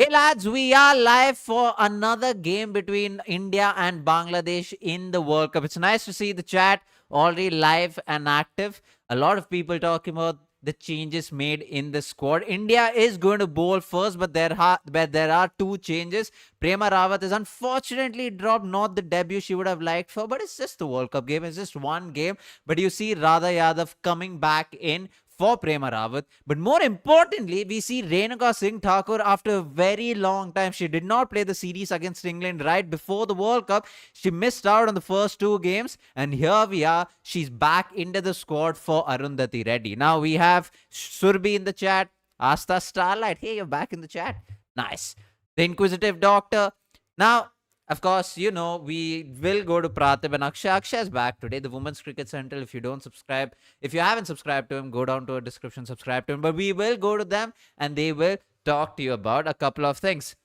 Hey lads, we are live for another game between India and Bangladesh in the World Cup. It's nice to see the chat already live and active. A lot of people talking about the changes made in the squad. India is going to bowl first, but there are two changes. Prema Rawat is unfortunately dropped, not the debut she would have liked for, but it's just the World Cup game. It's just one game. But you see Radha Yadav coming back in for Prema Rawat. But more importantly, we see Renuka Singh Thakur after a very long time. She did not play the series against England right before the World Cup. She missed out on the first two games. And here we are. She's back into the squad for Arundhati Reddy. Now we have Surbi in the chat. Asta Starlight. Hey, you're back in the chat. Nice. The Inquisitive Doctor. Now, of course, we will go to Praatibh and Akshay. Akshay is back today, the Women's Cricket Central. If you haven't subscribed to him, go down to our description, subscribe to him. But we will go to them and they will talk to you about a couple of things.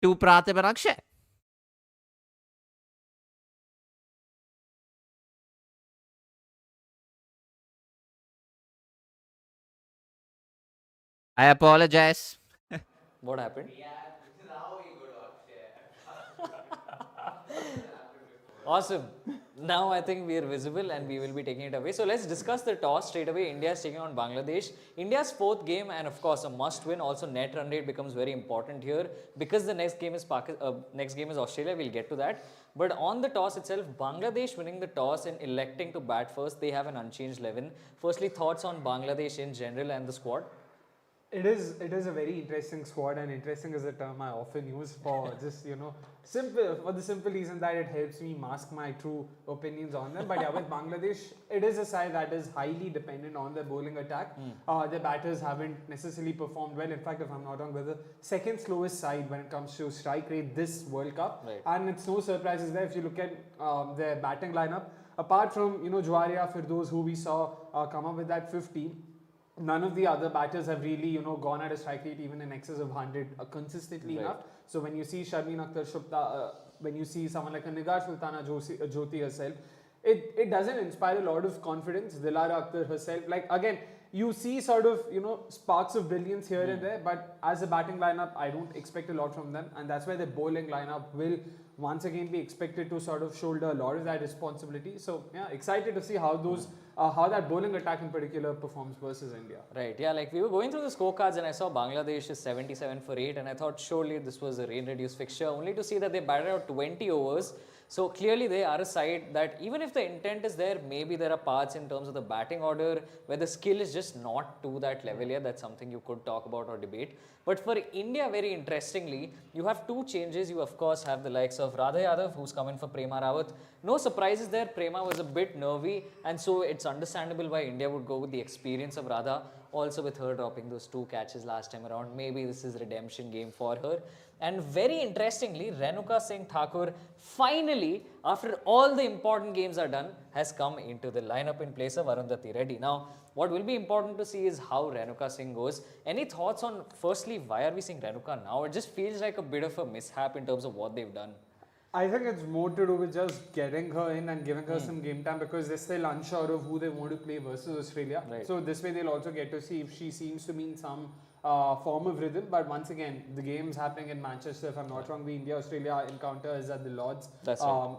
To Praatibh and Akshay. I apologize. What happened? Awesome. Now I think we are visible and we will be taking it away. So let's discuss the toss straight away. India is taking on Bangladesh. India's fourth game and of course a must win. Also net run rate becomes very important here because the next game is Australia. We'll get to that. But on the toss itself, Bangladesh winning the toss and electing to bat first. They have an unchanged 11. Firstly, thoughts on Bangladesh in general and the squad? It is a very interesting squad, and interesting is a term I often use for just for the simple reason that it helps me mask my true opinions on them. But yeah, with Bangladesh, it is a side that is highly dependent on their bowling attack. Their batters haven't necessarily performed well. In fact, if I'm not wrong, we're the second slowest side when it comes to strike rate this World Cup. Right. And it's no surprises there if you look at their batting lineup. Apart from Jwaria, Firdoz, who we saw come up with that 50. None of the other batters have really, gone at a strike rate even in excess of 100 consistently enough. So when you see Sharmeen Akhtar Shupta, when you see someone like a Nigar Sultana Jyoti herself, it doesn't inspire a lot of confidence. Dilara Akhtar herself, like again, you see sort of, sparks of brilliance here and there, but as a batting lineup, I don't expect a lot from them. And that's why the bowling lineup will once again be expected to sort of shoulder a lot of that responsibility. So yeah, excited to see how how that bowling attack in particular performs versus India. Right, yeah, like we were going through the scorecards and I saw Bangladesh is 77 for 8 and I thought surely this was a rain-reduced fixture, only to see that they batted out 20 overs. So clearly they are a side that even if the intent is there, maybe there are parts in terms of the batting order where the skill is just not to that level yet. That's something you could talk about or debate. But for India, very interestingly, you have two changes. You of course have the likes of Radha Yadav, who's come in for Prema Rawat. No surprises there. Prema was a bit nervy and so it's understandable why India would go with the experience of Radha. Also with her dropping those two catches last time around, maybe this is a redemption game for her. And very interestingly, Renuka Singh Thakur finally, after all the important games are done, has come into the lineup in place of Arundhati Reddy. Now, what will be important to see is how Renuka Singh goes. Any thoughts on, firstly, why are we seeing Renuka now? It just feels like a bit of a mishap in terms of what they've done. I think it's more to do with just getting her in and giving her some game time because they're still unsure of who they want to play versus Australia. Right. So this way they'll also get to see if she seems to be in some form of rhythm. But once again, the game's happening in Manchester. If I'm not wrong, the India-Australia encounter is at the Lords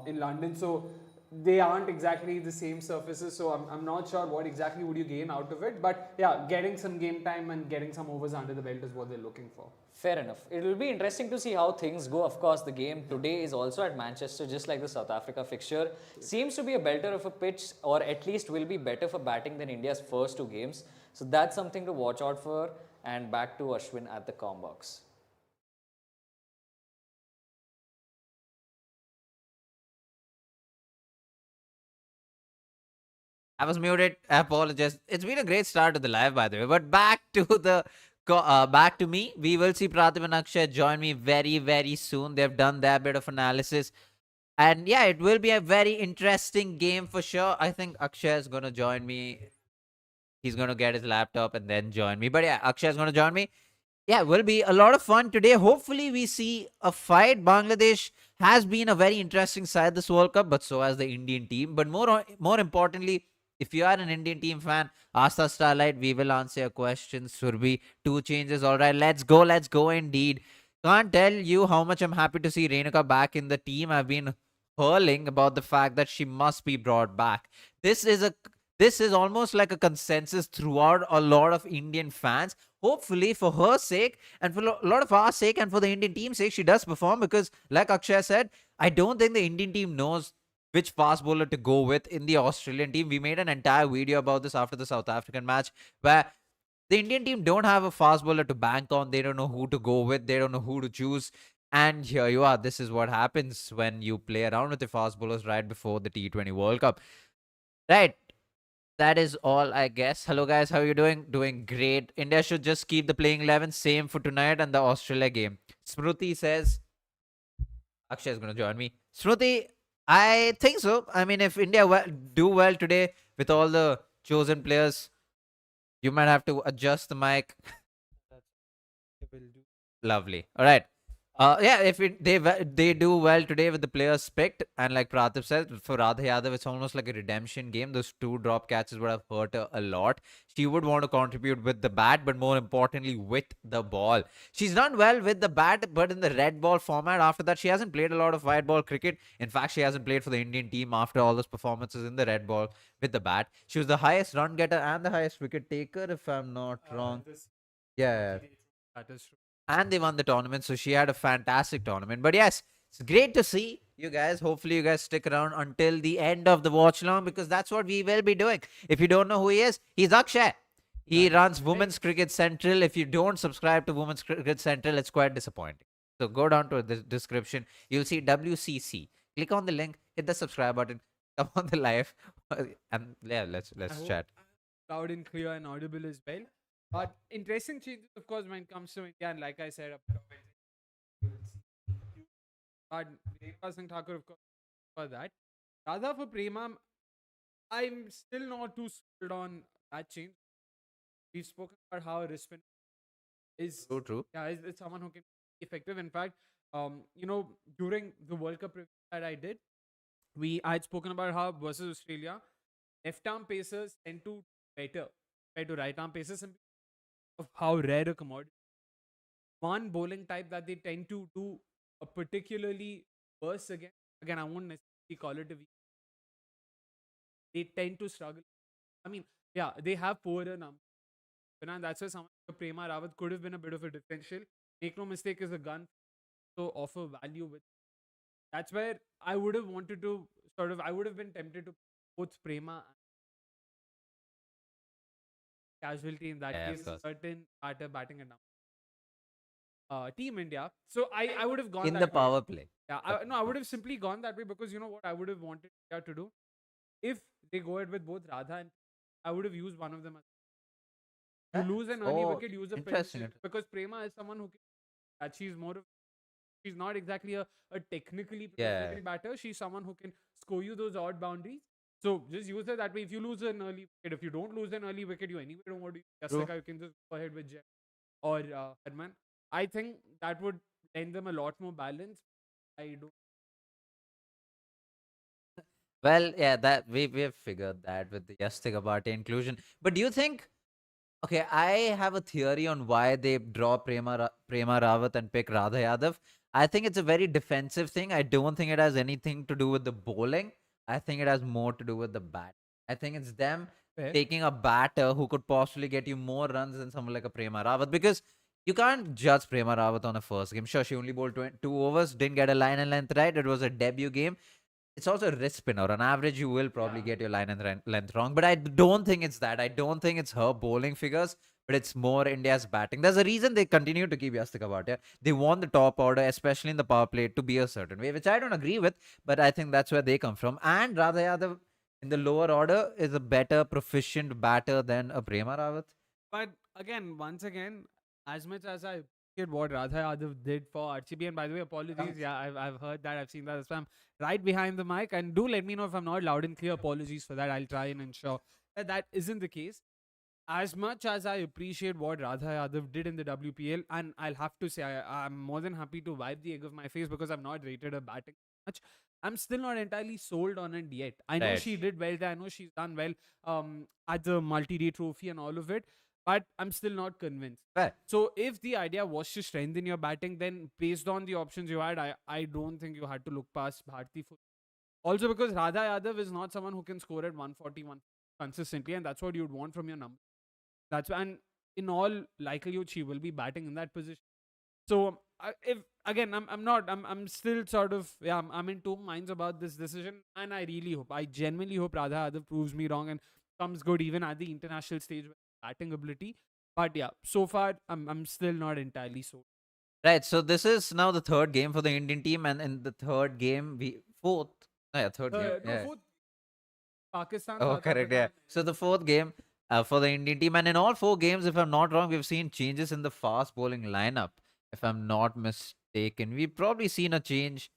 in London. So they aren't exactly the same surfaces. So I'm not sure what exactly would you gain out of it. But yeah, getting some game time and getting some overs under the belt is what they're looking for. Fair enough. It will be interesting to see how things go. Of course, the game today is also at Manchester, just like the South Africa fixture. Seems to be a belter of a pitch, or at least will be better for batting than India's first two games. So that's something to watch out for. And back to Aswin at the comm box. I was muted. I apologize. It's been a great start to the live, by the way. But back to back to me. We will see Praatibh and Akshay join me very, very soon. They've done their bit of analysis. And yeah, it will be a very interesting game for sure. I think Akshay is going to join me. He's going to get his laptop and then join me. But yeah, Akshay is going to join me. Yeah, it will be a lot of fun today. Hopefully, we see a fight. Bangladesh has been a very interesting side this World Cup, but so has the Indian team. But more importantly, If you are an Indian team fan, Asta Starlight, we will answer your questions. Surbi, two changes. All right, let's go indeed. Can't tell you how much I'm happy to see Renuka back in the team. I've been hurling about the fact that she must be brought back. This is a this is almost like a consensus throughout a lot of Indian fans. Hopefully, for her sake and for a lot of our sake and for the Indian team's sake, she does perform because, like Akshay said, I don't think the Indian team knows which fast bowler to go with in the Australian team. We made an entire video about this after the South African match where the Indian team don't have a fast bowler to bank on. They don't know who to go with. They don't know who to choose. And here you are. This is what happens when you play around with the fast bowlers right before the T20 World Cup. Right. That is all, I guess. Hello, guys. How are you doing? Doing great. India should just keep the playing 11 same for tonight and the Australia game. Smruti says, Akshay is going to join me. Smruti, I think so. I mean, if India do well today with all the chosen players, you might have to adjust the mic. Lovely. All right. Yeah, if they do well today with the players picked, and like Praatibh said, for Radha Yadav, it's almost like a redemption game. Those two drop catches would have hurt her a lot. She would want to contribute with the bat, but more importantly, with the ball. She's done well with the bat, but in the red ball format, after that, she hasn't played a lot of white ball cricket. In fact, she hasn't played for the Indian team after all those performances in the red ball with the bat. She was the highest run getter and the highest wicket taker, if I'm not wrong. Yeah. That is true. And they won the tournament. So she had a fantastic tournament. But yes, it's great to see you guys. Hopefully, you guys stick around until the end of the watch long because that's what we will be doing. If you don't know who he is, he's Akshay. He runs Women's Cricket Central. If you don't subscribe to Women's Cricket Central, it's quite disappointing. So go down to the description. You'll see WCC. Click on the link, hit the subscribe button, come on the live, and yeah, let's chat. Loud and clear and audible as well. But interesting changes, of course, when it comes to India, and like I said, but Renuka Singh Thakur, of course, for that. Radha for Prema, I'm still not too sold on that change. We've spoken about how Rispin is True. yeah, is someone who can be effective. In fact, during the World Cup review that I did, I had spoken about how versus Australia, left arm pacers tend to better compared to right arm pacers and of how rare a commodity. One bowling type that they tend to do a particularly worse again. Again, I won't necessarily call it a weak. They tend to struggle. I mean, yeah, they have poorer numbers. And that's why someone like Prema Rawat could have been a bit of a differential. Make no mistake, is a gun so offer value with. That's where I would have wanted to I would have been tempted to both Prema and casualty in that Yeah, of case, course. certain batter batting and Team India. So I would have gone In that the way. power play. Yeah, I would have simply gone that way because you know what I would have wanted India to do if they go ahead with both Radha and I would have used one of them. You lose an early wicket, use a interesting. pencil because Prema is someone who can that she's more of she's not exactly a technically prolific batter. She's someone who can score you those odd boundaries. So just use her that way. If you lose an early wicket, if you don't lose an early wicket, you anyway don't want to use Jessica, you can just go ahead with Jet or Herman. I think that would lend them a lot more balance. I don't. Well, yeah, that we've figured that with the Yastika Bhate inclusion. But do you think? Okay, I have a theory on why they draw Prema Rawat and pick Radha Yadav. I think it's a very defensive thing. I don't think it has anything to do with the bowling. I think it has more to do with the bat. I think it's them taking a batter who could possibly get you more runs than someone like a Prema Rawat because you can't judge Prema Rawat on a first game. Sure, she only bowled 2 overs, didn't get a line and length right. It was a debut game. It's also a wrist spinner. On average, you will probably get your line and length wrong. But I don't think it's that. I don't think it's her bowling figures, but it's more India's batting. There's a reason they continue to keep Yastika Bhatia. They want the top order, especially in the power play, to be a certain way, which I don't agree with, but I think that's where they come from. And Radha Yadav in the lower order is a better proficient batter than a Prema Rawat. But again, once again, as much as I appreciate what Radha Yadav did for RCB, and by the way, apologies. Yeah, I've heard that. I've seen that. That's why I'm right behind the mic. And do let me know if I'm not loud and clear. Apologies for that. I'll try and ensure that that isn't the case. As much as I appreciate what Radha Yadav did in the WPL, and I'll have to say, I'm more than happy to wipe the egg of my face because I've not rated her batting much. I'm still not entirely sold on it yet. I know Right. she did well there. I know she's done well at the multi-day trophy and all of it, but I'm still not convinced. Right. So if the idea was to strengthen your batting, then based on the options you had, I don't think you had to look past Bharti. Also because Radha Yadav is not someone who can score at 141 consistently, and that's what you'd want from your number. And in all likelihood, she will be batting in that position. So if again, I'm still sort of I'm in two minds about this decision, and I genuinely hope Radha Yadav proves me wrong and comes good even at the international stage with batting ability. But yeah, so far I'm still not entirely sold. Right. So this is now the third game for the Indian team, and in the third game, fourth. Oh, yeah, third game. No, Yeah. fourth Pakistan, Oh, South correct. Yeah. Africa. So the fourth game for the Indian team, and in all four games, if I'm not wrong, we've seen changes in the fast bowling lineup. If I'm not mistaken, we've probably seen a change.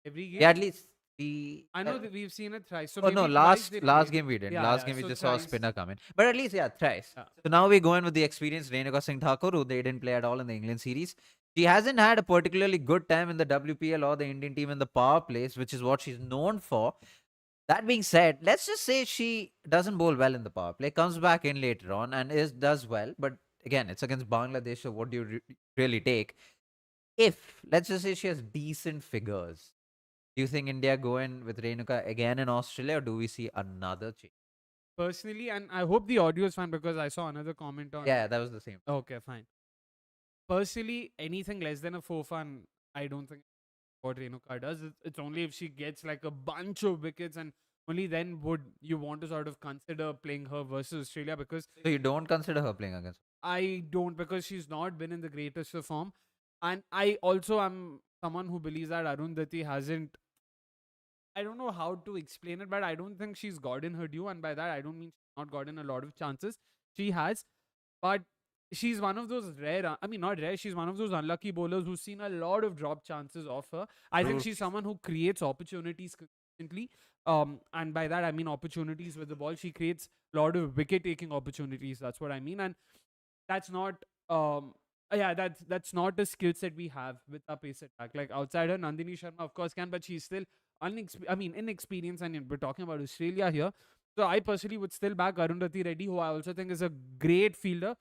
Every Yeah, game. at least the. I know that we've seen it thrice, so Oh no, maybe twice they last played. game we didn't. Yeah, Last yeah. game we So just saw a thrice. spinner come in. But at least thrice. Yeah. So now we're going with the experienced Renuka Singh Thakur, who they didn't play at all in the England series. She hasn't had a particularly good time in the WPL or the Indian team in the power plays, which is what she's known for. That being said, let's just say she doesn't bowl well in the power play, comes back in later on and does well. But again, it's against Bangladesh, so what do you really take? If let's just say she has decent figures, do you think India go in with Renuka again in Australia, or do we see another change? Personally, and I hope the audio is fine because I saw another comment on. Yeah, that was the same. Okay, fine. Personally, anything less than a 4 fun, I don't think what Renuka does. It's only if she gets like a bunch of wickets, and only then would you want to sort of consider playing her versus Australia, because So you don't consider her playing against? I don't, because she's not been in the greatest of form. And I also am someone who believes that Arundhati hasn't. I don't know how to explain it, but I don't think she's gotten her due. And by that, I don't mean she's not gotten a lot of chances. She has. But she's one of those rare, I mean, not rare, she's one of those unlucky bowlers who's seen a lot of drop chances off her. I think True. she's someone who creates opportunities consistently. And by that, I mean opportunities with the ball. She creates a lot of wicket taking opportunities. That's what I mean. And that's not that's not a skill set we have with our pace attack. Like outside her, Nandini Sharma of course can, but she's still inexperienced, and we're talking about Australia here. So I personally would still back Arundhati Reddy, who I also think is a great fielder.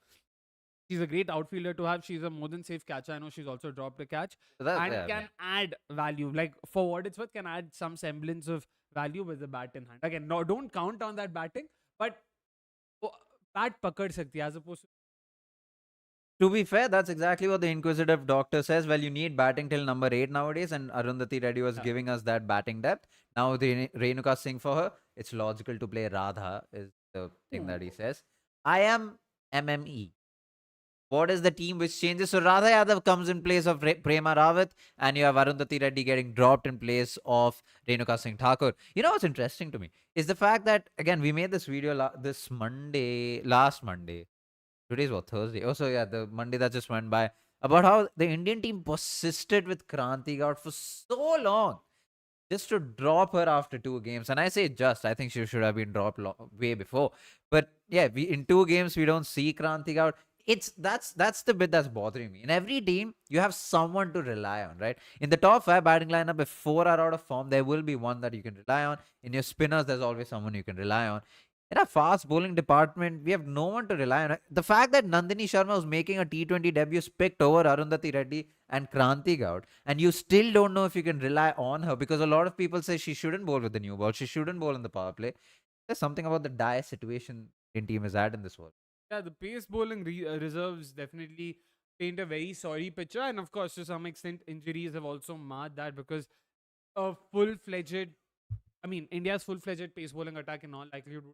She's a great outfielder to have. She's a more than safe catcher. I know she's also dropped a catch So that, and yeah, can add value. Like for what it's worth, can add some semblance of value with the bat in hand. Again, no, don't count on that batting, but oh, bat pakad sakti as opposed to. To be fair, that's exactly what the inquisitive doctor says. Well, you need batting till number 8 nowadays, and Arundhati Reddy was Yeah. giving us that batting depth. Now the Renuka Singh for her, it's logical to play Radha, is the thing that he says. I am MME. What is the team which changes? So Radha Yadav comes in place of Prema Rawat, and you have Arundhati Reddy getting dropped in place of Renuka Singh Thakur. You know what's interesting to me is the fact that, again, we made this video last Monday. Today's what, Thursday? Oh, so yeah, the Monday that just went by, about how the Indian team persisted with Kranti Gaur for so long just to drop her after 2 games. And I say just, I think she should have been dropped way before. But yeah, in 2 games we don't see Kranti Gaur. That's the bit that's bothering me. In every team, you have someone to rely on, right? In the top 5 batting lineup, if 4 are out of form, there will be one that you can rely on. In your spinners, there's always someone you can rely on. In a fast bowling department, we have no one to rely on. The fact that Nandini Sharma was making a T20 debut picked over Arundhati Reddy and Kranti Gaur, and you still don't know if you can rely on her, because a lot of people say she shouldn't bowl with the new ball, she shouldn't bowl in the power play. There's something about the dire situation Indian team is at in this world. Yeah, the pace bowling reserves definitely paint a very sorry picture, and of course, to some extent, injuries have also marred that, because a full-fledged, India's full-fledged pace bowling attack in all likelihood,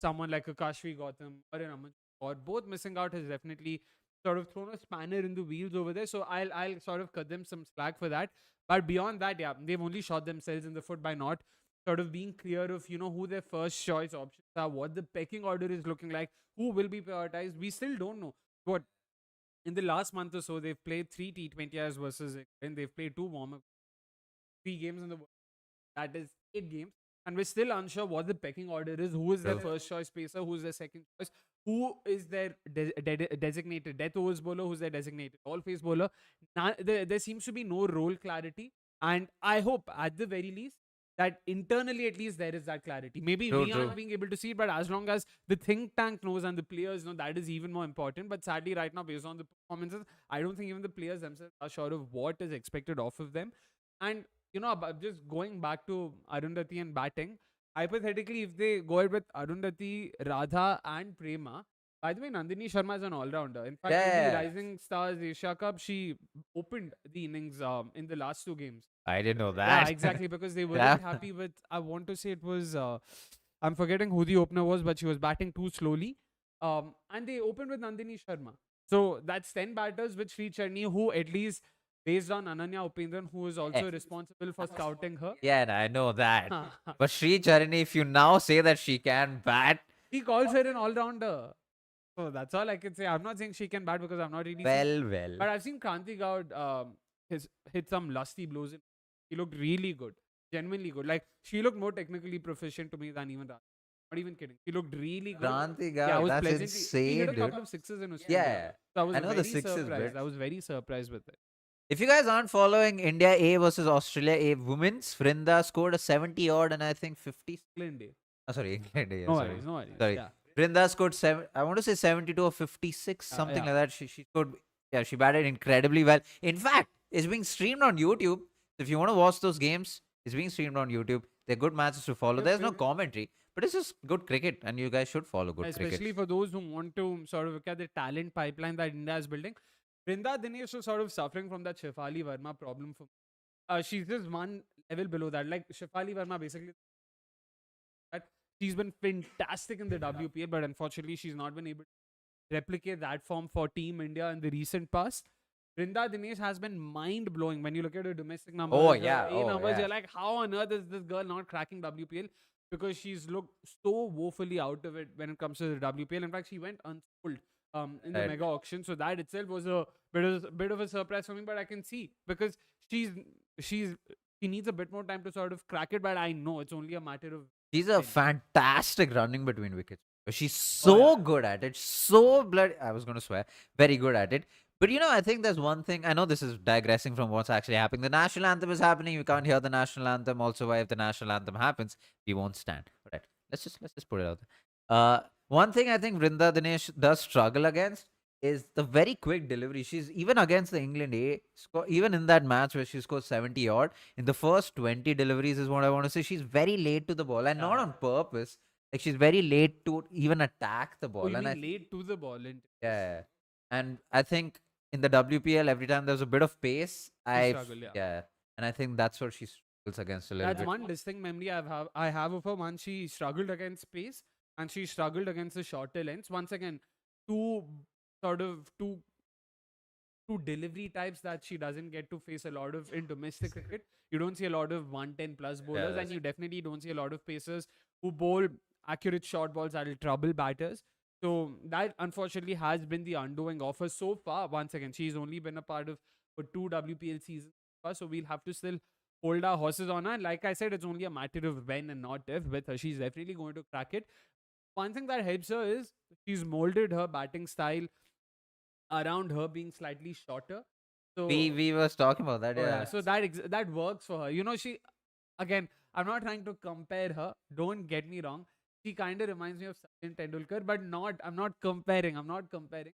someone like a Kashvi Gautam or an Aman or both missing out has definitely sort of thrown a spanner in the wheels over there. So I'll sort of cut them some slack for that. But beyond that, yeah, they've only shot themselves in the foot by not sort of being clear of who their first choice options are, what the pecking order is looking like, who will be prioritized. We still don't know. What in the last month or so they've played 3 T20s versus England. They've played 2 warm-up, 3 games in the that is 8 games. And we're still unsure what the pecking order is. Who is their True. first choice pacer? Who is their second choice? Who is their designated death overs bowler? Who's their designated all phase bowler? There seems to be no role clarity. And I hope, at the very least, that internally at least there is that clarity. Maybe True, we true. aren't being able to see it, but as long as the think tank knows and the players know, that is even more important. But sadly, right now, based on the performances, I don't think even the players themselves are sure of what is expected off of them. And just going back to Arundhati and batting, hypothetically, if they go ahead with Arundhati, Radha, and Prema, by the way, Nandini Sharma is an all-rounder. In fact, in the Yeah. Rising Stars Asia Cup, she opened the innings in the last 2 games. I didn't know Yeah, that. exactly, because they Yeah. weren't happy with. I want to say it was. I'm forgetting who the opener was, but she was batting too slowly. And they opened with Nandini Sharma. So that's 10 batters with Sri Charni, who at least based on Ananya Upendran, who is Eh, also responsible for scouting her. Yeah, I know that. But Sri Charini, if you now say that she can bat, He calls her an all-rounder. So that's all I can say. I'm not saying she can bat because I've not really seen. well. But I've seen Kranti Gaud hit some lusty blows. He looked really good. Genuinely good. Like, she looked more technically proficient to me than even Raj. Not even kidding. She looked really good. Kranti Yeah, I Gaur, was that's pleasantly. He hit insane, a dude. couple of sixes in Australia. Yeah. So I was I know the very sixes surprised. bit. I was very surprised with it. If you guys aren't following India A versus Australia A women's, Vrinda scored a 70 odd and I think 50. England day. Oh, sorry, England A. No Sorry. worries, no worries. Sorry. Yeah. Vrinda scored I want to say 72 or 56, something yeah. like that. She scored. Yeah, she batted incredibly well. In fact, it's being streamed on YouTube. So if you want to watch those games, it's being streamed on YouTube. They're good matches to follow. Yep, There's no yep. commentary, but it's just good cricket, and you guys should follow good Especially cricket. for those who want to sort of look at the talent pipeline that India is building. Brinda Dinesh was sort of suffering from that Shefali Verma problem. She's just one level below that. Like, Shefali Verma basically, that she's been fantastic in the WPL, but unfortunately she's not been able to replicate that form for Team India in the recent past. Brinda Dinesh has been mind blowing when you look at her domestic numbers. Oh, her yeah. A Oh, numbers, yeah. you're like, how on earth is this girl not cracking WPL? Because she's looked so woefully out of it when it comes to the WPL. In fact, she went unsold in the Right. mega auction. So that itself was a bit of a surprise for me. But I can see, because she needs a bit more time to sort of crack it. But I know it's only a matter of. She's a fantastic running between wickets. She's Oh, so yeah. good at it. So bloody. I was going to swear. Very good at it. But I think there's one thing. I know this is digressing from what's actually happening. The national anthem is happening. You can't hear the national anthem. Also, why if the national anthem happens, we won't stand. All right. Let's just put it out there. One thing I think Vrinda Dinesh does struggle against is the very quick delivery. She's even against the England A, even in that match where she scored 70 odd, in the first 20 deliveries is what I want to say. She's very late to the ball and not on purpose. Like, she's very late to even attack the ball. Oh, you and mean late to the ball? And yeah. And I think in the WPL, every time there's a bit of pace, I struggle, yeah. And I think that's what she struggles against a little That's bit. one distinct memory I have of her. Once she struggled against pace and she struggled against the shorter lengths. Once again, two sort of two delivery types that she doesn't get to face a lot of in domestic cricket. You don't see a lot of 110 plus bowlers, and you definitely don't see a lot of pacers who bowl accurate short balls that will trouble batters. So that unfortunately has been the undoing of her so far. Once again, she's only been a part of for 2 WPL seasons so far, so we'll have to still hold our horses on her. And like I said, it's only a matter of when and not if. With her, she's definitely going to crack it. One thing that helps her is she's molded her batting style around her being slightly shorter. So We was talking about that, oh, yeah. so that works for her. She again. I'm not trying to compare her. Don't get me wrong. She kind of reminds me of Sachin Tendulkar, but not. I'm not comparing.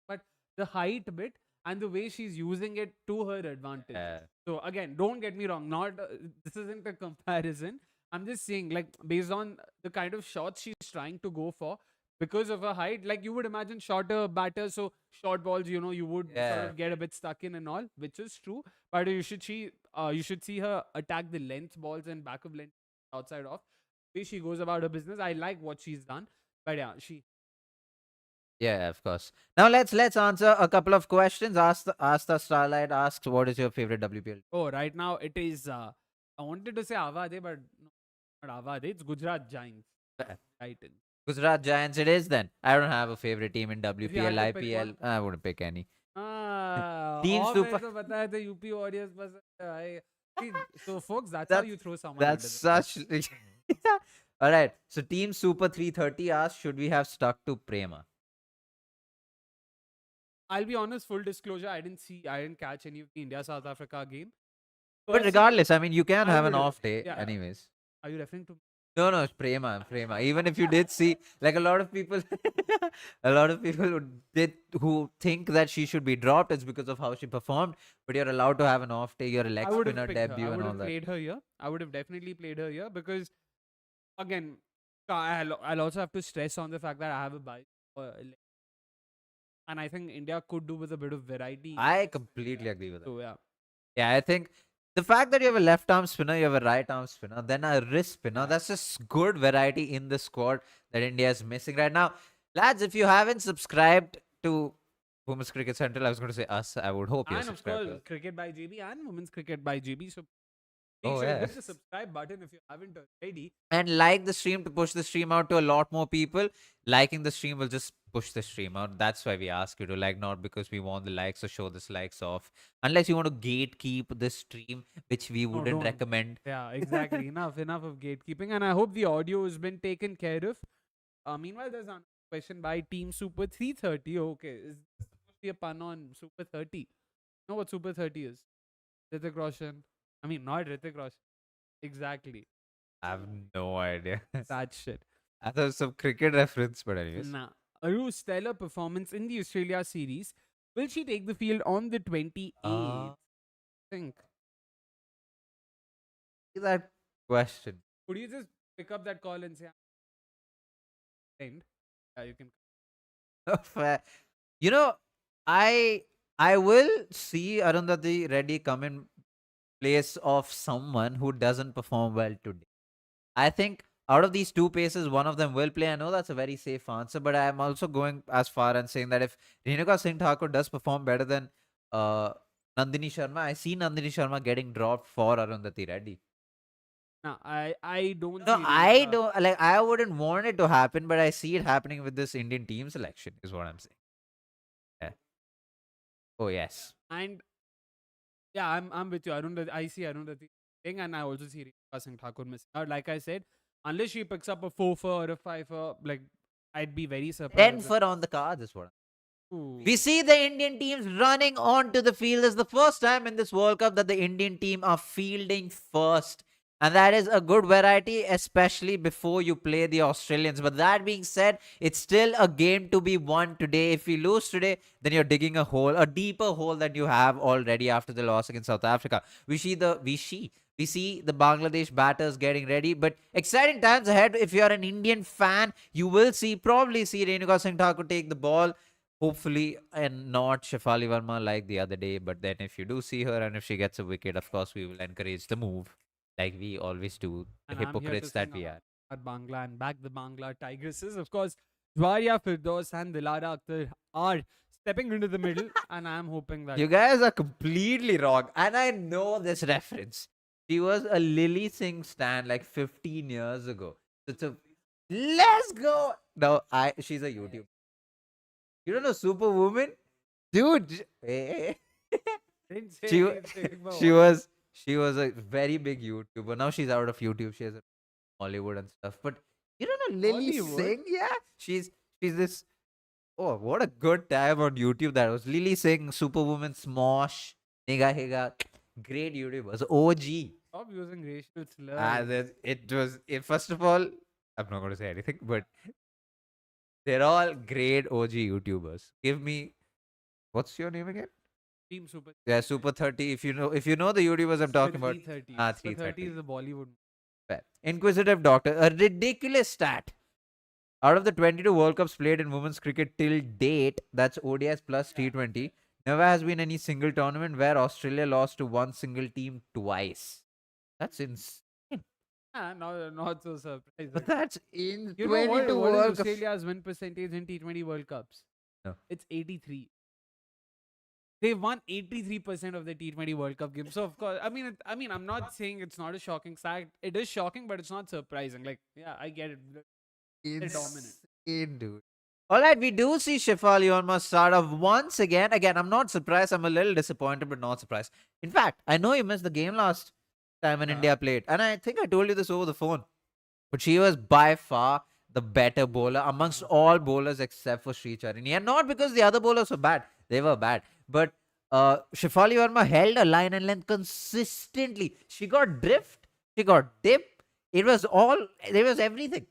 But the height bit and the way she's using it to her advantage. Yeah. So again, don't get me wrong. Not this isn't a comparison. I'm just saying, like, based on the kind of shots she's trying to go for, because of her height, like, you would imagine shorter batters, so short balls, you would sort Yeah. of get a bit stuck in and all, which is true. But you should see her attack the length balls and back of length outside off. The way she goes about her business, I like what she's done. But yeah, Yeah, of course. Now let's answer a couple of questions. Ask the Starlight asks, what is your favorite WPL? oh, right now it is. I wanted to say Avade, but no, not Avade. It's Gujarat Giants. Titans. Gujarat Giants it is then. I don't have a favorite team in If you WPL, had to pick IPL. one. I wouldn't pick any. Team Super- super. तो बताया था UP audience See, so folks, that's how That's- you throw someone. That's under the such. All right. So Team Super 330 asks, should we have stuck to Prema? I'll be honest, full disclosure, I didn't catch any of the India South Africa game. But regardless, I mean, you can I have an would- off day, yeah. anyways. Are you referring to? No, it's Prema, Prema. Even if you did see, like a lot of people, a lot of people who think that she should be dropped, it's because of how she performed. But you're allowed to have an off day, your leg I would have spinner picked her. I debut would and all have that. played her here. I would have definitely played her here because, again, I'll also have to stress on the fact that I have a bias. And I think India could do with a bit of variety. I completely agree with that. So, yeah. Yeah, I think the fact that you have a left arm spinner, you have a right arm spinner, then a wrist spinner, that's just good variety in the squad that India is missing right now. Lads, if you haven't subscribed to Women's Cricket Central, I was going to say us, I would hope you're And of subscribed. course, Cricket by JB and Women's Cricket by JB. So Oh, make sure you yeah. hit the subscribe button if you haven't already. And like the stream to push the stream out to a lot more people. Liking the stream will just push the stream out. That's why we ask you to like, not because we want the likes or show this likes off. Unless you want to gatekeep the stream, which we wouldn't don't. recommend. Yeah, exactly. enough of gatekeeping. And I hope the audio has been taken care of. Meanwhile, there's a question by Team Super 330. Okay, is this supposed to be a pun on Super 30? You know what Super 30 is? Hrithik Roshan. I mean, not Hrithik Roshan. Exactly. I have no idea. That shit. I thought it was some cricket reference, but anyways. Nah. Aru's stellar performance in the Australia series. Will she take the field on the 28th? Uh, think. that question. Could you just pick up that call and say, end? Yeah, you can. Fair. You know, I will see Arundhati Reddy come in place of someone who doesn't perform well today. I think out of these two paces, one of them will play. I know that's a very safe answer, but I am also going as far and saying that if Renuka Singh Thakur does perform better than Nandini Sharma, I see Nandini Sharma getting dropped for Arundhati Reddy. No, I don't. No, see I Renuka- don't like. I wouldn't want it to happen, but I see it happening with this Indian team selection. Is what I'm saying. Yeah. Oh yes. And yeah, I'm with you. I see Arundhati thing, and I also see Renuka Singh Thakur missing out. Like I said, unless she picks up a 4 for or a 5 for, like I'd be very surprised. 10 for on the cards is what. Ooh. We see the Indian teams running onto the field. It's the first time in this World Cup that the Indian team are fielding first. And that is a good variety, especially before you play the Australians. But that being said, it's still a game to be won today. If you lose today, then you're digging a hole, a deeper hole than you have already after the loss against South Africa. We see the Bangladesh batters getting ready. But exciting times ahead. If you're an Indian fan, you will probably see Renuka Singh Thakur take the ball. Hopefully, and not Shefali Verma like the other day. But then if you do see her and if she gets a wicket, of course, we will encourage the move. Like we always do, the And I'm here to hypocrites that sing we are. At Bangla and back the Bangla Tigresses. Of course, Jwaria Firdaus and Dilara Akhtar are stepping into the middle, and I'm hoping that You guys are completely wrong. And I know this reference. She was a Lily Singh stan like 15 years ago. So it's a let's go. No, she's a YouTube. You don't know Superwoman? Dude. didn't say She, anything, but she what- was she was a very big YouTuber. Now she's out of YouTube. She has a Hollywood and stuff. But you don't know Lily Hollywood? Singh? Yeah. She's this. Oh, what a good time on YouTube that was. Lily Singh, Superwoman, Smosh, Niga Higa. Great YouTubers. OG. Stop using racial slurs. First of all, I'm not going to say anything, but they're all great OG YouTubers. Give me, what's your name again? Team Super. Yeah, Super 30. If you know the YouTubers I'm talking about. 330. Ah, Super 30 330. is the Bollywood. Fair. Inquisitive Doctor, a ridiculous stat. Out of the 22 World Cups played in women's cricket till date, that's ODIs plus T20, never has been any single tournament where Australia lost to one single team twice. That's insane. Not so surprising. But that's in You know 22 what is World Cups. Australia's win percentage in T20 World Cups? No. It's 83. They won 83% of the T20 World Cup games. So of course, I mean, I'm not saying it's not a shocking fact. It is shocking, but it's not surprising. Like, yeah, I get it. They're dominant. Insane, dude. All right, we do see Shefali Verma start off once again. Again, I'm not surprised. I'm a little disappointed, but not surprised. In fact, I know you missed the game last time when Yeah. India played, and I think I told you this over the phone. But she was by far the better bowler amongst all bowlers except for Sri Charini. And not because the other bowlers were bad. They were bad. But Shefali Verma held a line and length consistently. She got drift, she got dip. It was all, there was everything.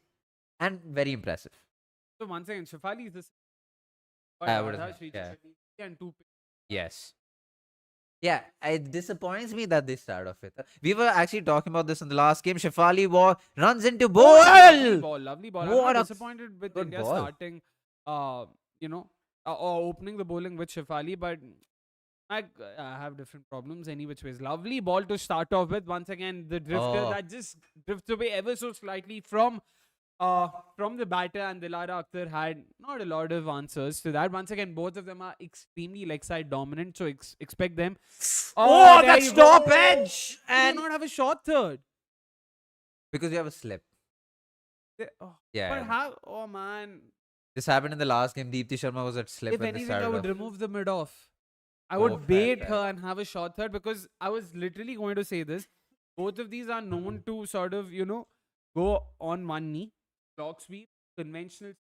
And very impressive. So once again, Shefali is this. I would Radha, have, Sri yeah. Chakri, and two. Yes. Yeah, it disappoints me that they start off with. We were actually talking about this in the last game. Shefali runs into Lovely ball. ball, lovely ball. What I'm a not disappointed with good India ball. starting, you know, or opening the bowling with Shefali, but I have different problems any which ways. Lovely ball to start off with. Once again, the drifter Oh. that just drifts away ever so slightly from the batter, and Dilara Akhtar had not a lot of answers to that. Once again, both of them are extremely leg side dominant, so expect them. Oh, There that you go. stoppage! Why do you And not have a short third? because you have a slip. Oh, Yeah. but how? Oh man. This happened in the last game. Deepti Sharma was at slip If when they anything, I started would off. remove the mid off. I Oh, would fair, bait fair. her and have a short third, because I was literally going to say this. Both of these are known to sort of, go on one knee, clock sweep, conventional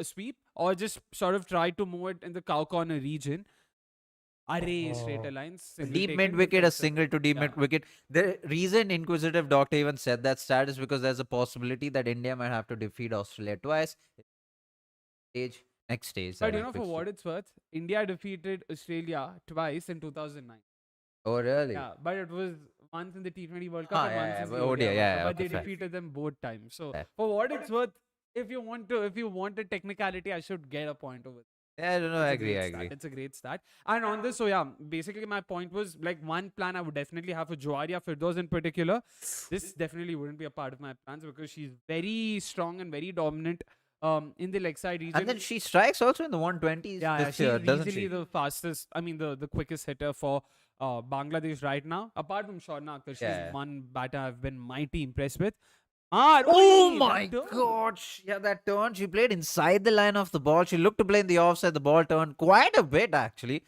sweep, or just sort of try to move it in the cow corner region. Array straighter lines. A single deep taken, mid wicket, a defensive. single to deep mid Yeah. wicket. The reason Inquisitive Doctor even said that stat is because there's a possibility that India might have to defeat Australia twice. Next stage. But that is for fixed. what it's worth, India defeated Australia twice in 2009. Oh, really? Yeah, but it was once in the T20 World Cup Ah, and yeah, once yeah, in the but ODI, ODI World yeah, Cup. yeah, But okay, they fair. defeated them both times. So Fair. for what it's worth, if you want a technicality, I should get a point over. Yeah, I don't know. I It's a agree. great I stat. agree. It's a great stat. And on this, so yeah, basically my point was, like, one plan I would definitely have for Joaria Firdaus in particular. This definitely wouldn't be a part of my plans because she's very strong and very dominant in the leg side region. And then she strikes also in the 120s Yeah, this she's year, doesn't easily she? the fastest, I mean, the quickest hitter for Bangladesh right now. Apart from Surana Akhtar, she's Yeah. one batter I've been mighty impressed with. Oh Oi, my that turn. god! Yeah, that turn. She played inside the line of the ball. She looked to play in the offside. The ball turned quite a bit actually.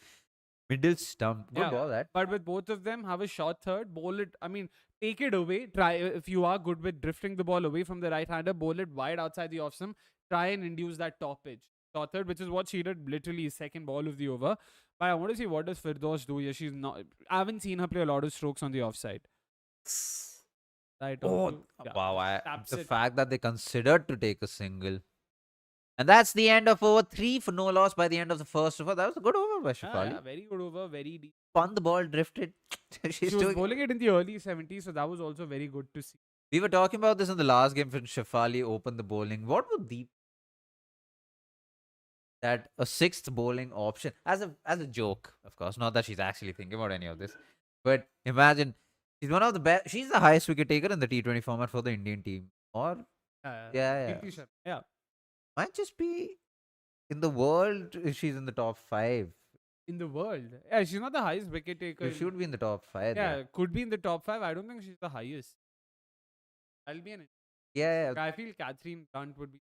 Middle stump. Good Yeah. ball that. But with both of them, have a short third, bowl it. I mean, take it away. Try, if you are good with drifting the ball away from the right hander, bowl it wide outside the off stump. Try and induce that top edge. Short third, which is what she did literally second ball of the over. But I want to see what does Firdaus do here. She's not. I haven't seen her play a lot of strokes on the offside. Right. Oh, Yeah. wow. Taps The it. fact that they considered to take a single. And that's the end of over 3 for no loss by the end of the first over. That was a good over by Shefali. Yeah, very good over, very deep. Spun the ball, drifted. She's She was doing. bowling it in the early 70s, so that was also very good to see. We were talking about this in the last game when Shefali opened the bowling. What would Deep that a sixth bowling option as a joke, of course, not that she's actually thinking about any of this, but imagine she's one of the best. She's the highest wicket taker in the T20 format for the Indian team, or yeah. Preeti Sharma, yeah. Might just be in the world if she's in the top 5. In the world. Yeah, she's not the highest wicket taker. She should be in the top 5. Yeah, could be in the top 5. I don't think she's the highest. I'll be an. Yeah. I feel Catherine Blunt would be.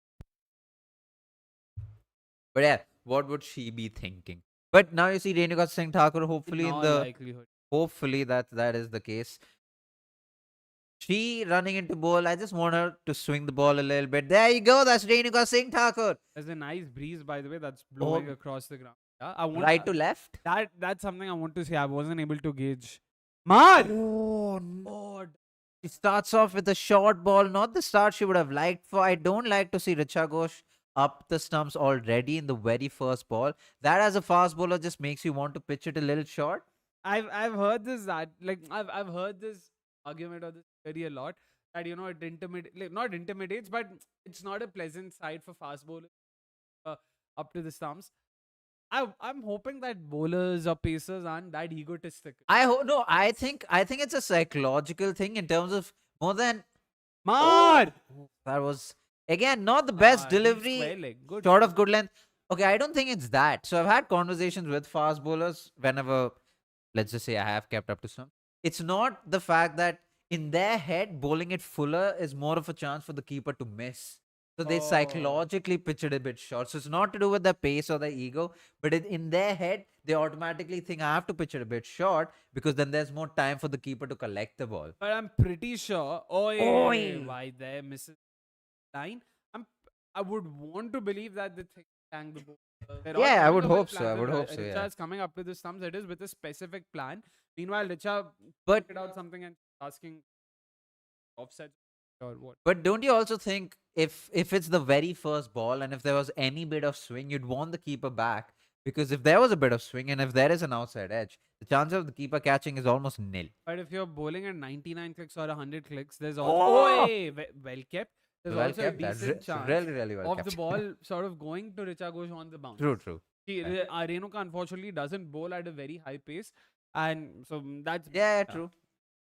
But yeah, what would she be thinking? But now you see Renuka Singh Thakur, hopefully in in the likelihood. hopefully that is the case. She running into bowl. I just want her to swing the ball a little bit. There you go. That's Renuka Singh Thakur. There's a nice breeze, by the way, that's blowing across the ground. Yeah, I want Right to left. That's something I want to say. I wasn't able to gauge. Man! Oh, Oh, she starts off with a short ball. Not the start she would have liked for. I don't like to see Richa Ghosh up the stumps already in the very first ball. That as a fast bowler just makes you want to pitch it a little short. I've heard this I've heard this argument or this theory a lot, that it not intimidates, but it's not a pleasant sight for fast bowlers up to the stumps. I'm hoping that bowlers or pacers aren't that egotistic. I think it's a psychological thing in terms of more than Man! that was again not the best Deep delivery. square leg. Good. Short of good length. Okay, I don't think it's that. So I've had conversations with fast bowlers whenever, let's just say I have kept up to some. It's not the fact that in their head, bowling it fuller is more of a chance for the keeper to miss. So they Oh. psychologically pitch it a bit short. So it's not to do with their pace or their ego, but in their head, they automatically think I have to pitch it a bit short because then there's more time for the keeper to collect the ball. But I'm pretty sure. Oi. Why there misses line? I would want to believe that the thing tank the ball. They're all Yeah, I having would a well hope so. plan. I would hope so. Richa Yeah. is coming up to the stumps. It is with a specific plan. Meanwhile, Richa But figured out something and asking offset or what. But don't you also think if it's the very first ball and if there was any bit of swing, you'd want the keeper back? Because if there was a bit of swing and if there is an outside edge, the chance of the keeper catching is almost nil. But if you're bowling at 99 clicks or 100 clicks, there's also Oh! well kept. There's Well also a kept. That decent chance really, really well of the kept. ball sort of going to Richa Ghosh on the bounce. True, true. Right. Renuka unfortunately doesn't bowl at a very high pace, and so that's Yeah, true.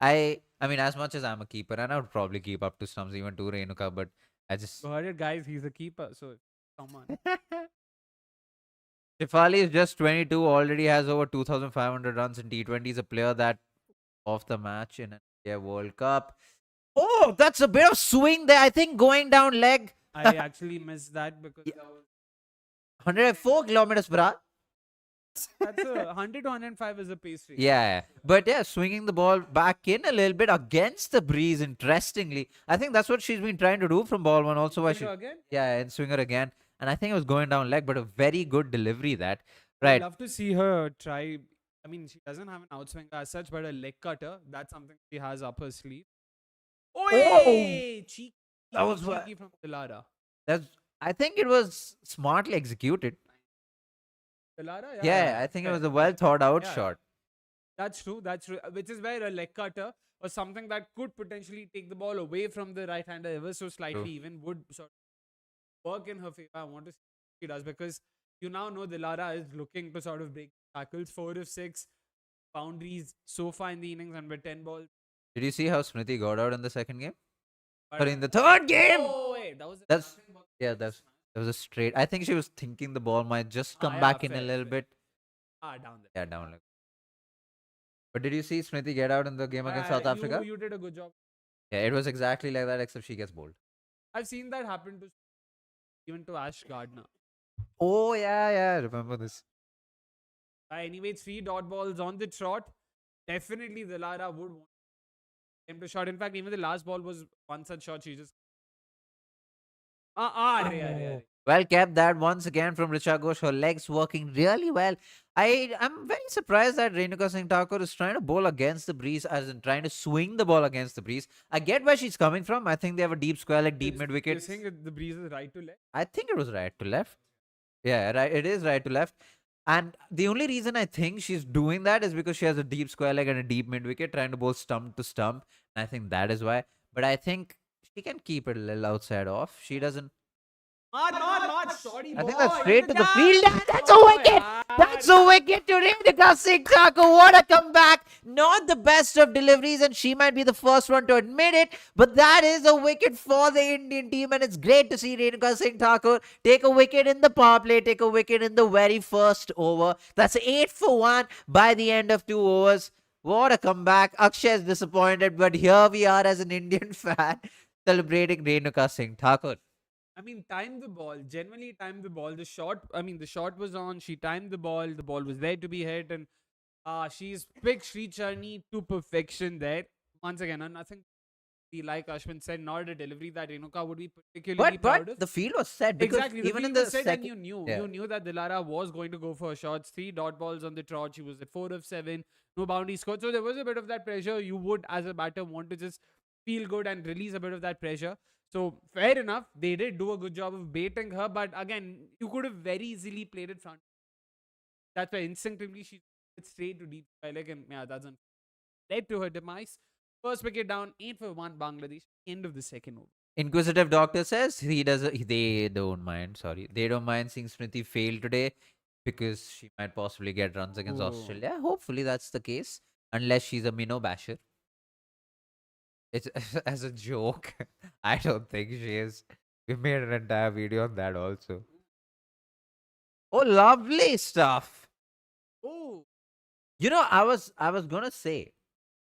I mean, as much as I'm a keeper, and I would probably keep up to stumps even to Renuka, but I just You heard it, guys. He's a keeper, so come on. Shefali is just 22, already has over 2,500 runs in T20. He's a player that off the match in a World Cup. Oh, that's a bit of swing there. I think going down leg. I actually missed that because Yeah. that was, 104 kilometers per hour. that's a 100 to 105 is a pace rate. Yeah, but yeah, swinging the ball back in a little bit against the breeze. Interestingly, I think that's what she's been trying to do from ball one. Also, why she Again, and swinger again, and I think it was going down leg, but a very good delivery that I'd right. love to see her try. I mean, she doesn't have an outswing as such, but a leg cutter, that's something she has up her sleeve. Oh, cheeky. That was what- cheeky from Dilara. That's I think it was smartly executed. Dilara, Yeah, I think it fair, was a well thought out Yeah. shot. That's true. That's true. Which is where a leg cutter or something that could potentially take the ball away from the right hander ever so slightly True. even would sort of work in her favor. I want to see what she does because you now know Dilara is looking to sort of break tackles. 4 of 6 boundaries so far in the innings and with 10 balls. Did you see how Smriti got out in the second game? But, Sorry, in the third game. oh, wait, that was That's- nothing but- Yeah, that was a straight. I think she was thinking the ball might just come yeah, back in a fair, little fair. bit. down there. Yeah, down. But did you see Smriti get out in the game against South Africa? You did a good job. Yeah, it was exactly like that, except she gets bowled. I've seen that happen to even to Ash Gardner. Oh yeah, I remember this. Anyway, 3 dot balls on the trot. Definitely Dilara would want him to shot. In fact, even the last ball was one such shot. She just Well kept that once again from Richa Ghosh. Her legs working really well. I'm very surprised that Renuka Singh Thakur is trying to bowl against the breeze, as in trying to swing the ball against the breeze. I get where she's coming from. I think they have a deep square leg, deep mid You're wicket. saying that the breeze is right to left? I think it was right to left. Yeah, right. It is right to left. And the only reason I think she's doing that is because she has a deep square leg and a deep mid wicket, trying to bowl stump to stump. And I think that is why. But I think she can keep it a little outside off. She doesn't. Not. Sorry, I think boy, that's straight in to the the gap. field. And that's a Oh, wicket. yeah. That's a wicket to Renuka Singh Thakur. What a comeback. Not the best of deliveries, and she might be the first one to admit it. But that is a wicket for the Indian team, and it's great to see Renuka Singh Thakur take a wicket in the power play, take a wicket in the very first over. That's 8 for 1 by the end of 2 overs. What a comeback. Akshay is disappointed, but here we are as an Indian fan celebrating Renuka Singh Thakur. I mean, timed the ball. Generally, timed the ball. The shot was on. She timed the ball. The ball was there to be hit, and she's picked Sri Charni to perfection there. Once again, nothing like Ashwin said, not a delivery that Renuka would be particularly proud But of. the field was set because Exactly. even in field the was set second, and you yeah. knew that Dilara was going to go for shots. 3 dot balls on the trot. She was at 4 of 7. No boundary scored. So there was a bit of that pressure. You would, as a batter, want to just feel good and release a bit of that pressure. So fair enough. They did do a good job of baiting her. But again, you could have very easily played it front. That's why instinctively she went straight to deep sky leg, and yeah, that's led to her demise. First wicket down, 8 for 1 Bangladesh. End of the second over. Inquisitive doctor says they don't mind. Sorry, they don't mind seeing Smriti fail today because she might possibly get runs against Oh. Australia. Hopefully that's the case, unless she's a minnow basher. It's as a joke. I don't think she is. We made an entire video on that also. Oh, lovely stuff. Oh, You know, I was gonna say,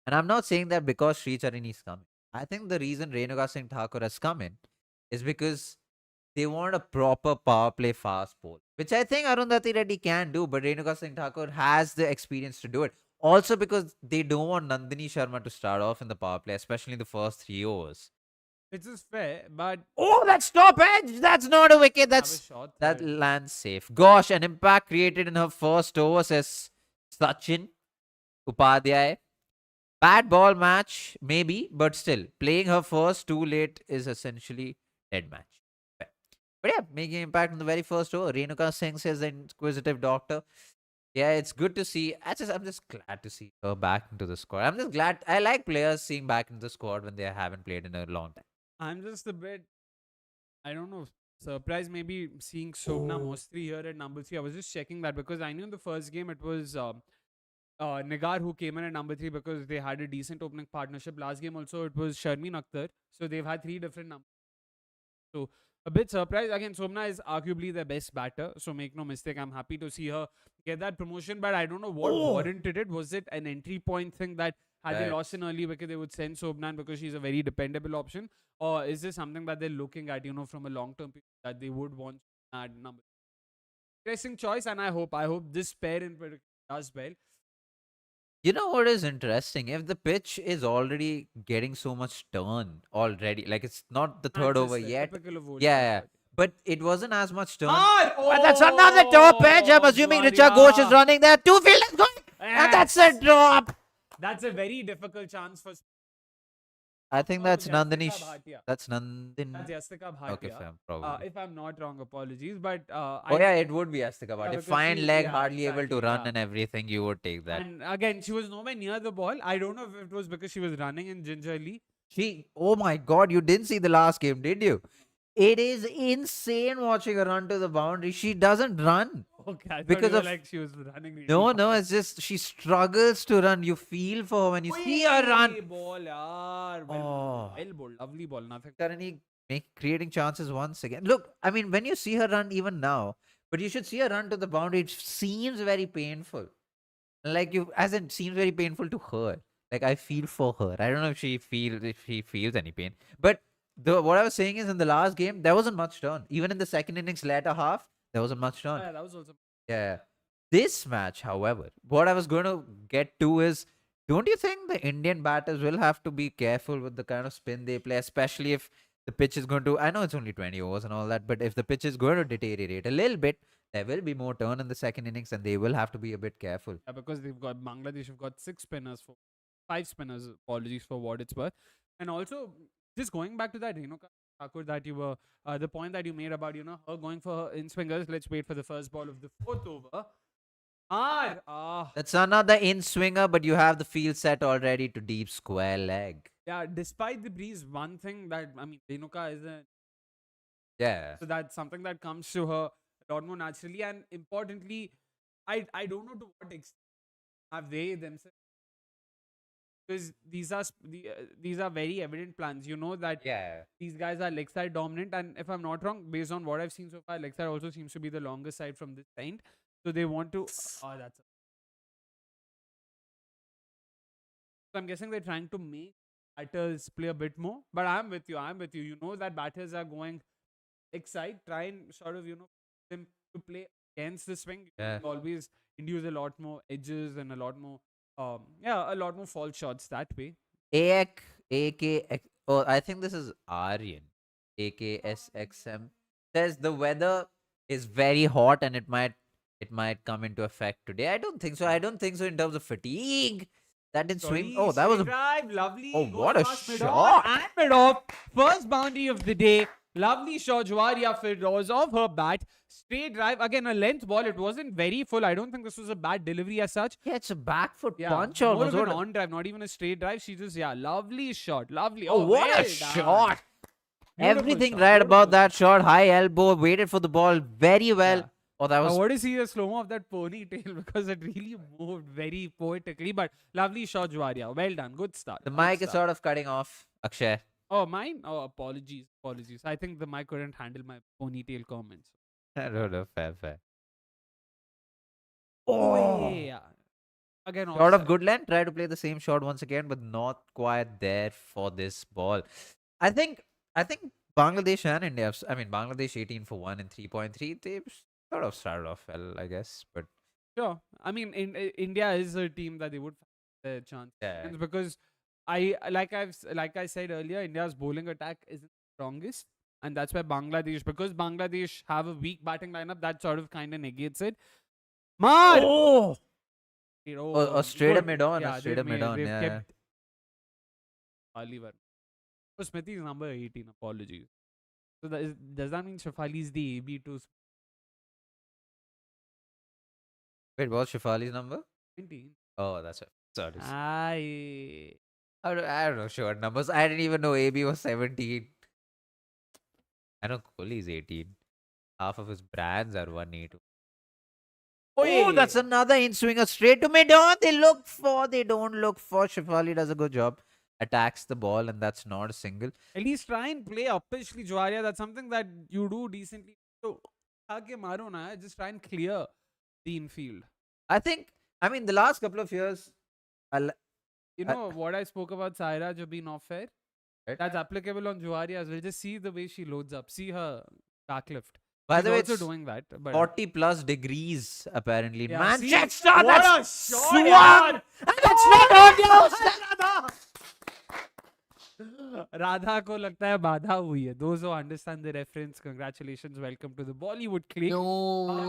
and I'm not saying that because Sri Charini is coming. I think the reason Renuka Singh Thakur has come in is because they want a proper power play fast bowl, which I think Arundhati Reddy can do, but Renuka Singh Thakur has the experience to do it. Also because they don't want Nandini Sharma to start off in the power play, especially in the first 3 overs. Which is fair, but Oh, that's top edge. That's not a wicket. have a That's shot that third. lands safe. Gosh, an impact created in her first over, says Sachin Upadhyay. Bad ball match, maybe, but still, playing her first too late is essentially dead match. Fair. But yeah, making impact in the very first over. Renuka Singh says the inquisitive doctor. Yeah, it's good to see. I'm just glad to see her back into the squad. I'm just glad. I like players seeing back into the squad when they haven't played in a long time. I'm just a bit, I don't know, surprised maybe seeing Sobna Mostri here at number 3. I was just checking that because I knew in the first game it was Nigar who came in at number 3 because they had a decent opening partnership. Last game also it was Sharmi Akhtar. So they've had 3 different numbers. So a bit surprised. Again, Somna is arguably the best batter. So make no mistake, I'm happy to see her get that promotion. But I don't know what warranted it. Was it an entry point thing that had they Right. lost an early wicket, they would send Sobnan because she's a very dependable option? Or is this something that they're looking at, from a long term that they would want to add number? Interesting choice, and I hope this pair in particular does well. You know what is interesting? If the pitch is already getting so much turn already, like it's not the third over Manchester, yet. typical of old Yeah, yeah. Manchester. But it wasn't as much turn. Ah! But that's another top edge. I'm Oh, assuming Richa Ghosh is running there. Two fielders going. And that's a Yes. drop. That's a very difficult chance for. I think Oh, that's Yastika Nandini. Bhatia. That's Nandin. That's Yastika Okay, Bhatia. fam, probably. If I'm not wrong, apologies. But Oh yeah, it would be Astika Bhatia. because Fine she- leg, yeah, hardly able to exactly, run yeah. and everything. You would take that. And again, she was nowhere near the ball. I don't know if it was because she was running in gingerly. Oh my God, you didn't see the last game, did you? It is insane watching her run to the boundary. She doesn't run. Okay, I thought Because you were of- like she was running. Really No, fast. no, it's just she struggles to run. You feel for her when you see her Wee run. ball, yaar. Oh. Well ball, lovely ball. Nothing. Suddenly creating chances once again. Look, I mean, when you see her run even now, but you should see her run to the boundary. It seems very painful. Like as it seems very painful to her. Like I feel for her. I don't know if she feels any pain. But what I was saying is in the last game there wasn't much turn. Even in the second innings latter half there wasn't much turn. Yeah, that was also. Yeah. This match, however, what I was going to get to is, don't you think the Indian batters will have to be careful with the kind of spin they play, especially if the pitch is going to, I know it's only 20 overs and all that, but if the pitch is going to deteriorate a little bit, there will be more turn in the second innings and they will have to be a bit careful. Yeah, because they've got Bangladesh have got 5 spinners. Apologies for what it's worth. And also, just going back to that, Thakur, that you were the point that you made about her going for her in swingers. Let's wait for the first ball of the 4th over. That's another in swinger, but you have the field set already to deep square leg. Yeah, despite the breeze, one thing that Renuka is Yeah. so that's something that comes to her a lot more naturally, and importantly, I don't know to what extent have they themselves, because these are very evident plans. You know that Yeah. these guys are leg side dominant, and if I'm not wrong, based on what I've seen so far, leg side also seems to be the longest side from this end. So they want to. Oh, that's. So I'm guessing they're trying to make batters play a bit more. But I'm with you. You know that batters are going excite, try and sort of them to play against the swing. You Yeah. can always induce a lot more edges and a lot more a lot more false shots that way. AK, AK, oh, I think this is Aryan. AKSXM says the weather is very hot and it might come into effect today. I don't think so. I don't think so in terms of fatigue. That didn't swing. Oh, that was a drive, lovely. Oh, goes what a past mid-off shot. And mid-off. First boundary of the day. Lovely shot, Jwaria Firdaus off her bat. Straight drive. Again, a length ball. It wasn't very full. I don't think this was a bad delivery as such. yeah, it's a back foot Yeah, punch more almost. of an What a- on drive, not even a straight drive. She just, lovely shot. Lovely. Oh, what well a done. shot! Beautiful Everything shot, right beautiful about that shot. High elbow, waited for the ball very well. Yeah. Oh, that was I want to see the slow mo of that ponytail because it really moved very poetically. But lovely shot, Jwaria. Well done. Good start. the good mic is start. sort of cutting off. Akshay. Oh, mine? Oh, apologies. I think the mic couldn't handle my ponytail comments. I don't know. Fair. Oh, yeah. Again, Shot of offside. good length. Try to play the same shot once again, but not quite there for this ball. I think Bangladesh and India. I mean, Bangladesh 18 for 1 and 3.3. They sort of started off well, I guess. But Sure. I mean, India is a team that they would have a chance. yeah, And because like I said earlier, India's bowling attack isn't strongest, and that's why because Bangladesh have a weak batting lineup, that sort of kind of negates it. Mar, Oh, oh, a straight good. mid on, a Yeah, straight mid on. they've Yeah. kept Oliver. So Smithy is number 18. Apologies. So does that mean Shafali is the AB to Wait, what's Shifali's number? 17? Oh, that's it. Sorry. I don't know short numbers. I didn't even know AB was 17. I know Kohli's 18. Half of his brands are 182. Oh, that's another in swinger straight to mid on. They don't look for. Shifali does a good job. Attacks the ball, and that's not a single. At least try and play uppishly, Jwaria. That's something that you do decently. So, maro na, just try and clear the infield. I mean, the last couple of years, You know what I spoke about Sairaj being off fair? Right. That's applicable on Jwaria as well. Just see the way she loads up. See her back lift. by She's the way, also it's doing that. But 40 plus degrees apparently. Yeah, see? Manchester, What that's a shot, swung! yaar! And that's not on Radha ko lagta hai baadha hui hai. Those who understand the reference, congratulations. Welcome to the Bollywood clique.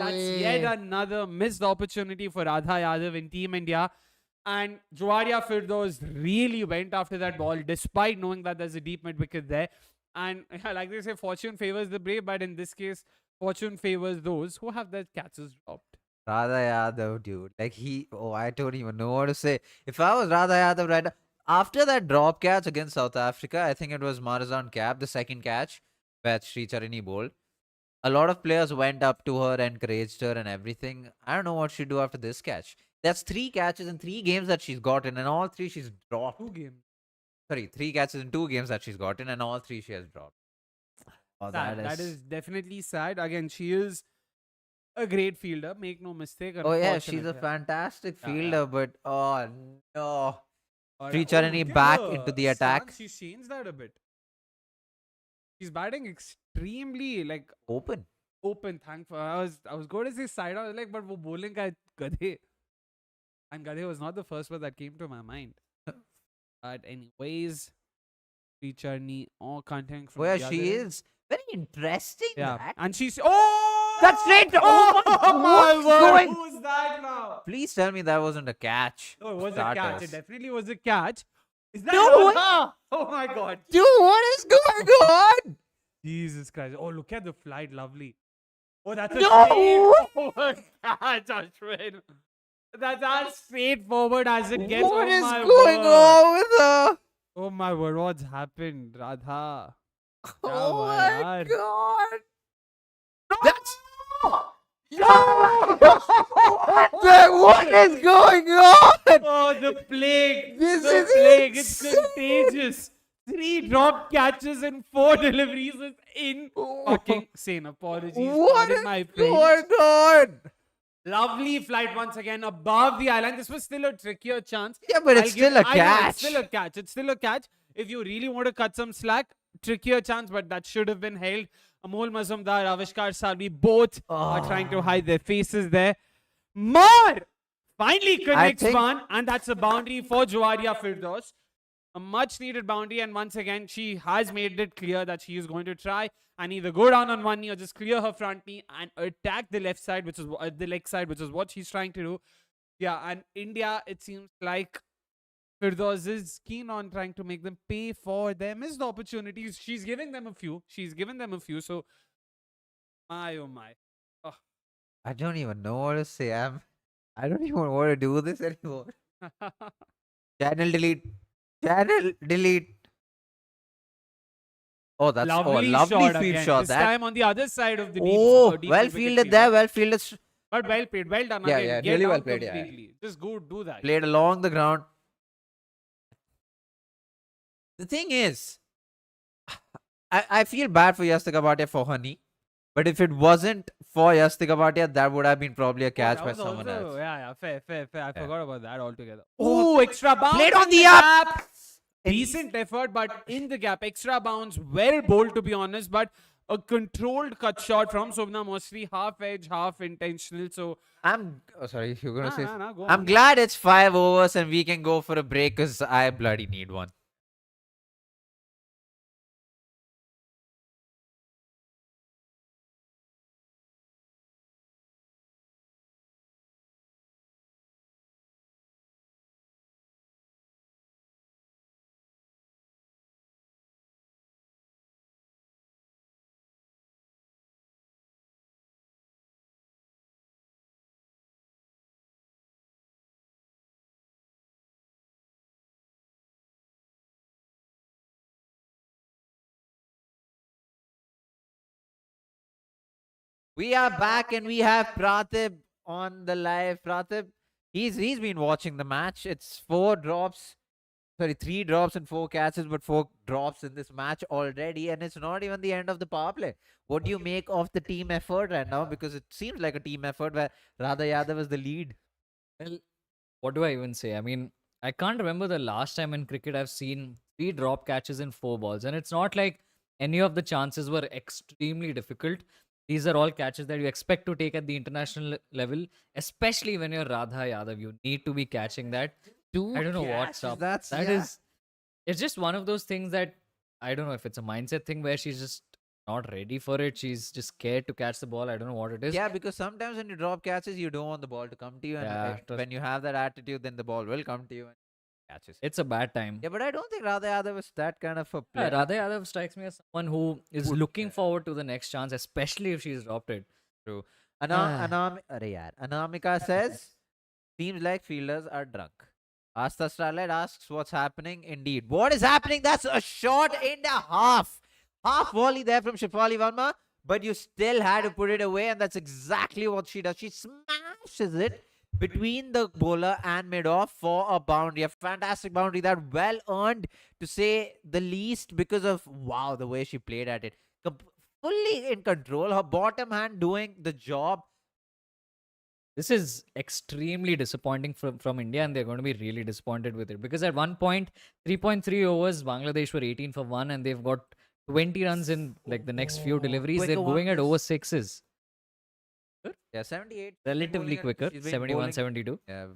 That's yet another missed opportunity for Radha Yadav in Team India. And Jwaria Firdaus really went after that ball despite knowing that there's a deep mid wicket there. And like they say, fortune favors the brave, but in this case, fortune favors those who have their catches dropped. Radha Yadav, dude. I don't even know what to say. If I was Radha Yadav right now, after that drop catch against South Africa, I think it was Marazan Cap, the second catch, where Sri Charini bowled. A lot of players went up to her, encouraged her and everything. I don't know what she'd do after this catch. That's 3 catches in 3 games that she's gotten, and all 3 she's dropped. 2 games. Sorry, 3 catches in 2 games that she's gotten, and all 3 she has dropped. Oh, Sad. That is definitely sad. Again, she is a great fielder. Make no mistake. Oh yeah, she's a Unfortunate, fantastic Yeah, fielder, but oh no. yeah. Sri Charini look at back her into the attack. stance. She's changed that a bit. She's batting extremely Open. open. Thankful. I was going to say side. I was like, but wo bowling ka Gadhe. And Gadhe was not the first word that came to my mind. But anyways, Sri Charini continuing from Oh yeah, the she other end. is very interesting. Yeah, That. and she's That's straight. Oh my What's word! going- Who's that now? Please tell me that wasn't a catch. Oh, it was a Starters. catch. It definitely was a catch. Is that No, Radha? Oh my god! Dude, what is going on? Jesus Christ! Oh, look at the flight, lovely. Oh, that's a No! straightforward catch, Ashwin. That's as straightforward as it gets. What oh is my going word. on with her? Oh my word! What's happened, Radha? Oh Kya my yaar. god. That's. What is going on? Oh, the plague! This the is plague! It's insane. contagious. 3 drop catches and 4 deliveries is in fucking insane. Apologies. What pardon is my French. going on? Lovely flight once again above the island. This was still a trickier chance. Yeah, but it's still a I know, catch. it's still a catch. It's still a catch. If you really want to cut some slack, trickier chance, but that should have been held. Amol Mazumdar, Avishkar Salvi, both are trying to hide their faces there. Mar finally connects think- one, and that's a boundary for Jwaria Firdaus. A much needed boundary, and once again, she has made it clear that she is going to try and either go down on one knee or just clear her front knee and attack the left side, which is the leg side, which is what she's trying to do. Yeah, and India, it seems like Firdaus is keen on trying to make them pay for their missed opportunities. She's giving them a few. So, my oh my. I don't even know what to say. I don't even want to do this anymore. Channel delete. Channel delete. Oh, that's a lovely shot field again. shot. This That. time on the other side of the deep. Oh, deep well wicket fielded field. there. Well fielded. But well played. Well done. Yeah, again. yeah, Get really well out played, yeah. completely. Just go do that. Played along the ground. The thing is, I feel bad for Yastika Bhatia for her knee. But if it wasn't for Yastika Bhatia, that would have been probably a catch that by was someone also- else. Yeah, fair. I forgot about that altogether. Oh, Oh, extra bounce. played on in the up. gap. Decent effort, but in the gap. Extra bounce. Well bowled, to be honest. But a controlled cut shot from Subna Mostly, half edge, half intentional. So, Sorry, you're gonna say. nah, go I'm on. glad it's 5 overs and we can go for a break because I bloody need one. We are back and we have Praatibh on the live. Praatibh, he's been watching the match. It's 4 drops, sorry, 3 drops and 4 catches, but 4 drops in this match already, and it's not even the end of the power play. What do you make of the team effort right now? Because it seems like a team effort where Radha Yadav is the lead. Well, what do I even say? I mean, I can't remember the last time in cricket I've seen 3 drop catches in 4 balls. And it's not like any of the chances were extremely difficult. These are all catches that you expect to take at the international level, especially when you're Radha Yadav. You need to be catching that. Two I don't know what's catches, up. that's That yeah. is, it's just one of those things that I don't know if it's a mindset thing where she's just not ready for it. She's just scared to catch the ball. I don't know what it is. Yeah, because sometimes when you drop catches, you don't want the ball to come to you, and Yeah, when you have that attitude, then the ball will come to you and catches. it's a bad time. Yeah, but I don't think Radha Yadav is that kind of a Yeah, player. Radha Yadav strikes me as someone who is Would, looking yeah. forward to the next chance, especially if she's dropped it. True. Ah. Anamika says, seems like fielders are drunk. Asta Starlight asks what's happening. Indeed. What is happening? That's a shot and a half. Half volley there from Shefali Verma, but you still had to put it away, and that's exactly what she does. She smashes it between the bowler and mid-off for a boundary. A fantastic boundary that well earned, to say the least, because of, wow, the way she played at it. Fully in control. Her bottom hand doing the job. This is extremely disappointing from India, and they're going to be really disappointed with it because at one point, 3.3 overs, Bangladesh were 18 for 1, and they've got 20 runs in like the next few deliveries. Quicker They're going one at is- over sixes. Yeah, 78. Relatively quicker, She's been 71, bowling, 72. yeah,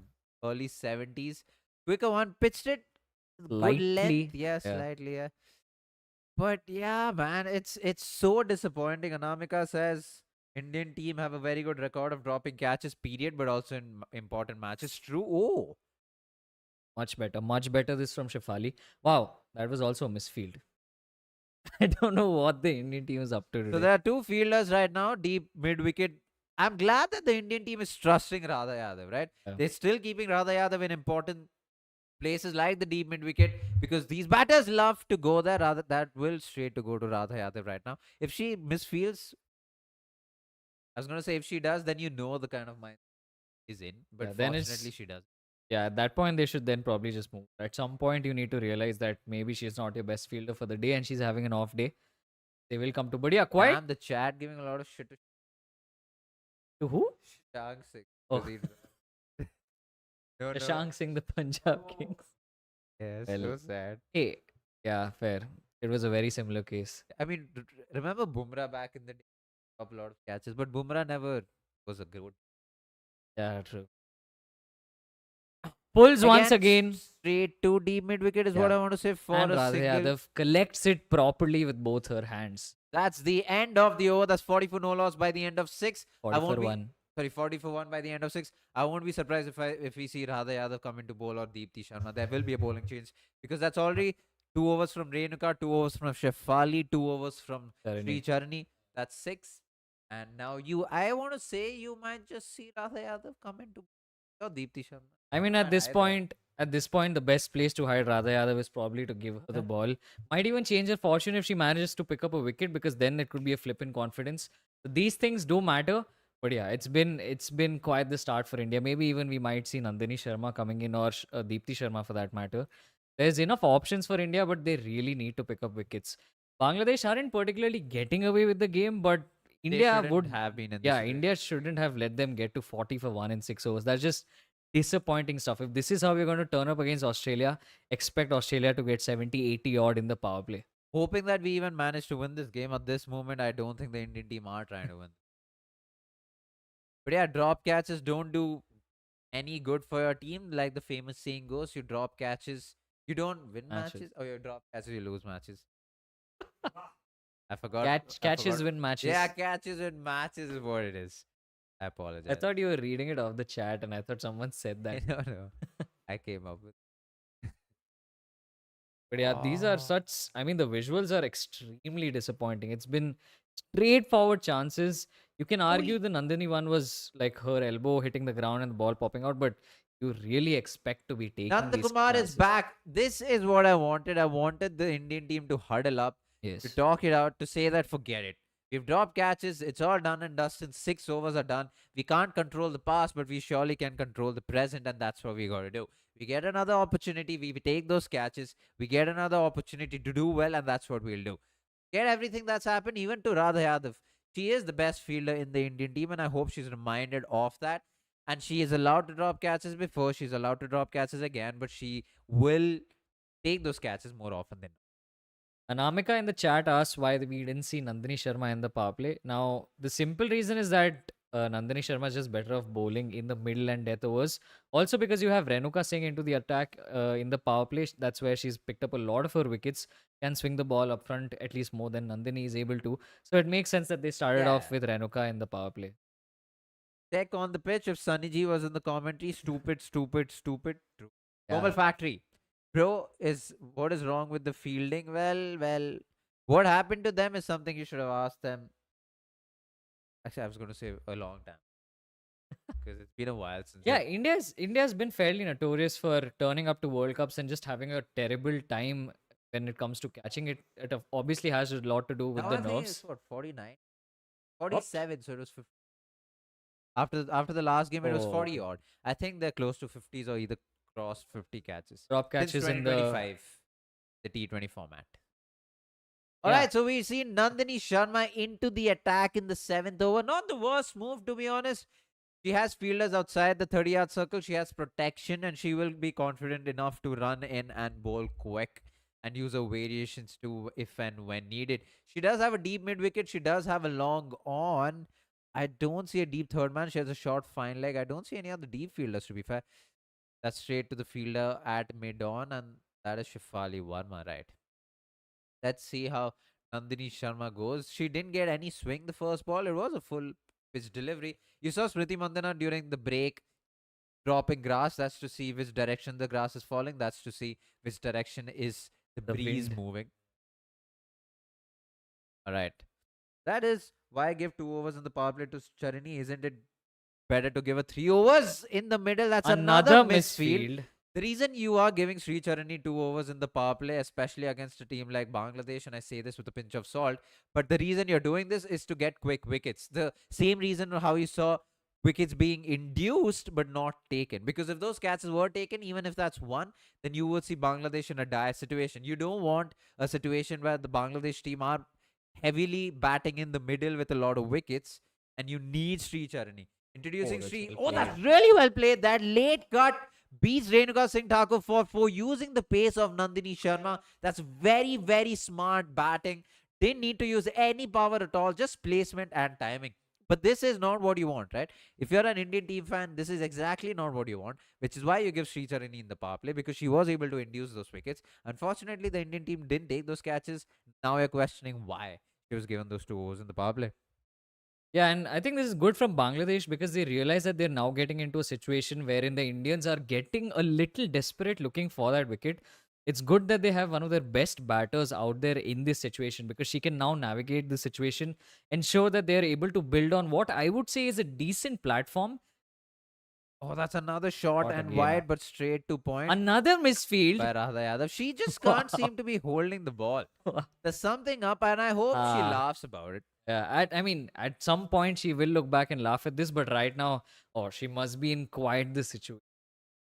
early 70s. Quicker one, pitched it. Good Slightly, length. Yeah, yeah. slightly. Yeah. But yeah, man, it's so disappointing. Anamika says Indian team have a very good record of dropping catches, period, but also in important matches. True. Oh, Much better. Much better this from Shefali. Wow, that was also a misfield. I don't know what the Indian team is up to so today. there are two fielders right now, deep mid wicket. I'm glad that the Indian team is trusting Radha Yadav, right? Yeah. They're still keeping Radha Yadav in important places like the deep mid wicket, because these batters love to go there. Rather, that will straight to go to Radha Yadav right now. If she misfields, I was gonna say if she does, then you know the kind of mind is in. But Yeah, then fortunately, it's she does. yeah, at that point they should then probably just move. At some point you need to realize that maybe she's not your best fielder for the day and she's having an off day. They will come to, but yeah, quite Damn, the chat giving a lot of shit to who? Shang Singh. Oh. 'cause he- no, no. Shashank Singh, the Punjab Kings. Yes, Well, so sad. Hey, yeah, fair. It was a very similar case. I mean, remember Bumrah back in the day? Got a lot of catches, but Bumrah never was a good. Yeah, true. Pulls once again, Straight to deep mid wicket is what Yeah. I want to say for and a Radha single. Yadav collects it properly with both her hands. That's the end of the over. That's 40 for no loss by the end of 6. 40 won't for be- 1. Sorry, 40 for 1 by the end of 6. I won't be surprised if we see Radha Yadav come into bowl or Deepti Sharma. There will be a bowling change, because that's already 2 overs from Renuka, 2 overs from Shefali, 2 overs from Sri Charani. Charani. That's 6. And now I want to say you might just see Radha Yadav come into or Deepti Sharma. I mean, Not at this either. point, the best place to hide Radha Yadav is probably to give her the ball. Might even change her fortune if she manages to pick up a wicket, because then it could be a flip in confidence. So these things do matter. But yeah, it's been quite the start for India. Maybe even we might see Nandini Sharma coming in, or Deepti Sharma for that matter. There's enough options for India, but they really need to pick up wickets. Bangladesh aren't particularly getting away with the game, but They India shouldn't would have been in this yeah, situation. India shouldn't have let them get to 40 for 1 in 6 overs. That's just disappointing stuff. If this is how we're going to turn up against Australia, expect Australia to get 70, 80 odd in the power play. hoping that we even manage to win this game. At this moment, I don't think the Indian team are trying to win. But yeah, drop catches don't do any good for your team. Like the famous saying goes, you drop catches, you don't win Matches. matches, or you drop catches, you lose matches. I forgot. I Catches forgot. win Yeah, matches. catches and matches is what it is. I I apologize. thought you were reading it off the chat, and I thought someone said that. No, no. I came up with. But yeah, these are Oh. such. I mean, the visuals are extremely disappointing. It's been straightforward chances. You can Oh, argue the Nandini one was like her elbow hitting the ground and the ball popping out, but you really expect to be taking these Nandakumar is chances. back. This is what I wanted. I wanted the Indian team to huddle up, to Yes. talk it out, to say that forget it. We've dropped catches. It's all done and dusted. 6 overs are done. We can't control the past, but we surely can control the present, and that's what we got to do. We get another opportunity. We take those catches. We get another opportunity to do well, and that's what we'll do. Get everything that's happened, even to Radha Yadav. She is the best fielder in the Indian team, and I hope she's reminded of that. And she is allowed to drop catches before, she's allowed to drop catches again, but she will take those catches more often than Anamika in the chat asked why we didn't see Nandini Sharma in the power play. Now, the simple reason is that Nandini Sharma is just better off bowling in the middle and death overs. Also, because you have Renuka Singh into the attack in the power play, that's where she's picked up a lot of her wickets, can swing the ball up front at least more than Nandini is able to. So it makes sense that they started yeah. off with Renuka in the power play. Tech on the pitch. If Sunny G was in the commentary, stupid, stupid, stupid. True. Yeah. Komal Factory. Bro, is what is wrong with the fielding? Well, what happened to them is something you should have asked them. Actually, I was going to say a long time because it's been a while since Yeah, they. India's been fairly notorious for turning up to World Cups and just having a terrible time when it comes to catching it. Obviously has a lot to do with Now the I think it's nerves. what 49, What? 47. So it was 50. After the last game, it was Oh, 40 okay. odd. I think they're close to 50s or either crossed 50 catches Drop since catches in the 2025, the T20 format. All yeah. right, so we see Nandini Sharma into the attack in the 7th over. Not the worst move, to be honest. She has fielders outside the 30-yard circle. She has protection, and she will be confident enough to run in and bowl quick and use her variations too if and when needed. She does have a deep mid wicket. She does have a long on. I don't see a deep third man. She has a short fine leg. I don't see any other deep fielders, to be fair. That's straight to the fielder at mid on, and that is Shifali Verma, right? Let's see how Nandini Sharma goes. She didn't get any swing the first ball. It was a full pitch delivery. You saw Smriti Mandana during the break dropping grass. That's to see which direction the grass is falling. That's to see which direction is the The breeze wind. moving. All right. That is why give 2 overs in the power play to Charini. Isn't it better to give a 3 overs in the middle? That's another Another misfield. misfield. The reason you are giving Sri Charani 2 overs in the power play, especially against a team like Bangladesh, and I say this with a pinch of salt, but the reason you're doing this is to get quick wickets. The same reason how you saw wickets being induced but not taken. Because if those catches were taken, even if that's one, then you would see Bangladesh in a dire situation. You don't want a situation where the Bangladesh team are heavily batting in the middle with a lot of wickets, and you need Sri Charani. Oh, Introducing that's Sri. well Oh, played. that's really well played. That late cut beats Renuka Singh Thakur for using the pace of Nandini Sharma. That's very, very smart batting. Didn't need to use any power at all, just placement and timing. But this is not what you want, right? If you're an Indian team fan, this is exactly not what you want, which is why you give Sri Charani in the power play, because she was able to induce those wickets. Unfortunately, the Indian team didn't take those catches. Now you're questioning why she was given those 2 overs in the power play. Yeah, and I think this is good from Bangladesh because they realize that they're now getting into a situation wherein the Indians are getting a little desperate looking for that wicket. It's good that they have one of their best batters out there in this situation because she can now navigate the situation, ensure that they're able to build on what I would say is a decent platform. Oh, that's another short Shot and again. wide, but straight to point Another misfield. by Radha Yadav. She just can't Wow. seem to be holding the ball. There's something up, and I hope she Ah, laughs about it. yeah, I mean, at some point she will look back and laugh at this, but right now, oh, she must be in quite the situation.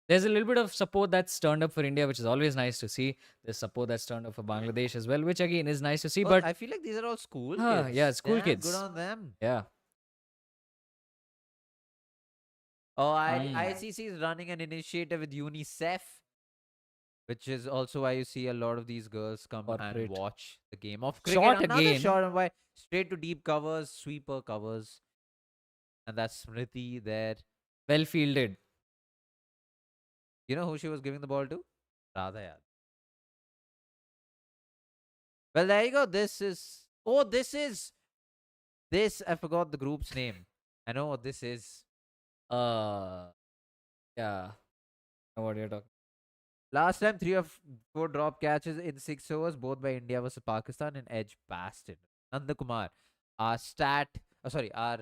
There's a little bit of support that's turned up for India, which is always nice to see. There's support that's turned up for Bangladesh as well, which again is nice to see. Well, But I feel like these are all school yeah, kids. school Damn, good kids. on them. Yeah. Oh, Mm. ICC is running an initiative with UNICEF which is also why you see a lot of these girls come and Corporate. watch the game of cricket. Shot Another again. shot, and why straight to deep covers, sweeper covers, and that's Smriti there. Well fielded. You know who she was giving the ball to? Radha Yadav. Well, there you go. This is. Oh, this is. This, I forgot the group's name. I know what this is. Uh, yeah. I know what you're talking. Last time, 3 or 4 drop catches in 6 overs, both by India versus Pakistan, and Edge passed it. Nanda Kumar, our our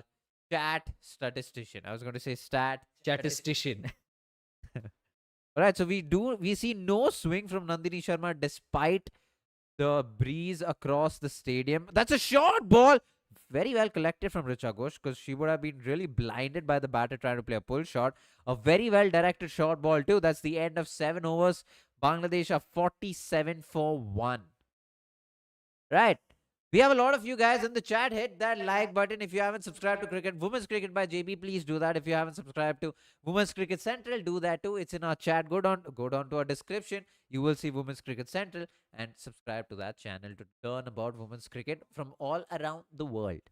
chat statistician. I was going to say stat. Statistician. Alright, so we see no swing from Nandini Sharma despite the breeze across the stadium. That's a short ball. Very well collected from Richa Ghosh because she would have been really blinded by the batter trying to play a pull shot. A very well directed short ball, too. That's the end of 7 overs. Bangladesh are 47 for 1. Right. We have a lot of you guys in the chat. Hit that like button if you haven't subscribed to Cricket. Women's Cricket by JB, please do that. If you haven't subscribed to Women's Cricket Central, do that too. It's in our chat. Go down to our description. You will see Women's Cricket Central and subscribe to that channel to learn about women's cricket from all around the world.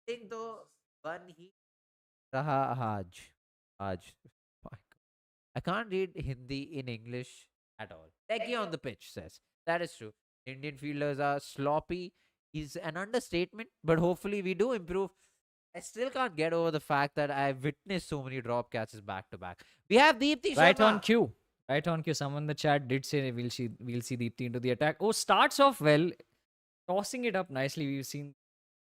think though one he raha Aj. I can't read Hindi in English at all. Techie on the pitch says. That is true. Indian fielders are sloppy is an understatement, but hopefully we do improve. I still can't get over the fact that I've witnessed so many drop catches back to back. We have Deepthi Right Sharma. on cue. Right on cue. Someone in the chat did say we'll see Deepthi into the attack. Oh, starts off well, tossing it up nicely. We've seen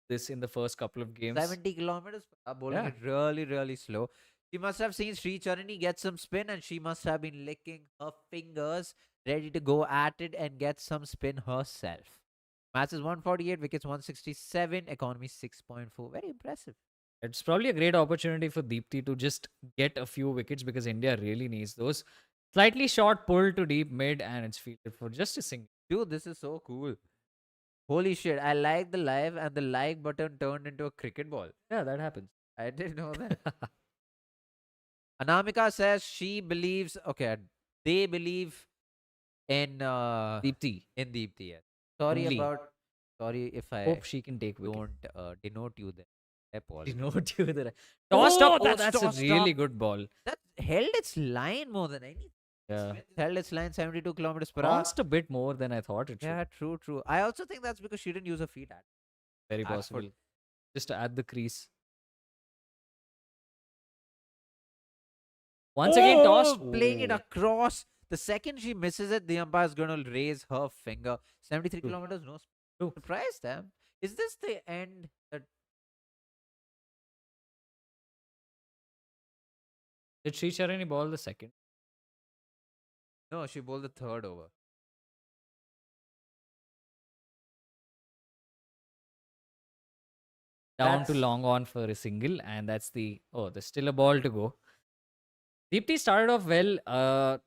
this in the first couple of games. 70 kilometers bowling Yeah. it really, really slow. She must have seen Sri Charani get some spin and she must have been licking her fingers, ready to go at it and get some spin herself. Match is 148, wickets 167, economy 6.4. Very impressive. It's probably a great opportunity for Deepthi to just get a few wickets because India really needs those. Slightly short pull to deep mid and it's fielded for just a single. Dude, this is so cool. Holy shit, I like the live and the like button turned into a cricket ball. Yeah, that happens. I didn't know that. Anamika says she believes, okay, they believe in Deepthi. Deepthi. Yes. Only. Sorry if I Hope she can take wicket. don't denote you there. I apologize. Denote you there. Tossed up. Oh, that's a tossed really up. good ball. That held its line more than anything. Yeah. Smith held its line 72 kilometers per hour. Bounced a bit more than I thought it should. Yeah, true. I also think that's because she didn't use her feet at. Very Back possible. foot. Just to add the crease. Once again tossed. Playing it Oh. across. The second she misses it, the umpire is going to raise her finger. 73 True. kilometers, no True. surprise them. Is this the end? Did Sri Charani ball the second? No, she bowled the third over. Down to That's- long on for a single, and that's the there's still a ball to go. Deepthi started off well.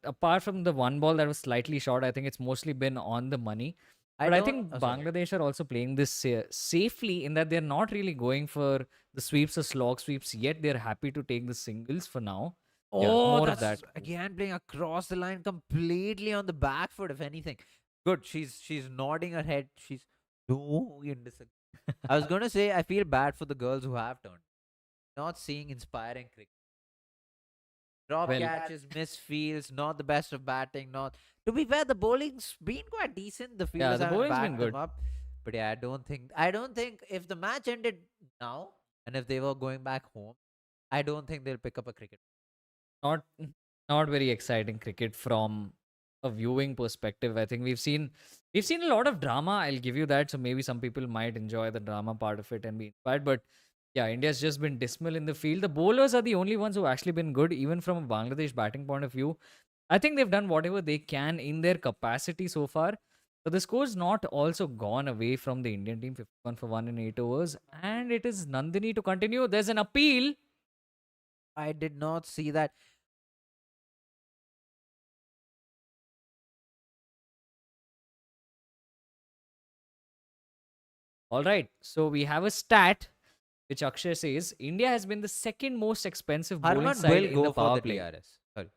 Apart from the one ball that was slightly short, I think it's mostly been on the money. But I think Bangladesh are also playing this safely in that they're not really going for the sweeps or slog sweeps yet. They're happy to take the singles for now. Yeah, Oh, more of that's that. again playing across the line, completely on the back foot. If anything, good. She's nodding her head. She's no indecisive. I was gonna say I feel bad for the girls who have turned. Not seeing inspiring cricket. Drop Well- catches, misfields, not the best of batting. Not to be fair, the bowling's been quite decent. The fielders the haven't bowling's backed been them good. up. But yeah, I don't think if the match ended now and if they were going back home, I don't think they'll pick up a cricket. Not not very exciting cricket from a viewing perspective. I think we've seen a lot of drama. I'll give you that. So maybe some people might enjoy the drama part of it and be inspired. But yeah, India's just been dismal in the field. The bowlers are the only ones who've actually been good, even from a Bangladesh batting point of view. I think they've done whatever they can in their capacity so far. But the score's not also gone away from the Indian team, 51 for 1 in 8 overs. And it is Nandini to continue. There's an appeal. I did not see that. All right. So we have a stat which Akshay says India has been the second most expensive bowling Harman side will in go the for power the play. DRS. Sorry.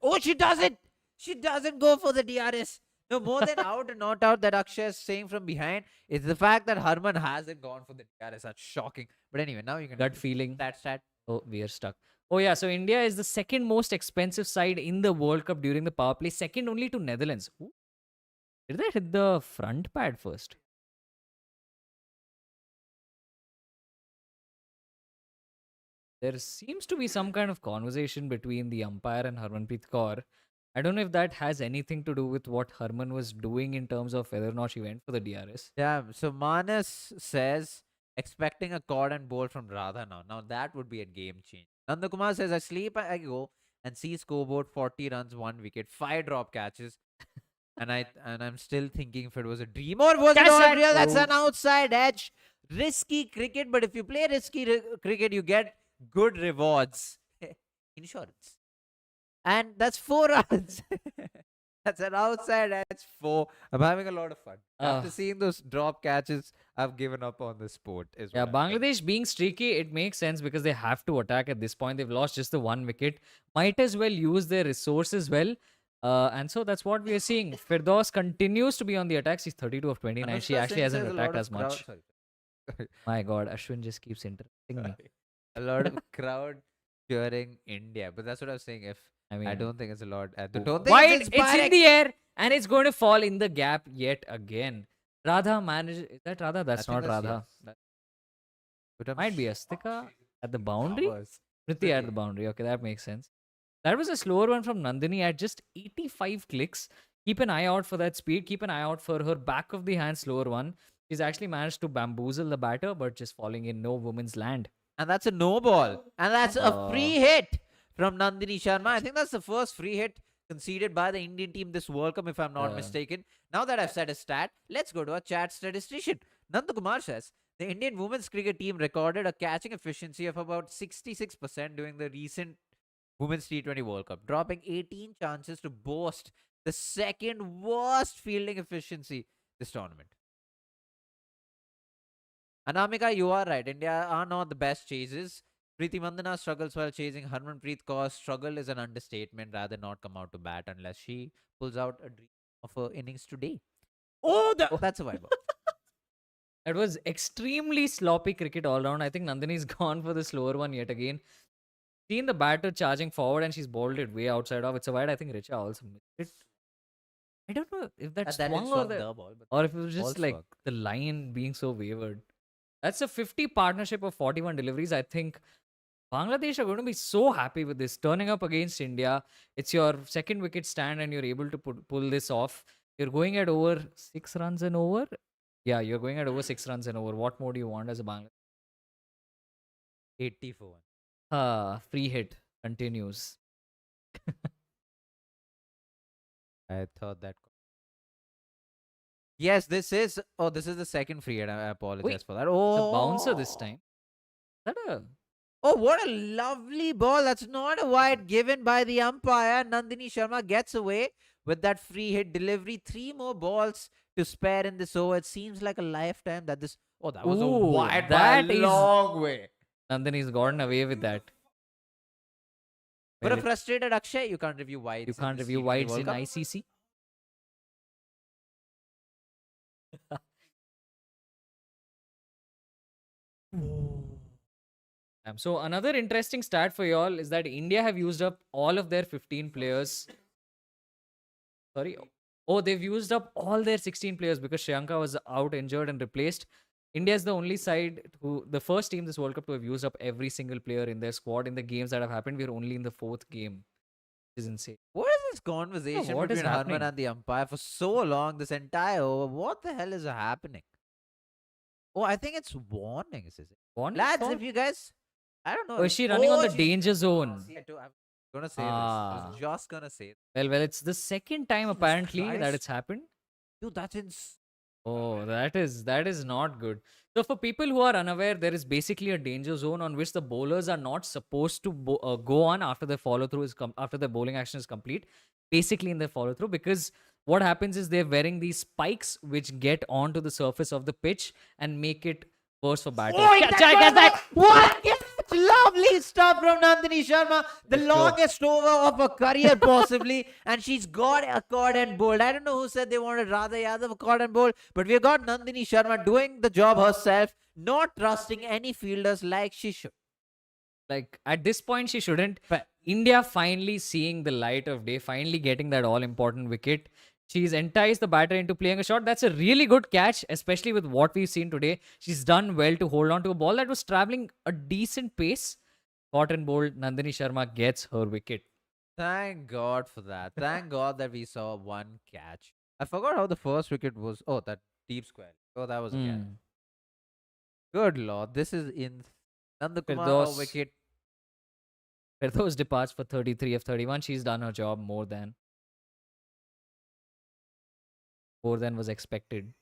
Oh, she doesn't. She doesn't go for the DRS. No, more than out and not out that Akshay is saying from behind is the fact that Harman hasn't gone for the DRS. That's shocking. But anyway, now you can Gut feeling. stat. Oh, we are stuck. Oh yeah, so India is the second most expensive side in the World Cup during the power play, second only to Netherlands. Ooh, did that hit the front pad first? There seems to be some kind of conversation between the umpire and Harmanpreet Kaur. I don't know if that has anything to do with what Harman was doing in terms of whether or not she went for the DRS. Yeah, so Manas says expecting a cord and bowl from Radha now. Now that would be a game change. Nandakumar says I sleep, I go and see scoreboard 40 runs, 1 wicket, 5 drop catches. I'm still thinking if it was a dream or was it all real. That's an outside edge. Risky cricket, but if you play risky cricket, you get good rewards. Insurance. And that's 4 runs. That's an outside edge 4. I'm having a lot of fun. After seeing those drop catches, I've given up on the sport. Yeah, Bangladesh being streaky, it makes sense because they have to attack at this point. They've lost just the 1 wicket. Might as well use their resources well. And so that's what we are seeing. Firdaus continues to be on the attacks. She's 32 of 29. She actually hasn't attacked as much. My God, Ashwin just keeps interrupting me. A lot of crowd cheering India. But that's what I was saying. If I mean, don't think it's a lot. I don't think wide, it's it's in the air and it's going to fall in the gap yet again. Radha managed. Is that Radha? That's not Radha. That might be Astika at the boundary. Priti at the boundary. Okay, that makes sense. That was a slower one from Nandini at just 85 clicks. Keep an eye out for that speed. Keep an eye out for her back of the hand slower one. She's actually managed to bamboozle the batter, but just falling in no woman's land. And that's a no ball. And that's a free hit from Nandini Sharma. I think that's the first free hit conceded by the Indian team this World Cup, if I'm not mistaken. Now that I've said a stat, let's go to a chat statistician. Nandakumar says, the Indian women's cricket team recorded a catching efficiency of about 66% during the recent Women's T20 World Cup, dropping 18 chances to boast the second worst fielding efficiency this tournament. Anamika, you are right. India are not the best chasers. Preeti Mandana struggles while chasing. Harmanpreet Kaur struggle is an understatement. Rather not come out to bat unless she pulls out a dream of her innings today. That's a vibe. That was extremely sloppy cricket all round. I think Nandini's gone for the slower one yet again. Seen the batter charging forward and she's bowled it way outside off. It's a wide. I think Richa also missed it. I don't know if that's swung or if it was just like the line being so wavered. That's a 50 partnership of 41 deliveries. I think Bangladesh are going to be so happy with this. Turning up against India. It's your second wicket stand and you're able to pull this off. You're going at over 6 runs and over. Yeah, you're going at over 6 runs and over. What more do you want as a Bangladesh? 84. Free hit continues. I thought that. Yes, this is. Oh, this is the second free hit. I apologize for that. Oh, it's a bouncer this time. Is that a? Oh, what a lovely ball. That's not a wide given by the umpire. Nandini Sharma gets away with that free hit delivery. 3 more balls to spare in this over. It seems like a lifetime that this. Oh, that was a wide by a long way. Nandini's gotten away with that. For a frustrated Akshay, you can't review wides. You can't review wides in ICC. So another interesting stat for y'all is that India have used up all of their 15 players. Sorry. Oh, they've used up all their 16 players because Srilanka was out, injured and replaced. India is the only side the first team this World Cup to have used up every single player in their squad in the games that have happened. We're only in the 4th game. Which is insane. What is this conversation between Harman and the umpire for so long, this entire over? What the hell is happening? Oh, I think it's warnings, is it? Warnings? Lads, if you guys... I don't know. Oh, is she running on the danger zone? I'm gonna say this. I was just gonna say it. Well, it's the second time apparently that it's happened. Dude, that's Oh, that is not good. So for people who are unaware, there is basically a danger zone on which the bowlers are not supposed to go on after their follow through after their bowling action is complete. Basically in their follow through, because what happens is they're wearing these spikes which get onto the surface of the pitch and make it worse for batters. Oh, catch that! What? lovely stuff from Nandini Sharma. The Let's go. longest over of her career, possibly. And she's got a caught and bowled. I don't know who said they wanted Radha Yadav caught and bowled, but we've got Nandini Sharma doing the job herself, not trusting any fielders like she should. Like at this point, she shouldn't. But India finally seeing the light of day, finally getting that all important wicket. She's enticed the batter into playing a shot. That's a really good catch, especially with what we've seen today. She's done well to hold on to a ball that was traveling a decent pace. Caught and bowled, Nandini Sharma gets her wicket. thank God for that. Thank God that we saw one catch. I forgot how the first wicket was. Oh, that deep square. Oh, that was a catch. Hmm. Good Lord. This is in Nandakumar, a Firdaus- wicket. Firdaus departs for 33 of 31. She's done her job more than was expected.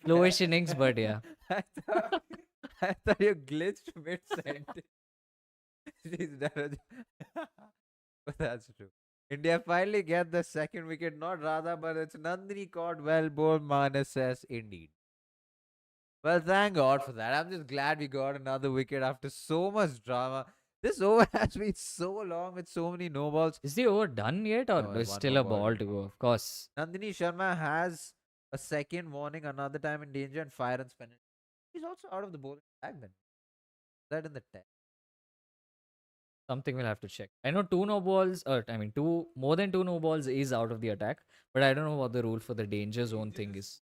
Slowish innings, but yeah. I thought, I thought you glitched mid sentence. She's done a job. But that's true. India finally get the second wicket, not Radha, but it's Nandini caught well. Bowled Manas says, indeed. Well, thank God for that. I'm just glad we got another wicket after so much drama. This over has been so long with so many no balls. Is the over done yet, or No, there's one still more a ball ball to to go. go? Of course. Nandini Sharma has a second warning, another time in danger, and 5 runs penalty. He's also out of the bowling attack then. That in the test. Something we'll have to check. I know two no balls, or I mean, more than two no balls is out of the attack, but I don't know what the rule for the danger zone thing is.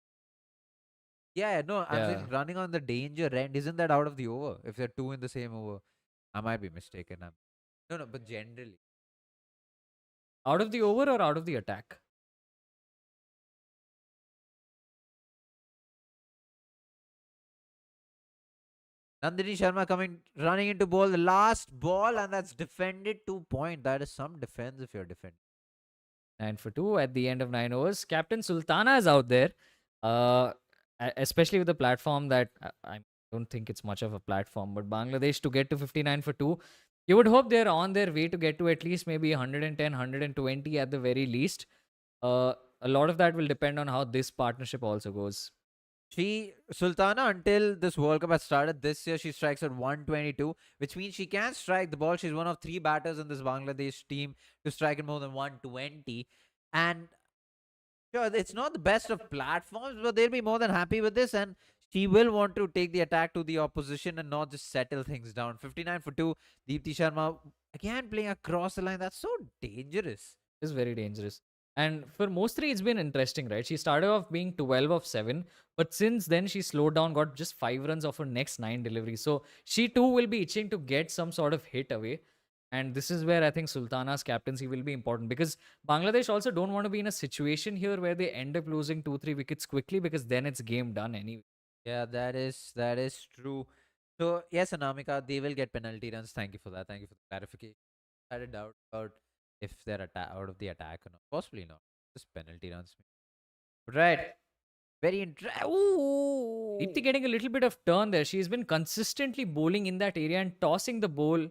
Yeah, no, I'm saying Yeah. running on the danger end. Isn't that out of the over? If they're two in the same over, I might be mistaken. No, but generally. Out of the over or out of the attack? Nandini Sharma running into ball, the last ball, and that's defended 2 point. That is some defense if you're defending. 9 for 2 at the end of 9 overs. Captain Sultana is out there, uh, especially with the platform that I don't think it's much of a platform, but Bangladesh to get to 59 for 2, you would hope they're on their way to get to at least maybe 110, 120 at the very least. A lot of that will depend on how this partnership also goes. Sultana, until this World Cup has started this year, she strikes at 122, which means she can strike the ball. She's one of 3 batters in this Bangladesh team to strike at more than 120. And sure, it's not the best of platforms, but they'll be more than happy with this. And she will want to take the attack to the opposition and not just settle things down. 59 for 2. Deepti Sharma again playing across the line. That's so dangerous. Is very dangerous. And for most three, it's been interesting, right? She started off being 12 of 7, but since then she slowed down, got just 5 runs off her next 9 deliveries. So she too will be itching to get some sort of hit away. And this is where I think Sultana's captaincy will be important, because Bangladesh also don't want to be in a situation here where they end up losing 2-3 wickets quickly, because then it's game done anyway. Yeah, that is true. So yes, Anamika, they will get penalty runs. Thank you for that. Thank you for the clarification. I had a doubt about if they're out of the attack or not. Possibly not. Just penalty runs. But right. Very interesting. Ooh. Deepti getting a little bit of turn there. She's been consistently bowling in that area and tossing the ball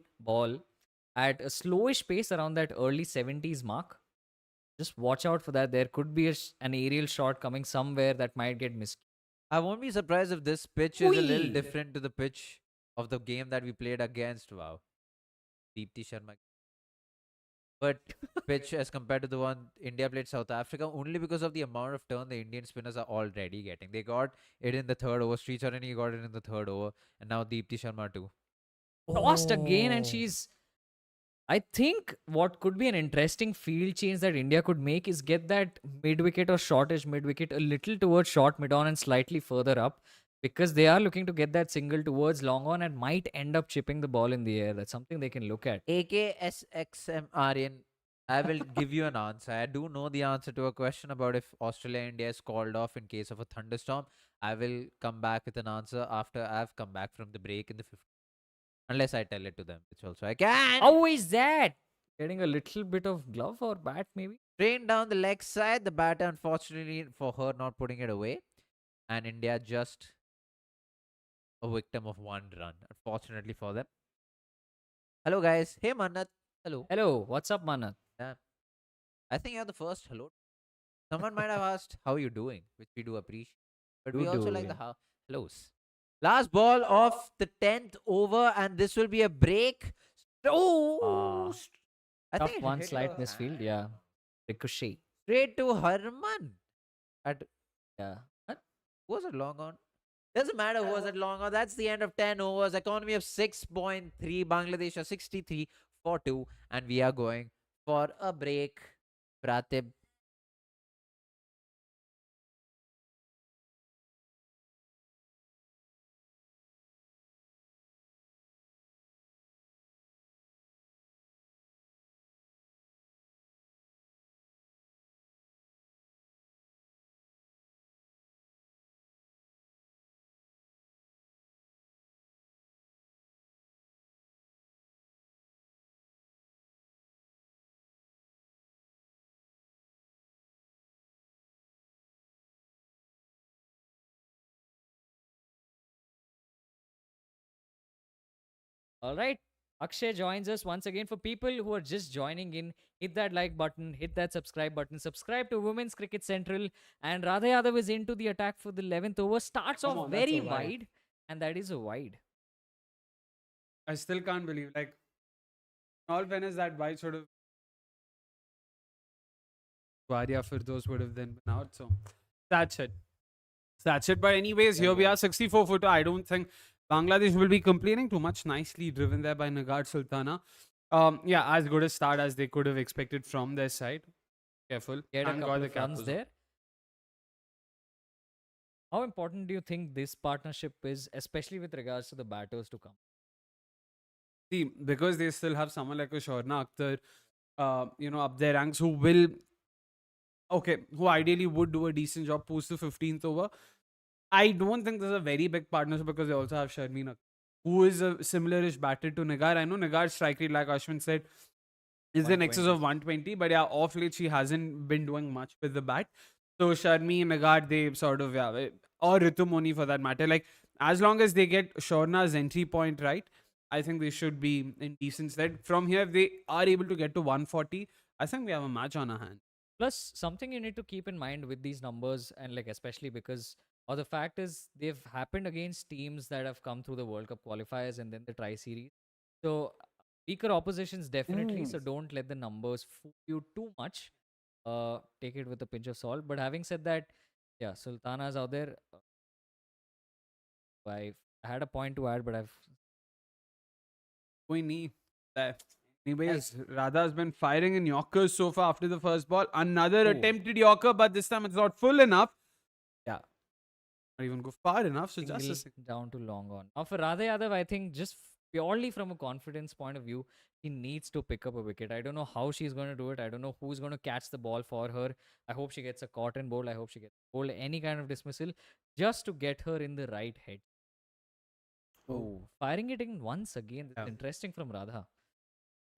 at a slowish pace around that early 70s mark. Just watch out for that. There could be an aerial shot coming somewhere that might get missed. I won't be surprised if this pitch is a little Whee! different to the pitch of the game that we played against. Wow. Deepti Sharma. But pitch as compared to the one India played South Africa, only because of the amount of turn the Indian spinners are already getting. They got it in the third over. Sri Charani got it in the third over. And now Deepti Sharma too. Tossed again, and Oh. she's. I think what could be an interesting field change that India could make is get that mid wicket or shortish mid wicket a little towards short mid on and slightly further up, because they are looking to get that single towards long on and might end up chipping the ball in the air. That's something they can look at. AKSXM Aryan, I will give you an answer. I do know the answer to a question about if Australia India is called off in case of a thunderstorm. I will come back with an answer after I've come back from the break in the 50th. Unless I tell it to them, which also I can. How is that? Getting a little bit of glove or bat, maybe? Train down the leg side. The batter, unfortunately for her, not putting it away. And India just a victim of 1 run, unfortunately for them. Hello, guys. Hey, Manat. Hello. Hello, what's up, Manat? Yeah. I think you're the first hello. Someone might have asked how you doing, which we do appreciate. But we You also do, like yeah. the hellos. Last ball of the 10th over, and this will be a break. Oh, Ah, I think tough it one, hit slight her misfield. hand. Yeah, ricochet. Straight to Harman. At Yeah. what? Was it long on? Doesn't matter who was it long on. That's the end of 10 overs. Economy of 6.3. Bangladesh are 63 for 2. And we are going for a break. Pratib. All right. Akshay joins us once again. For people who are just joining in, hit that like button, hit that subscribe button, subscribe to Women's Cricket Central. And Radha Yadav is into the attack for the 11th over. Starts Come off on, that's very a wide. wide, and that is a wide. I still can't believe, like, all fairness, that wide sort of Varia for those would have then been out. So that's it. That's it. But anyways, Well here we done. are, 64 footer. I don't think Bangladesh will be complaining too much. Nicely driven there by Nagar Sultana. Yeah, as good a start as they could have expected from their side. Careful. Get a Thank couple God the of cap runs was on. there. How important do you think this partnership is, especially with regards to the batters to come? See, because they still have someone like a Shorna Akhtar, up their ranks who will, okay, who ideally would do a decent job post the 15th over. I don't think there's a very big partnership because they also have Sharmina, who is a similar-ish batter to Nagar. I know Nagar's strike rate, like Ashwin said, is in excess 120. of 120, but yeah, off late she hasn't been doing much with the bat. So Sharmi, Nagar, they sort of, yeah, or Ritumoni for that matter. Like, as long as they get Shorna's entry point right, I think they should be in decent stead. From here, if they are able to get to 140, I think we have a match on our hands. Plus, something you need to keep in mind with these numbers, and like especially because, or the fact is, they've happened against teams that have come through the World Cup qualifiers and then the Tri Series. So, weaker oppositions definitely. Ooh. So, don't let the numbers fool you too much. Take it with a pinch of salt. But having said that, yeah, Sultana's out there. I had a point to add, but I've कोई नहीं है. right. Anyways, Radha has been firing in Yorkers so far after the first ball. Another Oh, attempted Yorker, but this time it's not full enough. Yeah, not even go far enough. So just a single second. down to long on. Now, for Radha Yadav, I think just purely from a confidence point of view, he needs to pick up a wicket. I don't know how she's going to do it. I don't know who's going to catch the ball for her. I hope she gets a cotton bowl. I hope she gets bowl any kind of dismissal just to get her in the right head. Oh, Oh, firing it in once again. This yeah. is interesting from Radha.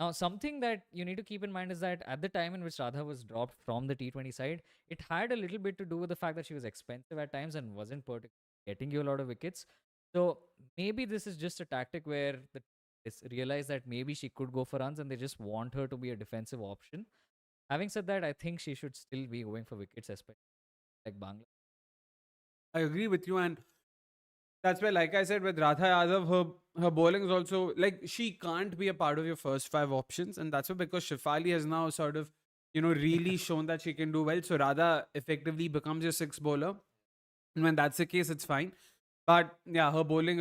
Now, something that you need to keep in mind is that at the time in which Radha was dropped from the T20 side, it had a little bit to do with the fact that she was expensive at times and wasn't getting you a lot of wickets. So maybe this is just a tactic where the realize that maybe she could go for runs and they just want her to be a defensive option. Having said that, I think she should still be going for wickets, especially like Bangla. I agree with you. And that's why, like I said, with Radha Yadav, her bowling is also like she can't be a part of your first five options. And that's why because Shifali has now sort of, really shown that she can do well. So Radha effectively becomes your sixth bowler. And when that's the case, it's fine. But yeah, her bowling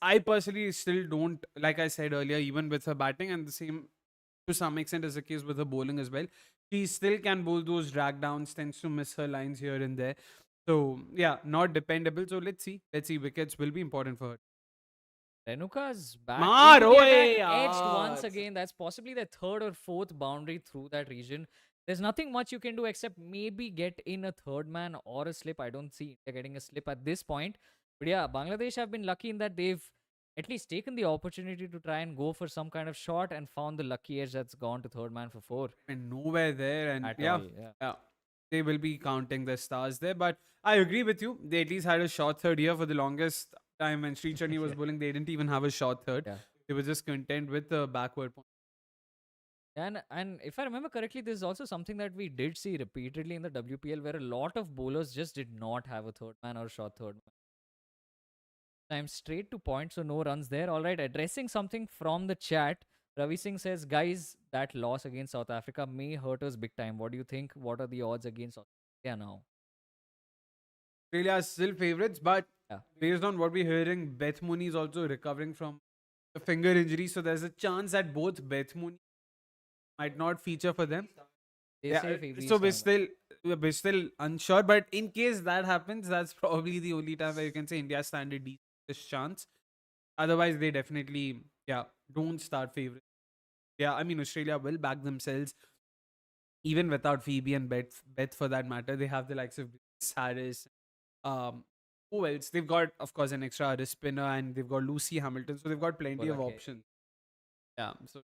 I personally still don't, like I said earlier, even with her batting, and the same to some extent is the case with her bowling as well. She still can bowl those drag downs, tends to miss her lines here and there. So yeah, not dependable. So let's see. Let's see. Wickets will be important for her. Renuka's bat Maar, into the attack, oye, edged once yaar. again. That's possibly the third or fourth boundary through that region. There's nothing much you can do except maybe get in a third man or a slip. I don't see they're getting a slip at this point. But yeah, Bangladesh have been lucky in that they've at least taken the opportunity to try and go for some kind of shot and found the lucky edge that's gone to third man for four And nowhere there. And at yeah, all. Yeah. yeah, they will be counting the stars there. But I agree with you. They at least had a short third here for the longest time when Sri Chani was Yeah. bowling. They didn't even have a short third. Yeah. They were just content with the backward point. And if I remember correctly, this is also something that we did see repeatedly in the WPL where a lot of bowlers just did not have a third man or short third man. time straight to point, so no runs there. All right, addressing something from the chat. Ravi Singh says, guys, that loss against South Africa may hurt us big time. What do you think? What are the odds against Australia now? Australia are still favourites, but Yeah. based on what we're hearing, Beth Mooney is also recovering from a finger injury, so there's a chance that both Beth Mooney might not feature for them. They say Favour So is coming back. we're still unsure, but in case that happens, that's probably the only time where you can say India stand a decent chance. Otherwise, they definitely don't start favourites. Yeah, I mean Australia will back themselves even without Phoebe and Beth for that matter. They have the likes of Grace Harris. Um, who else? They've got, of course, an extra wrist spinner, and they've got Lucy Hamilton, so they've got plenty of Okay. options. Yeah, so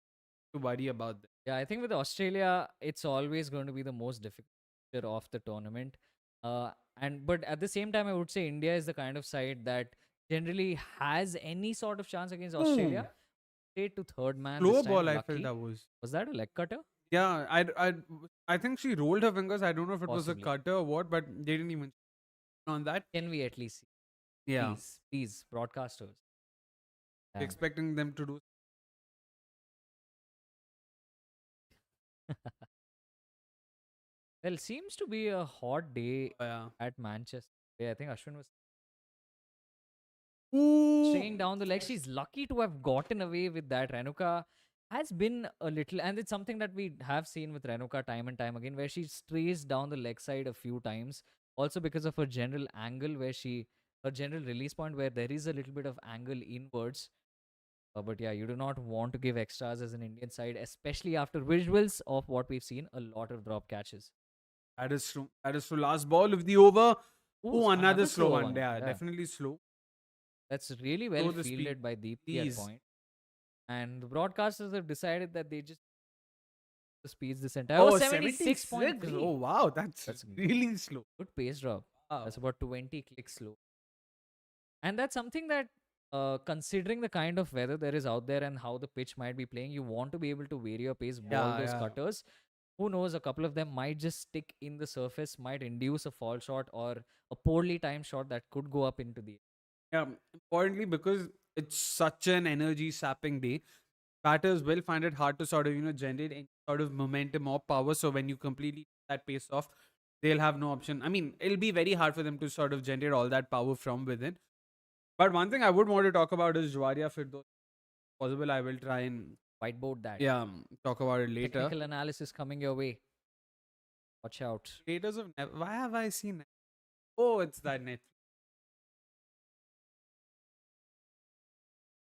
to worry about that. Yeah, I think with Australia, it's always going to be the most difficult feature of the tournament. Uh, but at the same time, I would say India is the kind of side that generally has any sort of chance against Australia. Ooh, Straight to third man this slow time. ball. I felt Lucky. that was. Was that a leg cutter? Yeah, I think she rolled her fingers. I don't know if it was a Possibly. cutter or what, but they didn't even on that. Can we at least see? Yeah, Please, broadcasters. Damn. expecting them to do. Well, seems to be a hot day Yeah. at Manchester. Yeah, I think Ashwin was Ooh. straying down the leg. She's lucky to have gotten away with that. Renuka has been a little, and it's something that we have seen with Renuka time and time again, where she strays down the leg side a few times. Also because of her general angle, her general release point, where there is a little bit of angle inwards. But yeah, you do not want to give extras as an Indian side, especially after visuals of what we've seen, a lot of drop catches. That is true. That is true. Last ball of the over. Ooh, Oh, another slow slower one. Yeah, Yeah. definitely slow. That's really well the speed, fielded by Deepthi please. at point. And the broadcasters have decided that they just the speeds this entire. Oh, 76.3. Oh, wow. That's That's really slow. good pace drop. Wow. That's about 20 clicks slow. And that's something that, considering the kind of weather there is out there and how the pitch might be playing, you want to be able to vary your pace, ball those cutters. Who knows, a couple of them might just stick in the surface, might induce a fall shot or a poorly timed shot that could go up into the. Yeah, importantly, because it's such an energy sapping day, batters will find it hard to sort of, generate any sort of momentum or power. So when you completely that pace off, they'll have no option. I mean, it'll be very hard for them to sort of generate all that power from within. But one thing I would want to talk about is Jwaria Firdaus. Possible, I will try and Whiteboard that. talk about it later. Technical analysis coming your way. Watch out. Creators of why have I seen that? Oh, it's that net.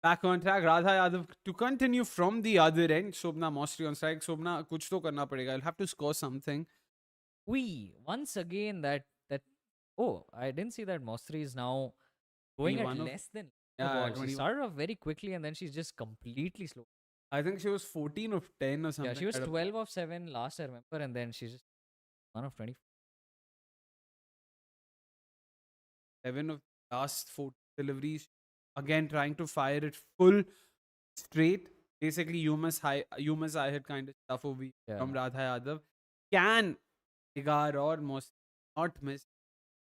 Back on track, Radha Yadav to continue from the other end. Shobna Mostri on strike. Shobna, kuch to karna padega. I'll have to score something. Once again that oh, I didn't see that Mostri is now going at 21 of- less than Yeah, the ball. She 21. started off very quickly and then she's just completely slow. I think she was 14 of 10 or something. Yeah, she was I don't- 12 of 7 last, I remember, and then she's just 1 of 20. 7 of last 4 deliveries. Again, trying to fire it full straight. Basically, you must I hit kind of stuff over Yeah. from Radha Yadav. Can Igar or most not miss.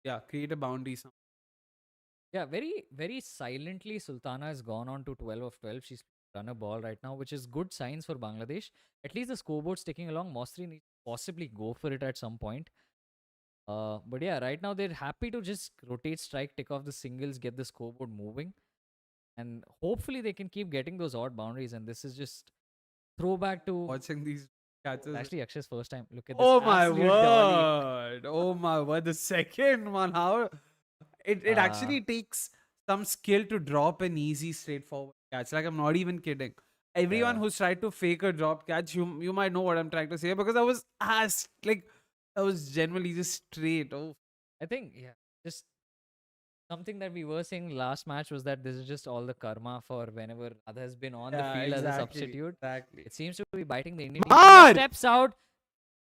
Yeah, create a boundary. Yeah, very, very silently, Sultana has gone on to 12 of 12. She's run a ball right now, which is good signs for Bangladesh. At least the scoreboard's ticking along. Mostri needs to possibly go for it at some point. But yeah, right now they're happy to just rotate, strike, tick off the singles, get the scoreboard moving. And hopefully they can keep getting those odd boundaries. And this is just throwback to Watching these catches. actually Akshay's first time. Look at this. Oh my absolute dolly. word! Oh my word! The second one, how it actually takes some skill to drop an easy, straightforward catch. Like I'm not even kidding. Everyone Yeah. who's tried to fake a drop catch, you might know what I'm trying to say because I was asked I was generally just straight. Oh, I think, yeah, just something that we were saying last match was that this is just all the karma for whenever Radha has been on the field as a substitute. Exactly. It seems to be biting the Indian team. Mar! Steps out.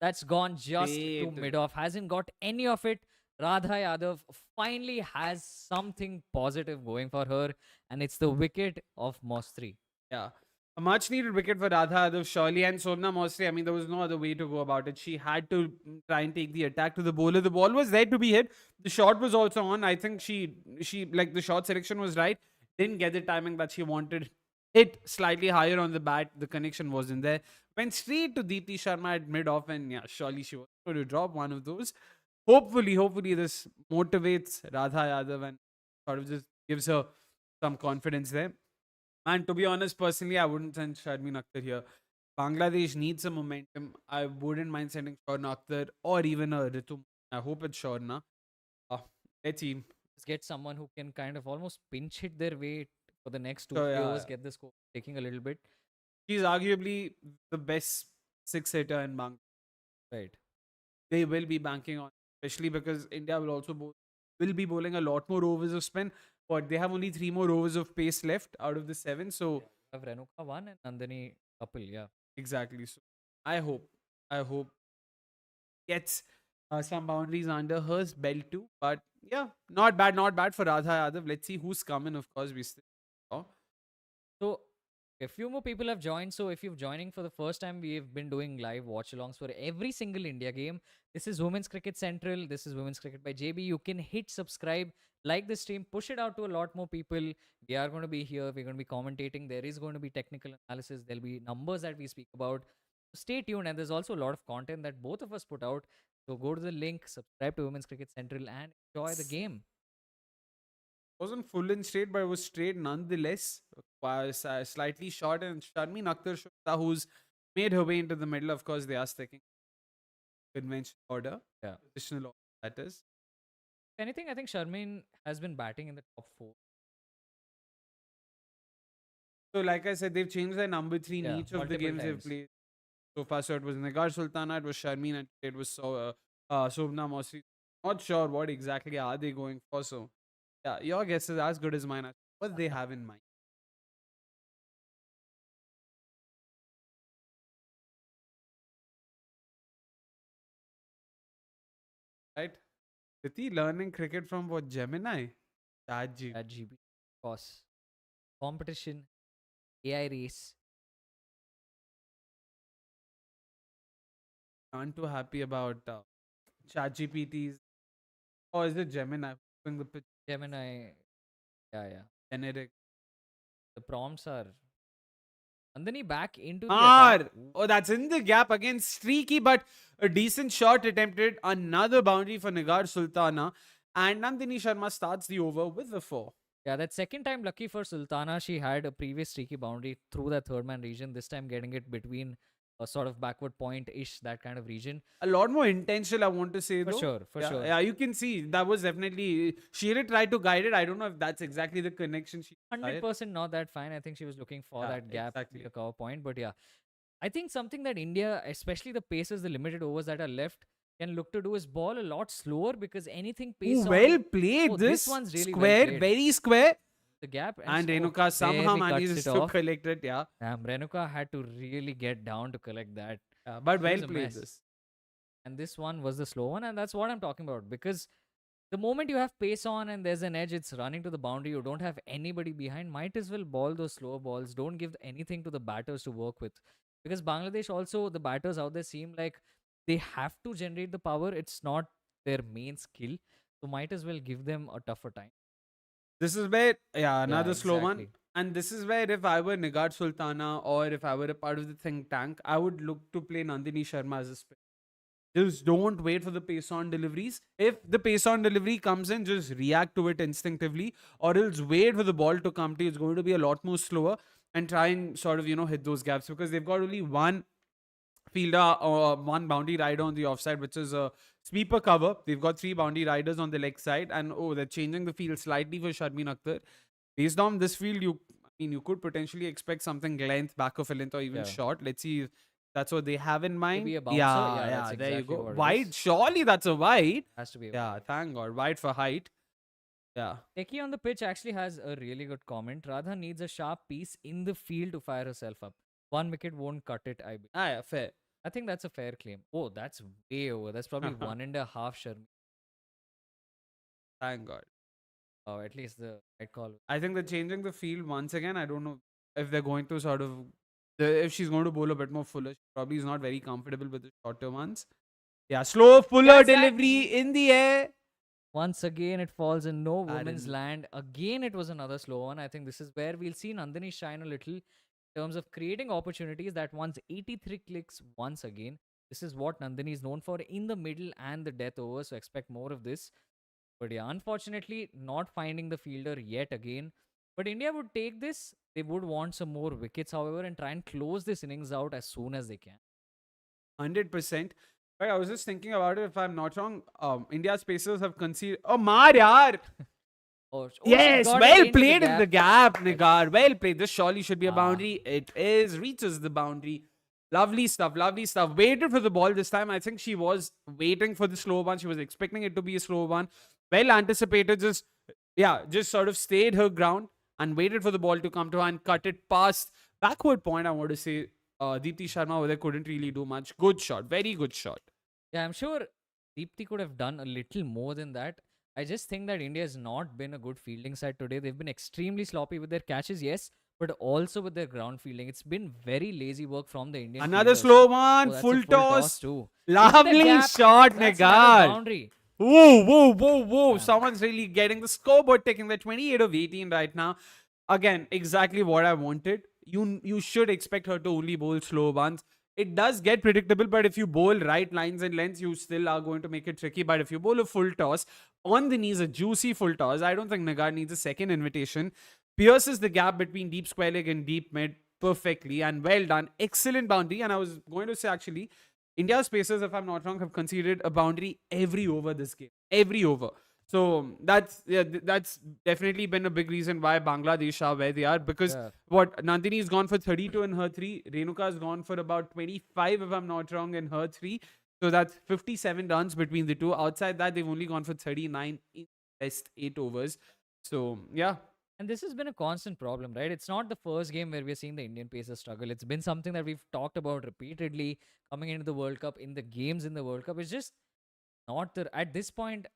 That's gone just to Straight. mid off. Hasn't got any of it. Radha Yadav finally has something positive going for her, and it's the wicket of Mostri. Yeah. A much needed wicket for Radha Yadav, surely. And Somna Mostri, I mean, there was no other way to go about it. She had to try and take the attack to the bowler. The ball was there to be hit. The shot was also on. I think she like the shot selection was right. Didn't get the timing that she wanted. Hit slightly higher on the bat. The connection wasn't there. Went straight to Deepti Sharma at mid off, and yeah, surely she was going to drop one of those. Hopefully, this motivates Radha Yadav and sort of just gives her some confidence there. And to be honest, personally, I wouldn't send Sharmeen Akhtar here. Bangladesh needs some momentum. I wouldn't mind sending Shorna Akhtar or even a Ritu. I hope it's Shorna. Uh, let's see. Just get someone who can kind of almost pinch hit their way for the next two, So, three yeah, overs, get the score taking a little bit. she's arguably the best six hitter in Bangladesh. Right. They will be banking on, especially because India will also will be bowling a lot more overs of spin. But they have only 3 more overs of pace left out of the 7. So, Yeah, you have Renuka one and Nandini couple. Yeah. exactly. So, I hope gets some boundaries under her belt too. But yeah, not bad for Radha Yadav. Let's see who's coming. Of course, we still. Oh, So a few more people have joined. So if you're joining for the first time, we've been doing live watch alongs for every single India game. This is Women's Cricket Central. This is Women's Cricket by JB. You can hit subscribe, like the stream, push it out to a lot more people. We are going to be here. We're going to be commentating. There is going to be technical analysis. There'll be numbers that we speak about. Stay tuned. And there's also a lot of content that both of us put out. So go to the link, subscribe to Women's Cricket Central, and enjoy the game. wasn't full and straight, but it was straight nonetheless. Was slightly short, and Sharmeen Akhtar, who's made her way into the middle. Of course, they are sticking conventional order, Yeah. positional order, that is. If anything, I think Sharmeen has been batting in the top 4. So, like I said, they've changed their number 3 in Yeah, each of the multiple games they've times. played so far. So, it was Nagar Sultana, it was Sharmeen, and it was Sobna Mosri. Not sure what exactly are they going for. So, yeah, your guess is as good as mine. What they have in mind. Right? Priti learning cricket from what, Gemini? ChatGPT. At GB. Of course. Competition, AI race. Aren't too happy about ChatGPT's, or is it Gemini doing the pitch Gemini. Yeah. generic? The prompts are. And then he back into the R. attack. Oh, that's in the gap again. Streaky, but a decent shot attempted. Another boundary for Nagar Sultana. And Nandini Sharma starts the over with the 4. Yeah, that second time lucky for Sultana. She had a previous streaky boundary through that third man region. This time getting it between a sort of backward point ish, that kind of region. A lot more intentional, I want to say, For though. sure, for Yeah, sure. yeah, you can see that was definitely. She did try to guide it. I don't know if that's exactly the connection she desired. 100% not that fine. I think she was looking for Yeah, that gap, exactly. the cover point. But yeah, I think something that India, especially the paces, the limited overs that are left, can look to do is ball a lot slower because anything pace Ooh, on. well played. Oh, this this one's really well square, played. very square. The gap And so Renuka somehow barely cuts manages it to off. collect it. Yeah. Renuka had to really get down to collect that. But It well was a played mess. this. And this one was the slow one, and that's what I'm talking about. Because the moment you have pace on and there's an edge, it's running to the boundary. You don't have anybody behind. Might as well ball those slower balls. Don't give anything to the batters to work with. Because Bangladesh also, the batters out there seem like they have to generate the power. It's not their main skill. So might as well give them a tougher time. This is where, another slow one. exactly. And this is where, if I were Nigar Sultana or if I were a part of the think tank, I would look to play Nandini Sharma as a spin. Just don't wait for the pace on deliveries. If the pace on delivery comes in, just react to it instinctively, or else wait for the ball to come to you. It's going to be a lot more slower, and try and sort of, hit those gaps, because they've got only one fielder or one boundary rider on the offside, which is a sweeper cover. They've got 3 boundary riders on the leg side, and they're changing the field slightly for Sharmeen Akhtar. Based on this field, you could potentially expect something length, back of a length, or even Yeah. short. Let's see if that's what they have in mind. Maybe a bouncer. Yeah, Yeah, that's there you exactly go. what it Wide, is. surely that's a wide. Has to be. Yeah, thank God. Wide for height. Yeah. Techie on the pitch actually has a really good comment. Radha needs a sharp piece in the field to fire herself up. 1 wicket won't cut it, I believe. Yeah, fair. I think that's a fair claim. Oh, that's way over. That's probably 1.5 Sharma. Thank God. Oh, at least the right call. I think they're changing the field once again. I don't know if they're going to sort of If she's going to bowl a bit more fuller, she probably is not very comfortable with the shorter ones. Yeah, slow, fuller Yes, delivery in the air. Once again, it falls in no I woman's didn't. land. Again, it was another slow one. I think this is where we'll see Nandini shine a little in terms of creating opportunities that once 83 clicks once again. This is what Nandini is known for in the middle and the death overs, so expect more of this. But yeah, unfortunately, not finding the fielder yet again. But India would take this. They would want some more wickets, however, and try and close this innings out as soon as they can. 100%. But I was just thinking about it. If I'm not wrong, India's pacers have conceded. Oh, Mar, yaar. She Yes, got it well into the played in the gap, Yes. Nigar. Well played. This surely should be a Ah. boundary. It is. Reaches the boundary. Lovely stuff. Lovely stuff. Waited for the ball this time. I think she was waiting for the slow one. She was expecting it to be a slow one. Well anticipated. Just sort of stayed her ground and waited for the ball to come to her and cut it past backward point. I want to say Deepti Sharma over there couldn't really do much. Good shot. Very good shot. Yeah, I'm sure Deepthi could have done a little more than that. I just think that India has not been a good fielding side today. They've been extremely sloppy with their catches, yes, but also with their ground fielding. It's been very lazy work from the Indian Another fielders. slow Oh, one. that's a full toss. too. Lovely Into the gap. shot, That's another Nigar. boundary. Whoa, whoa, whoa, whoa. Damn. Someone's really getting the scoreboard taking the 28 of 18 right now. Again, exactly what I wanted. You should expect her to only bowl slow ones. It does get predictable, but if you bowl right lines and lengths, you still are going to make it tricky. But if you bowl a full toss on the knees, a juicy full toss, I don't think Nagar needs a second invitation. Pierces the gap between deep square leg and deep mid perfectly, and well done. Excellent boundary. And I was going to say actually, India's pacers, if I'm not wrong, have conceded a boundary every over this game. Every over. So that's definitely been a big reason why Bangladesh are where they are, because Yeah. what Nandini has gone for 32 in her three, Renuka has gone for about 25 if I'm not wrong in her three. So that's 57 runs between the two. Outside that, they've only gone for 39 in best 8 overs. So yeah, And this has been a constant problem, right? It's not the first game where we're seeing the Indian pacers struggle. It's been something that we've talked about repeatedly coming into the World Cup, in the games in the World Cup. It's just not the at this point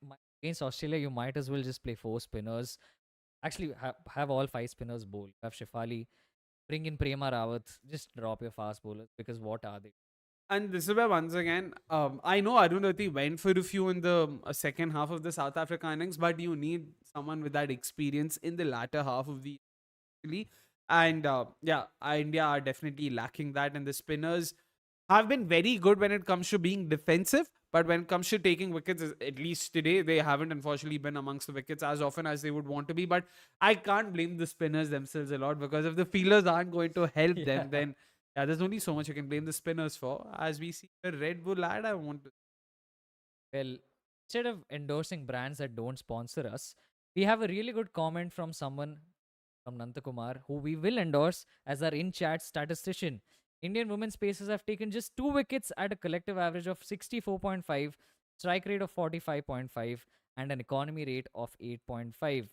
against Australia. You might as well just play 4 spinners. Actually, have all 5 spinners bowl. Have Shefali, bring in Prema Rawat. Just drop your fast bowlers, because what are they? and this is where once again, I know Arundhati went for a few in the second half of the South Africa innings, but you need someone with that experience in the latter half of the actually. And India are definitely lacking that, and the spinners have been very good when it comes to being defensive. But when it comes to taking wickets, at least today, they haven't unfortunately been amongst the wickets as often as they would want to be. But I can't blame the spinners themselves a lot, because if the fielders aren't going to help Yeah. them, then yeah, there's only so much you can blame the spinners for. As we see the Red Bull ad, I want to. Well, instead of endorsing brands that don't sponsor us, we have a really good comment from someone from Nantakumar, who we will endorse as our in chat statistician. Indian women's pacers have taken just 2 wickets at a collective average of 64.5, strike rate of 45.5, and an economy rate of 8.5.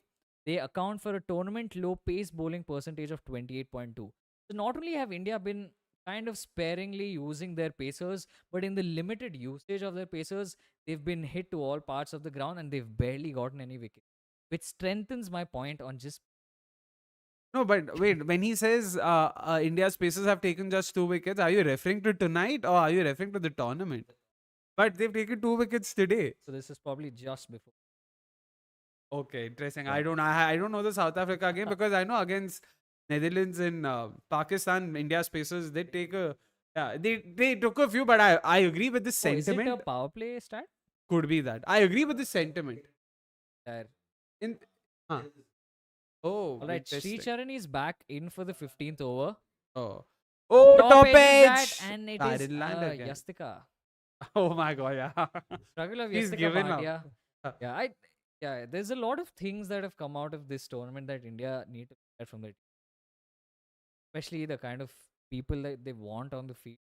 They account for a tournament low pace bowling percentage of 28.2. So, not only have India been kind of sparingly using their pacers, but in the limited usage of their pacers, they've been hit to all parts of the ground and they've barely gotten any wicket, which strengthens my point on just No, but wait, when he says India's pacers have taken just 2 wickets, are you referring to tonight or are you referring to the tournament? But they've taken 2 wickets today. so this is probably just before. Okay, interesting. Yeah. I don't know the South Africa game, because I know against Netherlands and Pakistan, India's pacers did take a they took a few, but I agree with the Oh, is it sentiment. a power play stat? Could be that. I agree with the sentiment. There. In huh. Oh, All right, Sri interesting. Charan is back in for the 15th over. Oh, oh, top Top edge is edge. that, and it I is didn't land again. Yastika. Oh my god, yeah. Struggle of He's Yastika given up. Bhatia. There's a lot of things that have come out of this tournament that India need to get from it. Especially the kind of people that they want on the field.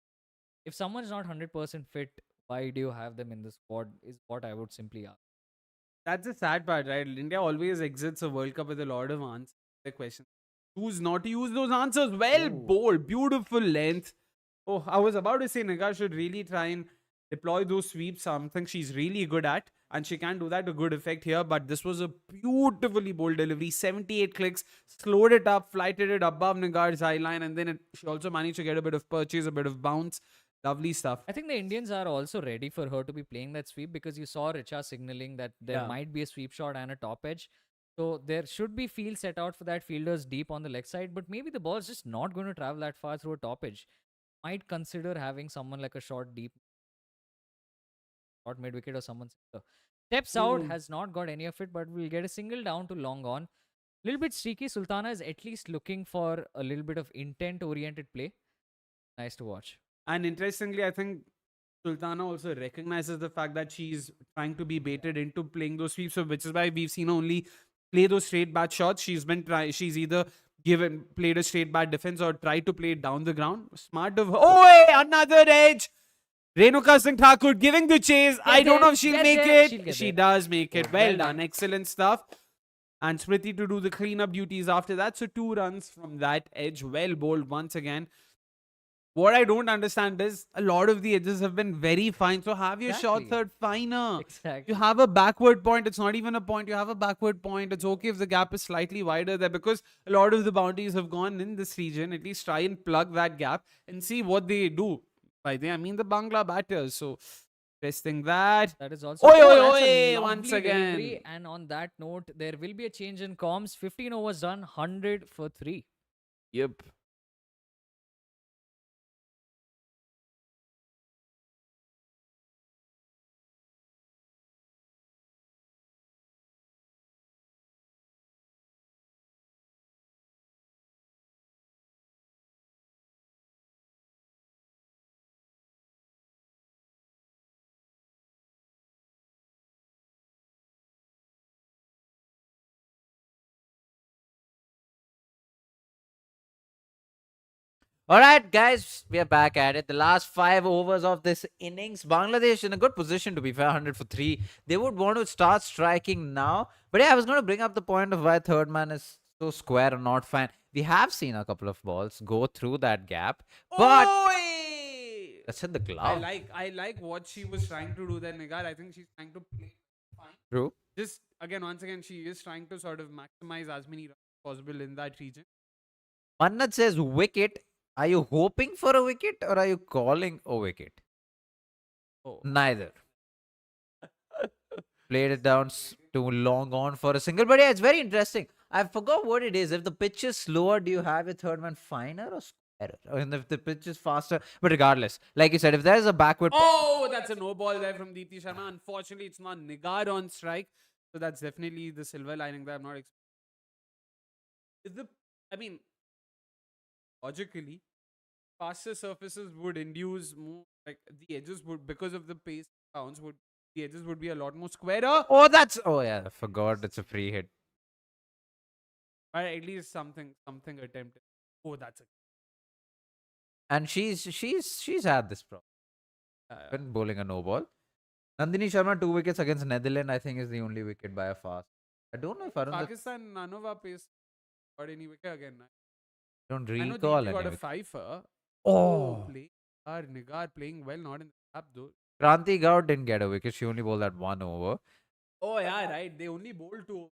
If someone's not 100% fit, why do you have them in the squad? Is what I would simply ask. That's the sad part, right? India always exits a World Cup with a lot of answers. The question: choose not to use those answers. Well Ooh. bowled, beautiful length. Oh, I was about to say Naga should really try and deploy those sweeps. Something she's really good at. and she can do that to good effect here. But this was a beautifully bold delivery. 78 clicks, slowed it up, flighted it above Nigard's eye line, and then she also managed to get a bit of purchase, a bit of bounce. Lovely stuff. I think the Indians are also ready for her to be playing that sweep because you saw Richa signaling that there Yeah. might be a sweep shot and a top edge. So there should be field set out for that fielders deep on the leg side, but maybe the ball's just not going to travel that far through a top edge. Might consider having someone like a short deep, short mid wicket or someone similar. Steps out, has not got any of it, but will get a single down to long on. Little bit streaky. Sultana is at least looking for a little bit of intent oriented play. Nice to watch. And interestingly, I think Sultana also recognizes the fact that she's trying to be baited into playing those sweeps, so which is why we've seen her only play those straight bat shots. She's either played a straight bat defense or tried to play it down the ground. Smart of her. Oh, hey, another edge. Renuka Singh Thakur giving the chase. I don't know if she'll make it. She does make it. Well done. Excellent stuff. And Smriti to do the cleanup duties after that. So 2 runs from that edge. Well bowled once again. What I don't understand is a lot of the edges have been very fine. So have your short Exactly. third finer. Exactly. You have a backward point. It's not even a point. You have a backward point. It's okay if the gap is slightly wider there because a lot of the boundaries have gone in this region. At least try and plug that gap and see what they do. By they, I mean the Bangla batters. So testing that. That is also Oi, Oh, oi, that's a oi, once lovely delivery. again. And on that note, there will be a change in comms. 15 overs done, 100 for 3. Yep. All right, guys, we are back at it. The last 5 overs of this innings, Bangladesh in a good position to be fair, 100 for 3. They would want to start striking now. But yeah, I was going to bring up the point of why third man is so square and not fine. We have seen a couple of balls go through that gap, but Oi! that's in the glove. I like what she was trying to do there, Nigar. I think she's trying to play fine. True. Just once again, she is trying to sort of maximize as many runs possible in that region. Mannat says wicket. Are you hoping for a wicket or are you calling a wicket? Oh. Neither. Played it down too long on for a single. But yeah, it's very interesting. I forgot what it is. If the pitch is slower, do you have your third man finer or squarer? And if the pitch is faster, but regardless, like you said, if there's a backward. Oh, that's a no ball there from Deepti Sharma. Unfortunately, it's not Nigar on strike. So that's definitely the silver lining that I'm not expecting. I mean, logically, faster surfaces would induce more, like the edges would, because of the pace bounce, the edges would be a lot more squarer. Oh yeah, I forgot it's a free hit. But at least something attempted. Oh, that's a And she's had this problem. Been bowling a no ball. Nandini Sharma 2 wickets against Netherlands, I think, is the only wicket by a fast. I don't know if Arun. Pakistan, none of our pace got any wicket again. Don't I know recall Deepti got any a wicket. fifer. Oh. Nigar playing well, not in the gap though. Kranti Gaur didn't get a wicket. She only bowled that 1 over. Oh yeah, right. They only bowled 2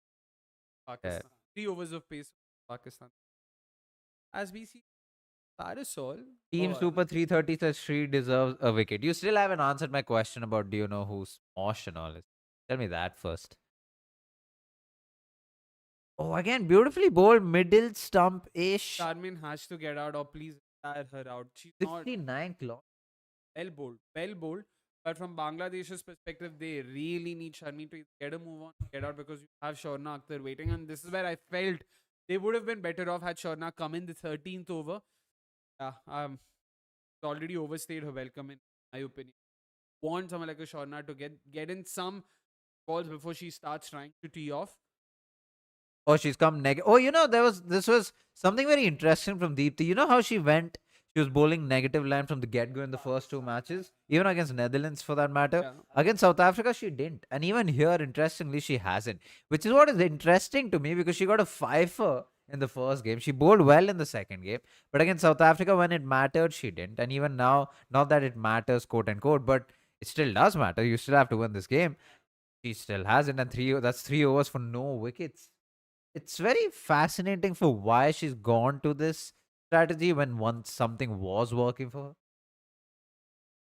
Pakistan. 3 overs of pace Pakistan. As we see, Parasol. Team Super 330 says Sri deserves a wicket. You still haven't answered my question about do you know who's Mosh and all this. Tell me that first. Oh, again, beautifully bowled middle stump-ish. Charmin has to get out or please tire her out. She's not 59 clock. well bowled. But from Bangladesh's perspective, they really need Sharmi to get a move on, get out because you have Shorna Akhtar waiting. And this is where I felt they would have been better off had Shorna come in the 13th over. Already overstayed her welcome in my opinion. Want someone like a Shorna to get in some balls before she starts trying to tee off. Oh, she's come negative. Oh, this was something very interesting from Deepti. You know how she was bowling negative line from the get-go in the first 2 matches, even against Netherlands for that matter. Yeah. Against South Africa, she didn't. And even here, interestingly, she hasn't. Which is what is interesting to me because she got a fifer in the first game. She bowled well in the second game. But against South Africa, when it mattered, she didn't. And even now, not that it matters, quote unquote, but it still does matter. You still have to win this game. She still hasn't, and that's 3 overs for no wickets. It's very fascinating for why she's gone to this strategy when once something was working for her.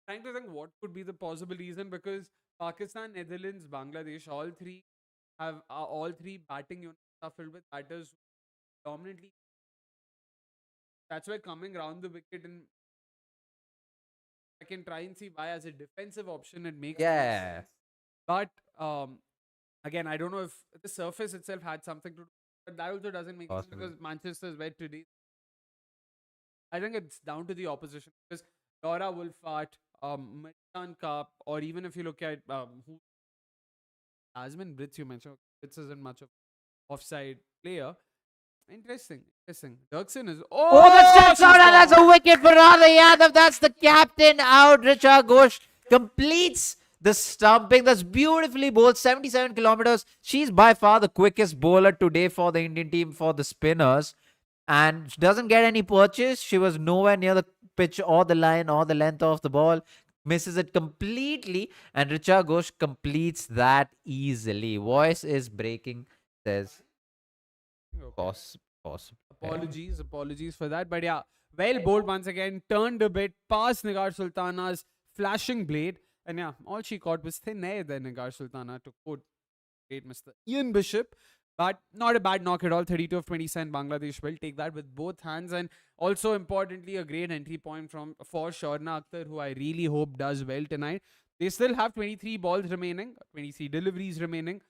Trying to think what could be the possible reason, because Pakistan, Netherlands, Bangladesh, all three batting units are filled with batters dominantly. That's why coming round the wicket, and I can try and see why as a defensive option it makes more Yeah, sense. But again, I don't know if the surface itself had something to do, but that also doesn't make sense possible. because Manchester is where today. I think it's down to the opposition because Laura Wolfart, Midland Cup, or even if you look at who Aswin Brits, you mentioned Brits isn't much of offside player. Interesting. Dirksen is Oh, that's she's out, and that's a gone. wicket for Radha Yadav. That's the captain out. Richa Ghosh completes the stumping. That's beautifully bowled, 77 kilometers. She's by far the quickest bowler today for the Indian team for the spinners, and doesn't get any purchase. She was nowhere near the pitch or the line or the length of the ball. Misses it completely, and Richa Ghosh completes that easily. Voice is breaking, says Okay. possible. Apologies for that. But yeah, well bowled once again. Turned a bit past Nigar Sultana's flashing blade. And yeah, all she caught was thin air there, Nigar Sultana, to quote great Mr. Ian Bishop. But not a bad knock at all. 32 of 27. Bangladesh will take that with both hands. And also importantly, a great entry point for Surana Akhtar, who I really hope does well tonight. They still have 23 balls remaining, 23 deliveries remaining.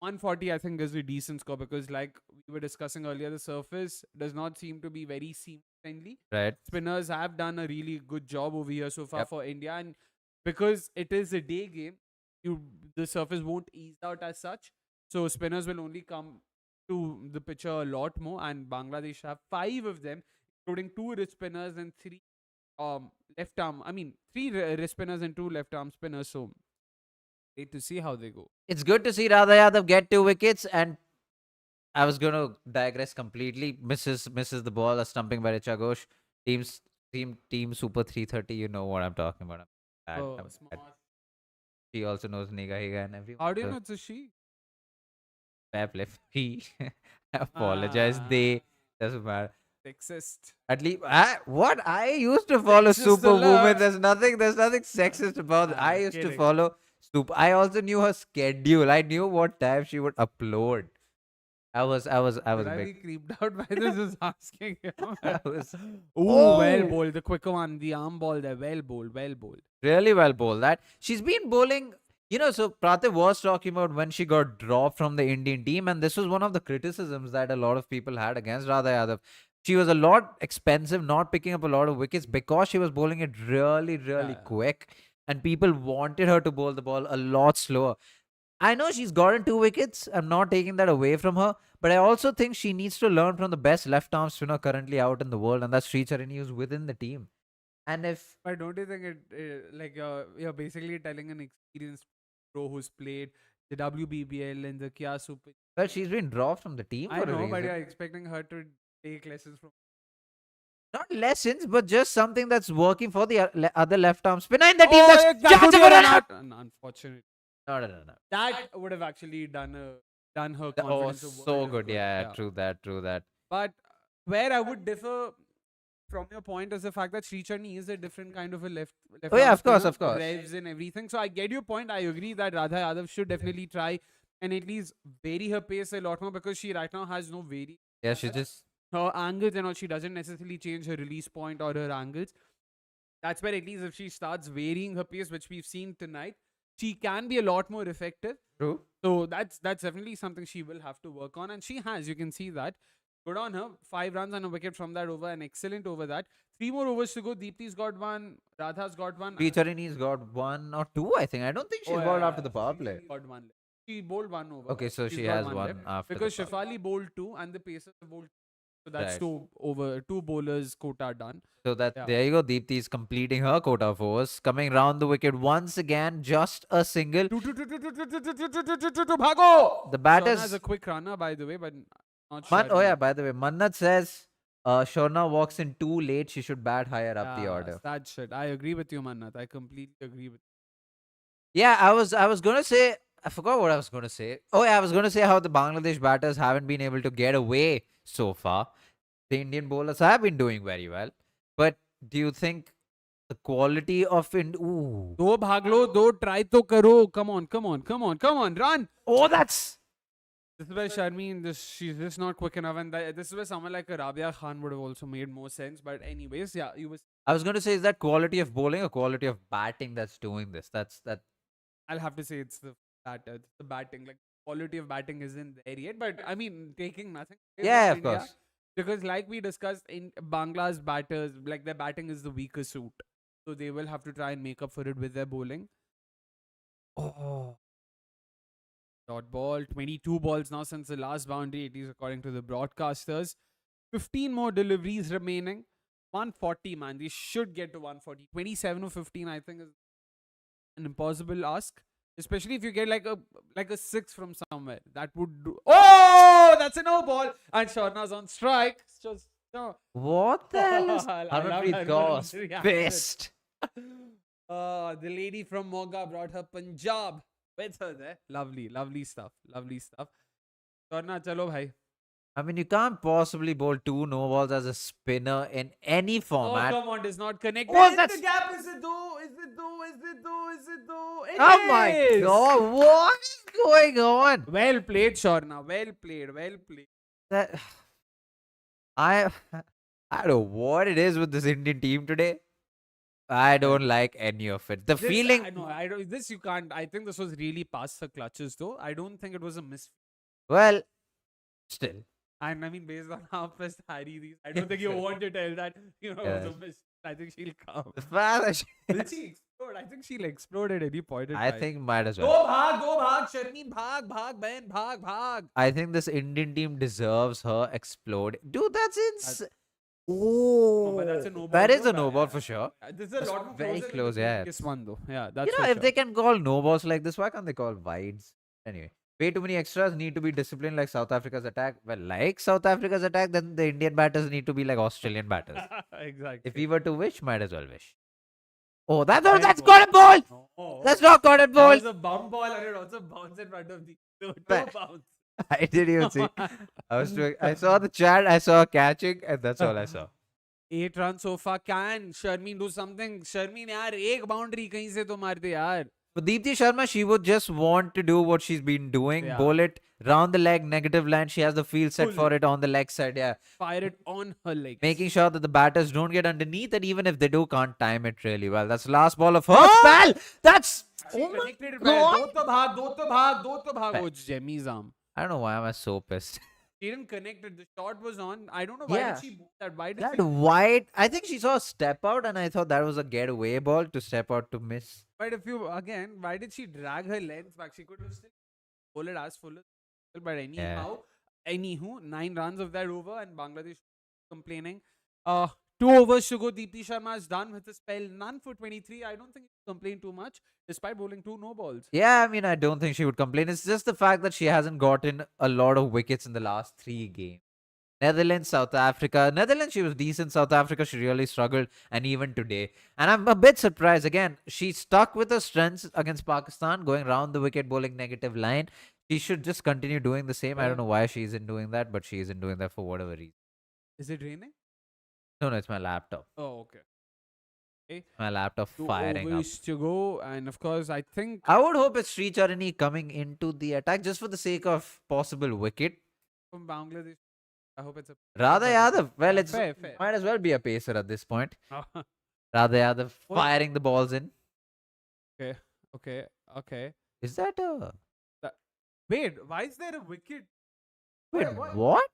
140, I think, is a decent score because, like we were discussing earlier, the surface does not seem to be very seam friendly. Right. Spinners have done a really good job over here so far Yep. for India, and because it is a day game, the surface won't ease out as such. So spinners will only come to the pitcher a lot more, and Bangladesh have 5 of them, including 2 wrist spinners and 3 left arm. I mean, 3 wrist spinners and 2 left arm spinners. So wait to see how they go. It's good to see Radha Yadav get 2 wickets, and I was going to digress completely. Misses the ball, a stumping by Richa Ghosh. Team Super 330. You know what I'm talking about. I'm bad. Smart. She also knows Niga Higa and everyone. How do you So know it's a she? fair play. He I apologize. They doesn't matter. Sexist. At least I used to follow Sexist Superwoman. alert. There's nothing sexist about it. I used to Kidding. follow Super. I also knew her schedule. I knew what time she would upload. I was Should I be big. creeped out by this? Is asking him. I was Ooh, well Oh! bowled. The quicker one, the arm ball there. Well bowled. Really well bowled. That she's been bowling. So Praatibh was talking about when she got dropped from the Indian team, and this was one of the criticisms that a lot of people had against Radha Yadav. She was a lot expensive, not picking up a lot of wickets because she was bowling it really, really Yeah. quick, and people wanted her to bowl the ball a lot slower. I know she's gotten 2 wickets. I'm not taking that away from her, but I also think she needs to learn from the best left-arm spinner currently out in the world, and that's Sri Charini, who's within the team. And if But don't you think like you're basically telling an experienced pro who's played the WBBL and the Kia Super? well, she's been dropped from the team I for a know, but reason. you're expecting her to take lessons from. Not lessons, but just something that's working for the other left-arm spinner in the team. Oh, That's yeah, that chance would be for a an run out. out. Unfortunately, No. that would have actually done her Oh, confidence a so world of good. good. Yeah, true that. But where I would differ from your point is the fact that Sri Chani is a different kind of a left. Oh yeah, arm of course, spinner, of course. Revs and everything. So I get your point. I agree that Radha Yadav should definitely try and at least vary her pace a lot more because she right now has no vary. Yeah, she just Her angles and all, she doesn't necessarily change her release point or her angles. That's where at least if she starts varying her pace, which we've seen tonight, she can be a lot more effective. true. So that's definitely something she will have to work on, and she has. You can see that. Good on her. 5 runs and a wicket from that over, and excellent over that. 3 more overs to go. Deepti's got one. Radha's got one. Sri Charini's got 1 or 2, I think. I don't think she's bowled after the power play. Got one left. She bowled one over. Okay, so She's she got has one left after the because power. Shefali bowled 2 and the Pacers bowled. So that's Right. 2 over 2 bowlers quota done. So that Yeah. there you go. Deepti is completing her quota of overs, coming round the wicket once again. Just a single. Bhago! The batters. Shona has a quick runner, by the way, but not sure. Oh yeah, by the way, Mannat says Shorna walks in too late. She should bat higher up the Yeah, order. that shit. I agree with you, Mannat. I completely agree with Yeah, I was gonna say I forgot what I was going to say. Oh, yeah, I was going to say how the Bangladesh batters haven't been able to get away so far. The Indian bowlers have been doing very well. But do you think the quality of Ooh. दो भाग लो, दो try तो करो. Come on, come on, come on, come on, run. Oh, that's. This is where Sharmeen, she's just not quick enough, and this is where someone like a Rabia Khan would have also made more sense. But anyways, yeah, you was. I was going to say, is that quality of bowling or quality of batting that's doing this? That. I'll have to say it's the batter, the batting. Like quality of batting isn't there yet, but I mean taking nothing away Yeah, from of India, course. because like we discussed, in Bangladesh batters, like their batting is the weaker suit, so they will have to try and make up for it with their bowling. Oh. Dot ball, 22 balls now since the last boundary, it is according to the broadcasters. 15 more deliveries remaining. 140, man. They should get to 140. 27 or 15, I think, is an impossible ask. Especially if you get like a 6 from somewhere. That would do. Oh, that's a no ball. And Surana's on strike. It's just no. What the hell is I love Harmanpreet that Kaur's reaction. pissed? The lady from Moga brought her Punjab with her there. Lovely, lovely stuff. Lovely stuff. Surana, chalo bhai. I mean, you can't possibly bowl 2 no balls as a spinner in any Oh, format. come on, it's not connected. Oh, In that's- the gap. Is it though? Is it though? Is it though? Is it though? It Oh my is! god, what is going on? Well played, Surana. Well played. Well played. That I don't know what it is with this Indian team today. I don't like any of it. The This, feeling. I know. I don't. This you can't. I think this was really past the clutches, though. I don't think it was a miss. Well, still. And I mean, based on how pissed Harry is, I don't think you want to tell that. It was a miss. I think she'll come. The fact that Will she explode? I think she'll explode at any point in I time. think might as Do well. bhag, do bhag, Sharmeen, bhag, bhag, Ben, bhag, bhag. I think this Indian team deserves her explode. Dude, that's insane. Oh, No, but that's a no ball. that is though, a no but ball yeah, for sure. This is a That's lot more very closer close, than the yeah. previous one, though. Yeah, that's You know, for if sure. they can call no balls like this, why can't they call wides? Anyway, way too many extras need to be disciplined like South Africa's attack. Well, like South Africa's attack, then the Indian batters need to be like Australian batters. Exactly. If we were to wish, might as well wish. Oh, that's Fine that's ball. got a ball. No. That's not got a That ball. was a bump ball and it also bounced in front of the no But- bounce. I didn't even see. I saw the chat. I saw catching, and that's all I saw. 8 runs so far. Can Sharmeen do something? Sharmeen, यार एक boundary कहीं से तो मार दे यार. But Deepti Sharma, she would just want to do what she's been doing. Yeah. Bowl it round the leg, negative line. She has the field set Pull for it on the leg side. Yeah. Fire it on her legs. Making sure that the batters don't get underneath, and even if they do, can't time it really well. That's the last ball of her spell. That's She oh my connected it well. God. दो तो भाग, दो तो भाग, दो तो भाग. Oh, Jemmy's arm. I don't know why am I so pissed. She didn't connect it. The shot was on. I don't know why Yeah. did she move that. Why did That she? wide, I think she saw a step out, and I thought that was a getaway ball to step out to miss. But if you again, why did she drag her length back? She could have still pulled it as full as. But anywho, 9 runs of that over, and Bangladesh complaining. 2 overs to go. Deepti Sharma is done with the spell. None for 23. I don't think he complained too much, despite bowling 2 no balls. Yeah, I mean, I don't think she would complain. It's just the fact that she hasn't gotten a lot of wickets in the last 3 games. Netherlands, South Africa. Netherlands, she was decent. South Africa, she really struggled. And even today. And I'm a bit surprised. Again, she stuck with her strengths against Pakistan, going round the wicket, bowling negative line. She should just continue doing the same. I Yeah. don't know why she isn't doing that, but she isn't doing that for whatever reason. Is it raining? No, it's my laptop. Oh, okay. My laptop 2 firing up. overs to go, and of course, I think I would hope it's Sri Charani coming into the attack just for the sake of possible wicket. from Bangladesh, I hope it's a. Radha Yadav. Well, it's fair. might as well be a pacer at this point. okay, Radha Yadav What? firing the balls in. okay. Is that a Wait, why is there a wicket? wait? what? What?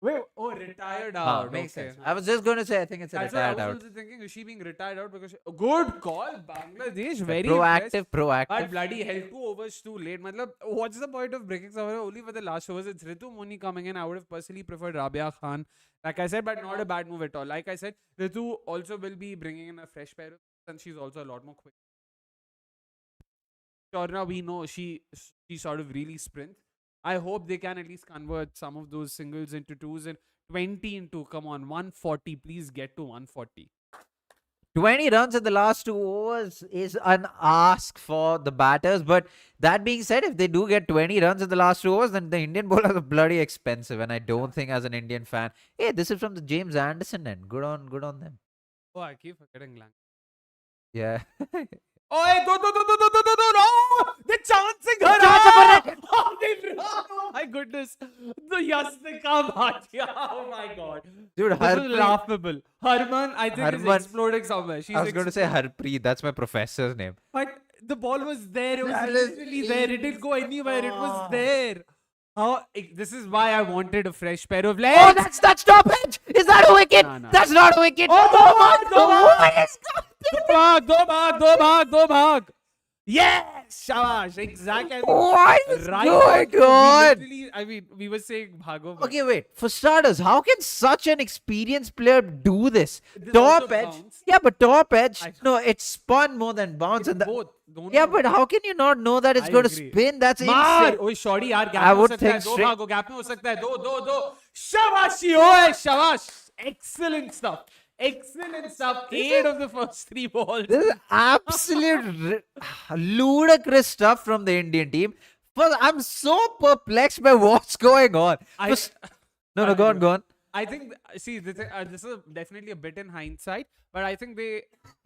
Wait, oh, retired Ah, out. makes okay. sense. I was just going to say I think it's a That's what I retired was out. also thinking. Is she being retired out because good call, Bangladesh, very Proactive, But proactive. bloody hell, 2 overs too late. Matlab, what's the point of breaking somewhere only for the last overs? It's Ritu Moni coming in. I would have personally preferred Rabia Khan. Like I said, but not a bad move at all. Like I said, Ritu also will be bringing in a fresh pair of, and she's also a lot more quick. Surana, we know she sort of really sprints. I hope they can at least convert some of those singles into twos and 20 into, come on, 140. Please get to 140. 20 runs in the last 2 overs is an ask for the batters. But that being said, if they do get 20 runs in the last 2 overs, then the Indian bowlers are bloody expensive. And I don't think, as an Indian fan, hey, this is from the James Anderson end. Good on them. Oh, I keep forgetting Lang. Yeah. Oh, hey, no! They're chancing her. Chance for it. Oh, they run. Oh my goodness. The Yastika Bhatia. Oh my god. Dude, This is Harpreet. laughable. Harman, I think, is Harman. exploding somewhere. She's I was going to say Harpreet. That's my professor's name. But the ball was there. It was That is literally there. It didn't go anywhere. It was there. This is why I wanted a fresh pair of legs. Oh, that's top edge. Is that a wicket? No, no. That's not a wicket. Oh, no, What is do bhag. Yes, shabash, exactly. What is Right. going We on? literally, I mean, we were saying bhago. but Okay, wait. For starters, how can such an experienced player do this? This Top also edge. bounced. Yeah, but top edge. I- No, it's spun more than bounce. And both. yeah, but how can you not know that it's I going to agree. spin? That's मार insane. ओए shoddy यार gap I में हो would सकता है think दो straight- भागो gap में हो सकता है दो शाबाशी ओए शाबाश excellent stuff 8 of the first 3 balls This is absolute ludicrous stuff from the Indian team. First, I'm so perplexed by what's going on. I- First- no, go on. I think see this is definitely a bit in hindsight but I think they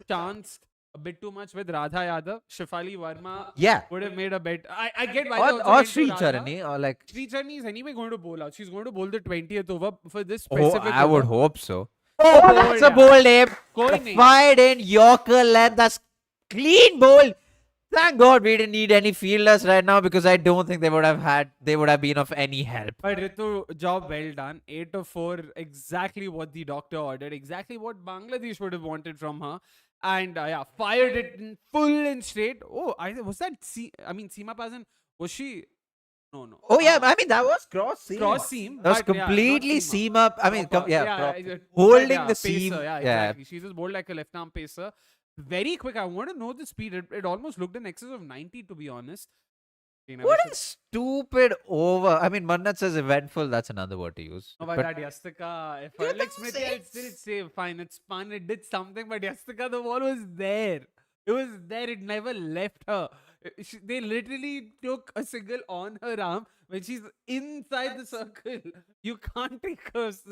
chanced a bit too much with Radha Yadav. Shefali Verma Yeah. would have made a bet. I get why they Or also went to Sri Radha. Charani, or like. Sri Charani is anyway going to bowl out. She's going to bowl the 20th over for this Oh, specific I would over. hope so. Oh, Oh, that's a yeah. bold aim. Koi A nahi. Wide in Yorker length. That's clean bowl. Thank God we didn't need any fielders right now, because I don't think they would have been of any help. But Ritu, job well done. 8 of 4, exactly what the doctor ordered, exactly what Bangladesh would have wanted from her. And yeah, fired it in full and straight. Oh, was that Seema Pasan? Was she? No. Oh yeah, I mean that was cross seam. Cross seam. That was but, yeah, not completely Seema. seam up. I mean, Proper- proper. but Holding the pacer, seam. Yeah, exactly. She just bowled like a left arm pacer. Very quick. I want to know the speed. It almost looked in excess of 90, to be honest. What a stupid over. I mean, Mannat says eventful. That's another word to use. No, but that Yastika, if Yeah, like that's Smriti, I'd still say fine, it's fun, it did something, but Yastika, the ball was there. It was there, it never left her. They literally took a single on her arm when she's inside the circle. You can't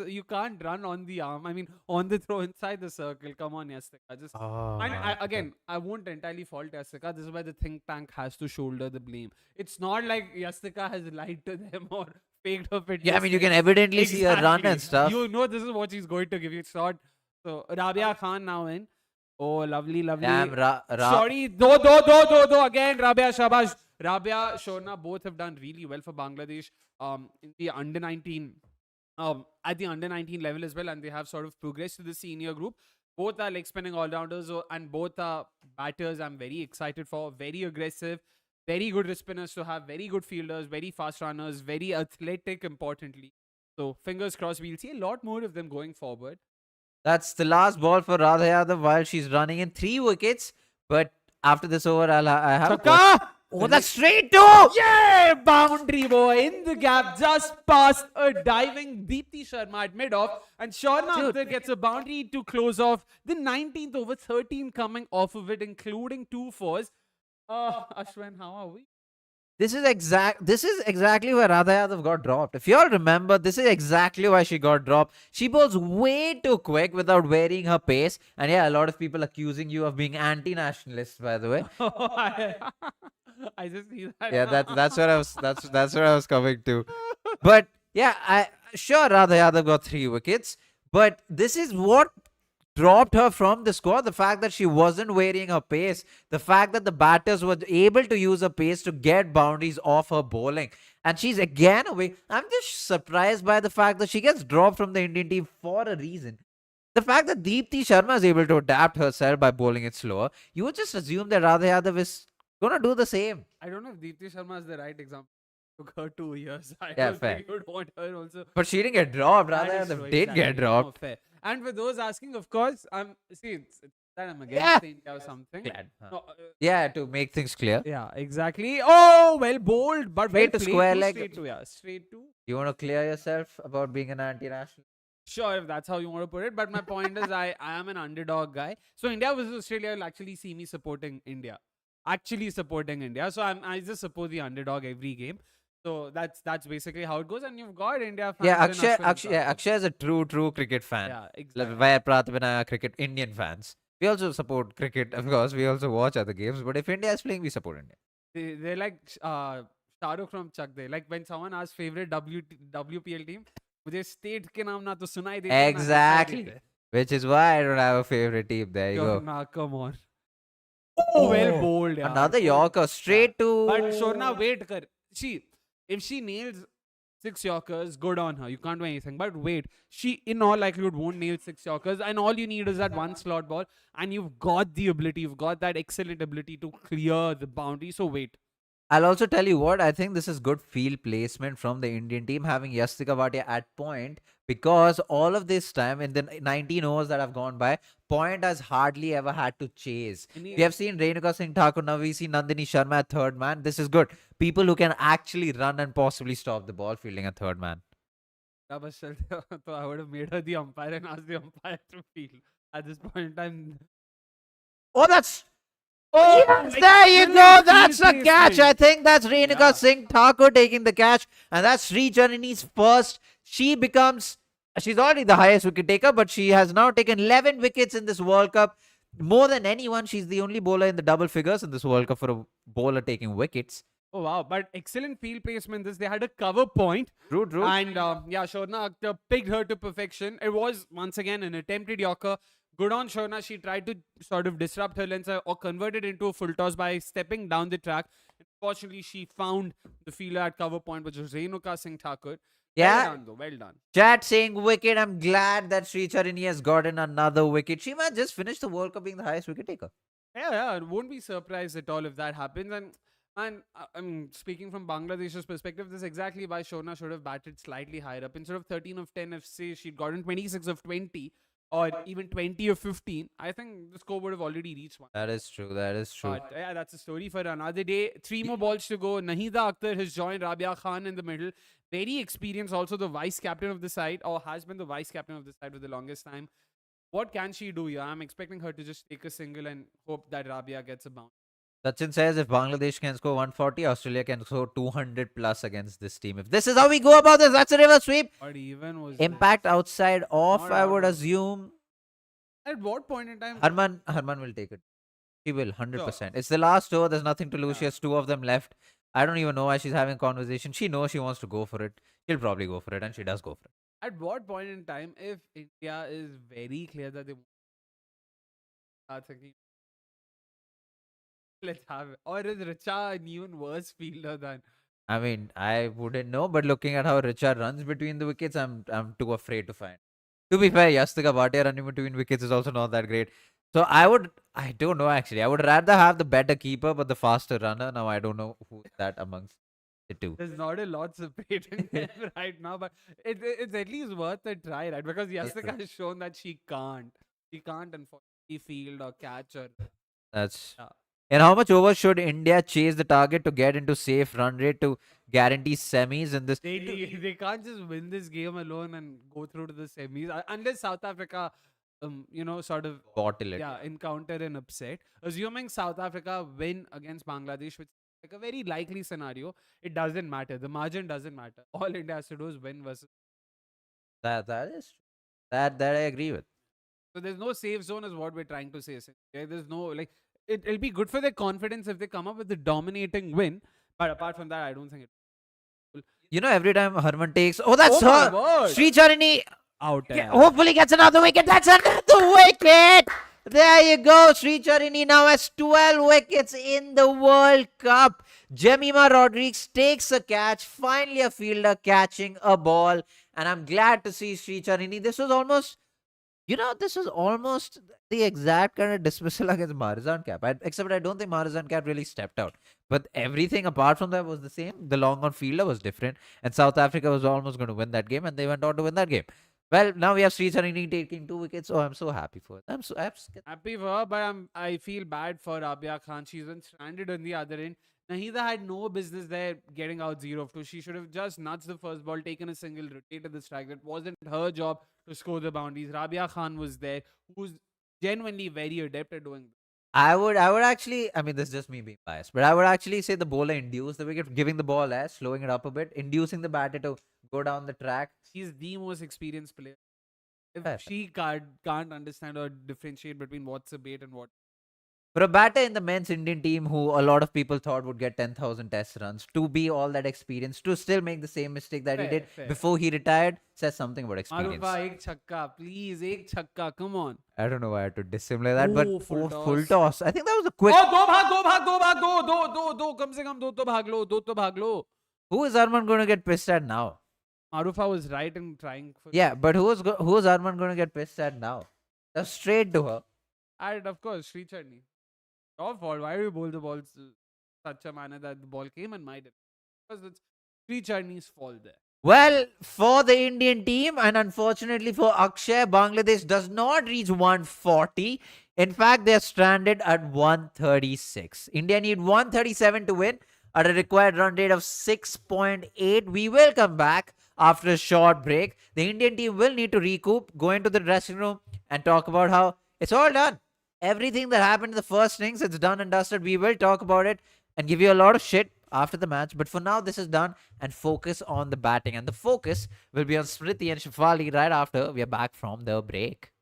you can't run on the arm. I mean, on the throw inside the circle. Come on, Yastika. Just Oh, and my again, I won't entirely fault Yastika. This is why the think tank has to shoulder the blame. It's not like Yastika has lied to them or faked her fitness. Yeah, I mean, you can evidently see her run and stuff. You know this is what she's going to give you. It's not. So Rabia Khan now in. Oh, lovely. Damn, Sorry, do again. Rabia Shabash. Rabia, Surana both have done really well for Bangladesh. In the under 19, at the under 19 level as well, and they have sort of progressed to the senior group. Both are leg spinning all rounders, and both are batters. I'm very excited for. Very aggressive, very good wrist spinners to have. Very good fielders, very fast runners, very athletic. Importantly, so fingers crossed. We'll see a lot more of them going forward. That's the last ball for Radha Yadav while she's running in 3 wickets. But after this over, I have. a question. Chakka! Oh, that's straight to! Yeah, boundary boy in the gap, just past a diving Deepti Sharma at mid-off, and Surana gets a boundary to close off the 19th over, 13 coming off of it, including 2 fours. Aswin, how are we? This is exactly where Radha Yadav got dropped. If you all remember, this is exactly why she got dropped. She bowls way too quick without varying her pace. And yeah, a lot of people accusing you of being anti-nationalist, by the way. I just see that. Yeah, that's where I was coming to. But yeah, sure Radha Yadav got 3 wickets, but this is what dropped her from the score. The fact that she wasn't varying her pace, the fact that the batters were able to use her pace to get boundaries off her bowling, and she's again away. I'm just surprised by the fact that she gets dropped from the Indian team for a reason. The fact that Deepti Sharma is able to adapt herself by bowling it slower, you would just assume that Radha Yadav is gonna do the same. I don't know if Deepti Sharma is the right example. Took her 2 years. I Yeah, don't fair. think you would want her also. But she didn't get dropped. Radha That is Yadav true, did exactly. get dropped. No, fair. And for those asking, of course, it's that I'm against Yeah. India or something. Glad, huh? No, Yeah, to make things clear. yeah, exactly. Oh, well bowled, but Straight well to played square too, leg. Straight to, yeah, straight to. You want to clear yourself about being an anti-national? Sure, if that's how you want to put it. But my point is, I am an underdog guy. So India versus Australia will actually see me supporting India. Actually supporting India. So I just support the underdog every game. So that's basically how it goes. And you've got India Yeah, fans in Ashwin and Praatibh. Akshay is a true cricket fan. Yeah, Like, exactly. where Praatibh and I are cricket Indian fans. We also support cricket, of course. We also watch other games. But if India is playing, we support India. They're like Shah Rukh from Chak De. Like when someone asks favorite WPL team, मुझे state के नाम ना तो सुनाई देते ना दिखाई Exactly. देते. Which is why I don't have a favorite team. There you Sure, go. nah, come on. Oh, well bowled, yeah. Another Yorker straight But to. Shorna, wait, kar. See, if she nails 6 Yorkers, good on her. You can't do anything. But wait, she in all likelihood won't nail 6 Yorkers, and all you need is that one slot ball, and you've got the ability, you've got that excellent ability to clear the boundary. So wait. I'll also tell you what, I think this is good field placement from the Indian team having Yastika Bhatia at point, because all of this time in the 19 overs that have gone by, point has hardly ever had to chase. We have seen Renuka Singh Thakur, now we see Nandini Sharma at third man. This is good. People who can actually run and possibly stop the ball fielding a third man. So I would have made her the umpire and asked the umpire to field. At this point in time, Oh, that's. oh, Yes, there you go. That's a field catch. I placement. think that's Renuka Yeah. Singh Thakur taking the catch, and that's Sri Janani's first. She becomes. She's already the highest wicket taker, but she has now taken 11 wickets in this World Cup. More than anyone, she's the only bowler in the double figures in this World Cup for a bowler taking wickets. Oh wow! But excellent field placement. This they had a cover point. True. And yeah, Shorna Akhtar picked her to perfection. It was once again an attempted Yorker. Good on Shorna. She tried to sort of disrupt her length or convert it into a full toss by stepping down the track. Unfortunately, she found the fielder at cover point, which was Renuka Singh Thakur. Yeah. Well done, though. Well done. Chat saying wicket. I'm glad that Sri Charini has gotten another wicket. She might just finish the World Cup being the highest wicket taker. Yeah. I won't be surprised at all if that happens. And I mean, speaking from Bangladesh's perspective, this is exactly why Shorna should have batted slightly higher up. Instead of 13 of 10, if say she'd gotten 26 of 20 or even 20 of 15, I think the score would have already reached one. That is true. That is true. But yeah, that's a story for another day. 3 more balls to go. Nahida Akhtar has joined Rabia Khan in the middle. Very experienced, also the vice captain of the side, or has been the vice captain of the side for the longest time. What can she do here? I'm expecting her to just take a single and hope that Rabia gets a bounce. Sachin says if Bangladesh can score 140, Australia can score 200 plus against this team. If this is how we go about this, that's a reverse sweep. But even was Impact outside off, Not I would out. assume. at what point in time? Harman will take it. She will, 100%. It's the last over. There's nothing to lose. She Yeah. has 2 of them left. I don't even know why she's having a conversation. She knows she wants to go for it. She'll probably go for it, and she does go for it. At what point in time, if India is very clear that they start thinking, let's have it, or is Richa an even worse fielder than? I mean, I wouldn't know, but looking at how Richa runs between the wickets, I'm too afraid to find. To be fair, Yastika Bhatia running between wickets is also not that great. So I don't know actually. I would rather have the better keeper but the faster runner. Now I don't know who's that amongst the two. There's not a lot separating them right now, but it's at least worth a try, right? Because Yastika has shown that she can't. She can't unfortunately field or catch or. That's. Yeah. And how much over should India chase the target to get into safe run rate to guarantee semis in this? They can't just win this game alone and go through to the semis unless South Africa, sort of Bottle it. encounter an upset. Assuming South Africa win against Bangladesh, which is like a very likely scenario, it doesn't matter. The margin doesn't matter. All India has to do is win versus. That is that I agree with. So there's no safe zone, is what we're trying to say. Okay? There's no like it'll be good for their confidence if they come up with a dominating win. But apart from that, I don't think it. You know, every time Harman takes, oh, that's Oh my her. word. Sri Charini Out. hopefully gets another wicket. That's another wicket. There you go. Sri Charini now has 12 wickets in the World Cup. Jemima Rodriguez takes a catch. Finally, a fielder catching a ball. And I'm glad to see Sri Charini. This was almost the exact kind of dismissal against Marizan Cap. Except I don't think Marizan Cap really stepped out. But everything apart from that was the same. The long on fielder was different. And South Africa was almost going to win that game. And they went on to win that game. Well, now we have Sri Charini taking 2 wickets. Oh, I'm so happy for it. I'm happy Happy for her, but I feel bad for Rabia Khan. She's been stranded on the other end. Nahida had no business there getting out 0 of 2. She should have just nudged the first ball, taken a single, rotated the strike. It wasn't her job to score the boundaries. Rabia Khan was there, who's genuinely very adept at doing this. I would actually, I mean, this is just me being biased, but I would actually say the bowler induced the wicket, giving the ball as, slowing it up a bit, inducing the batter to go down the track. He's the most experienced player. If Fair. she can't understand or differentiate between what's a bait and what. For a batter in the men's Indian team who a lot of people thought would get 10,000 test runs, to be all that experienced, to still make the same mistake that he Fair, did fair. before he retired, says something about experience. Marufa, ek chakka, please, ek chakka, come on. I don't know why I had to dissimulate that, but Oh, full full toss. toss. I think that was a quick. Oh, दो भाग, दो भाग, दो भाग, दो, कम से कम दो तो भाग लो, दो तो भाग लो. Who is Arman going to get pissed at now? Marufa was right in trying for. Yeah, but who's Arman going to get pissed at now? That's straight to her. And of course, Sri Charni. Your fault. Why do you bowl the ball such a manner that the ball came and might it? Because it's Sri Charni's fault there. Well, for the Indian team, and unfortunately for Akshay, Bangladesh does not reach 140. In fact, they're stranded at 136. India need 137 to win at a required run rate of 6.8. We will come back after a short break. The Indian team will need to recoup, go into the dressing room, and talk about how it's all done. Everything that happened in the first innings, it's done and dusted. We will talk about it and give you a lot of shit after the match. But for now, this is done and focus on the batting. And the focus will be on Smriti and Shafali right after we are back from the break.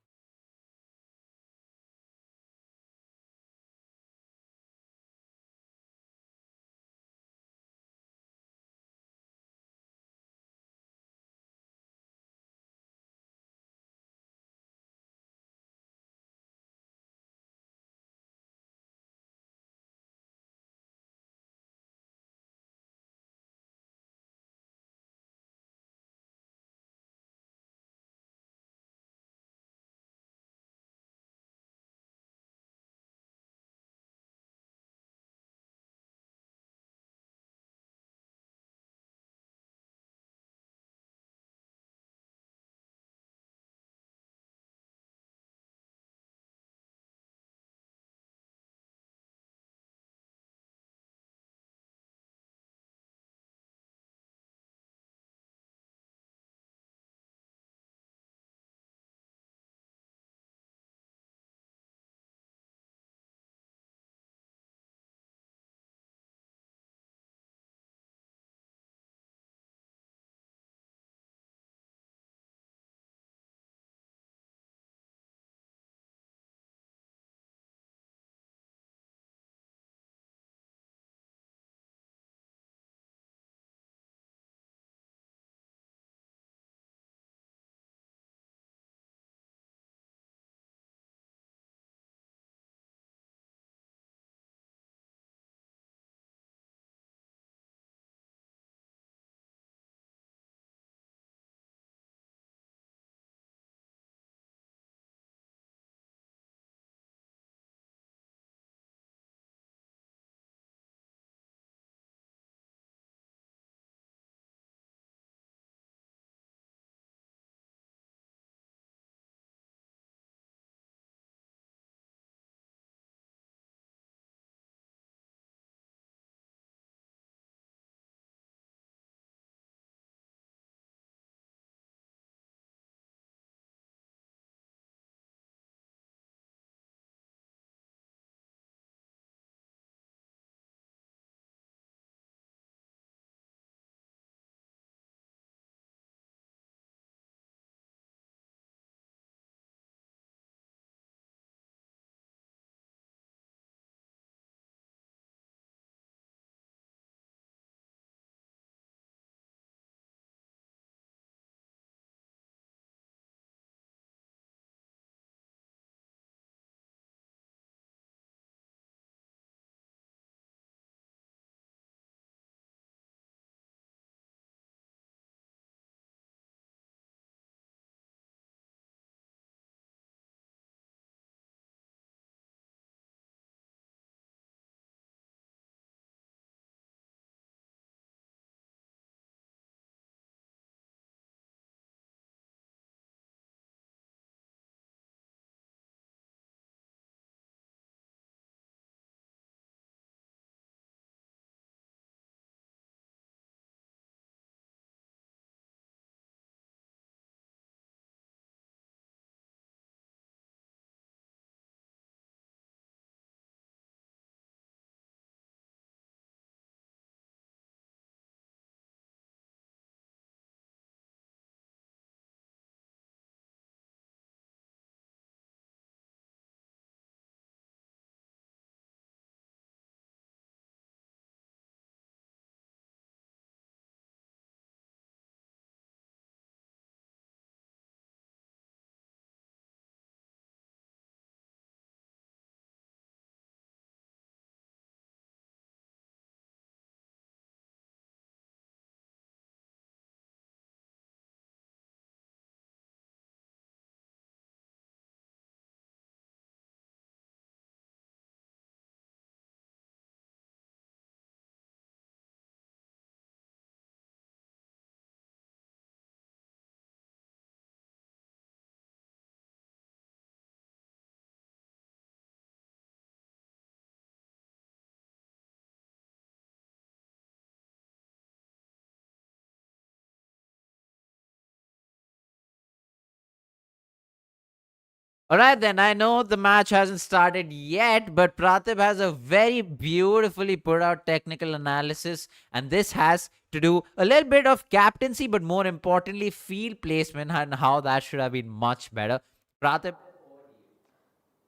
All right, then. I know the match hasn't started yet, but Pratib has a very beautifully put out technical analysis, and this has to do a little bit of captaincy, but more importantly, field placement and how that should have been much better. Pratib.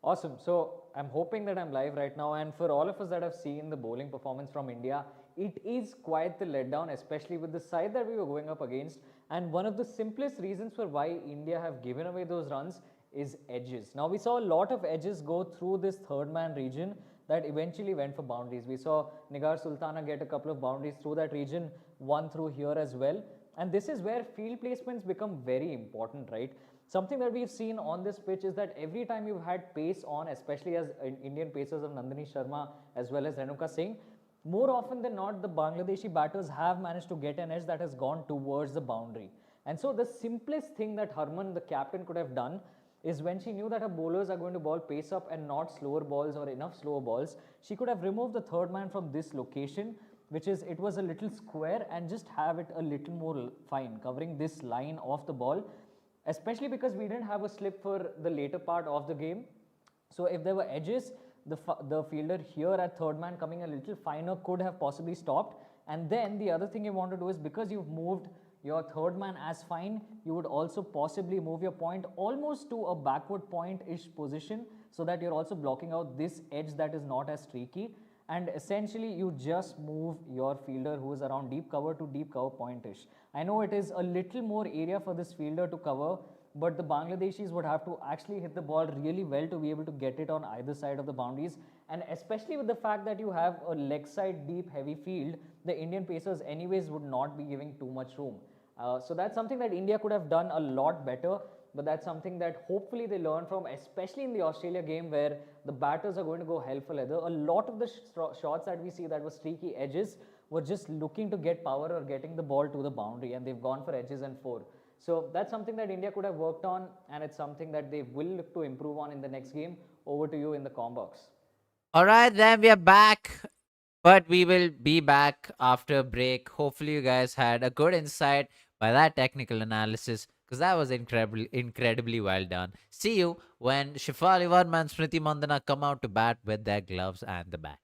Awesome. So I'm hoping that I'm live right now. And for all of us that have seen the bowling performance from India, it is quite the letdown, especially with the side that we were going up against. And one of the simplest reasons for why India have given away those runs is edges. Now we saw a lot of edges go through this third man region that eventually went for boundaries. We saw Nigar Sultana get a couple of boundaries through that region, one through here as well. And this is where field placements become very important, right? Something that we've seen on this pitch is that every time you've had pace on, especially as Indian pacers of Nandini Sharma as well as Renuka Singh, more often than not, the Bangladeshi batters have managed to get an edge that has gone towards the boundary. And so the simplest thing that Harman, the captain, could have done is when she knew that her bowlers are going to ball pace up and not slower balls or enough slower balls, she could have removed the third man from this location, which is it was a little square, and just have it a little more fine, covering this line of the ball, especially because we didn't have a slip for the later part of the game. So if there were edges, the fielder here at third man coming a little finer could have possibly stopped. And then the other thing you want to do is, because you've moved your third man as fine, you would also possibly move your point almost to a backward point-ish position, so that you're also blocking out this edge that is not as streaky. And essentially you just move your fielder who is around deep cover to deep cover point-ish. I know it is a little more area for this fielder to cover, but the Bangladeshis would have to actually hit the ball really well to be able to get it on either side of the boundaries. And especially with the fact that you have a leg side deep heavy field, the Indian pacers anyways would not be giving too much room. So that's something that India could have done a lot better, but that's something that hopefully they learn from, especially in the Australia game where the batters are going to go hell for leather. A lot of the shots that we see that were streaky edges were just looking to get power or getting the ball to the boundary, and they've gone for edges and four. So that's something that India could have worked on, and it's something that they will look to improve on in the next game. Over to you in the com box. All right, then we are back, but we will be back after a break. Hopefully, you guys had a good insight by that technical analysis, because that was incredibly well done. See you when Shifali Varma and Smriti Mandana come out to bat with their gloves and the bat.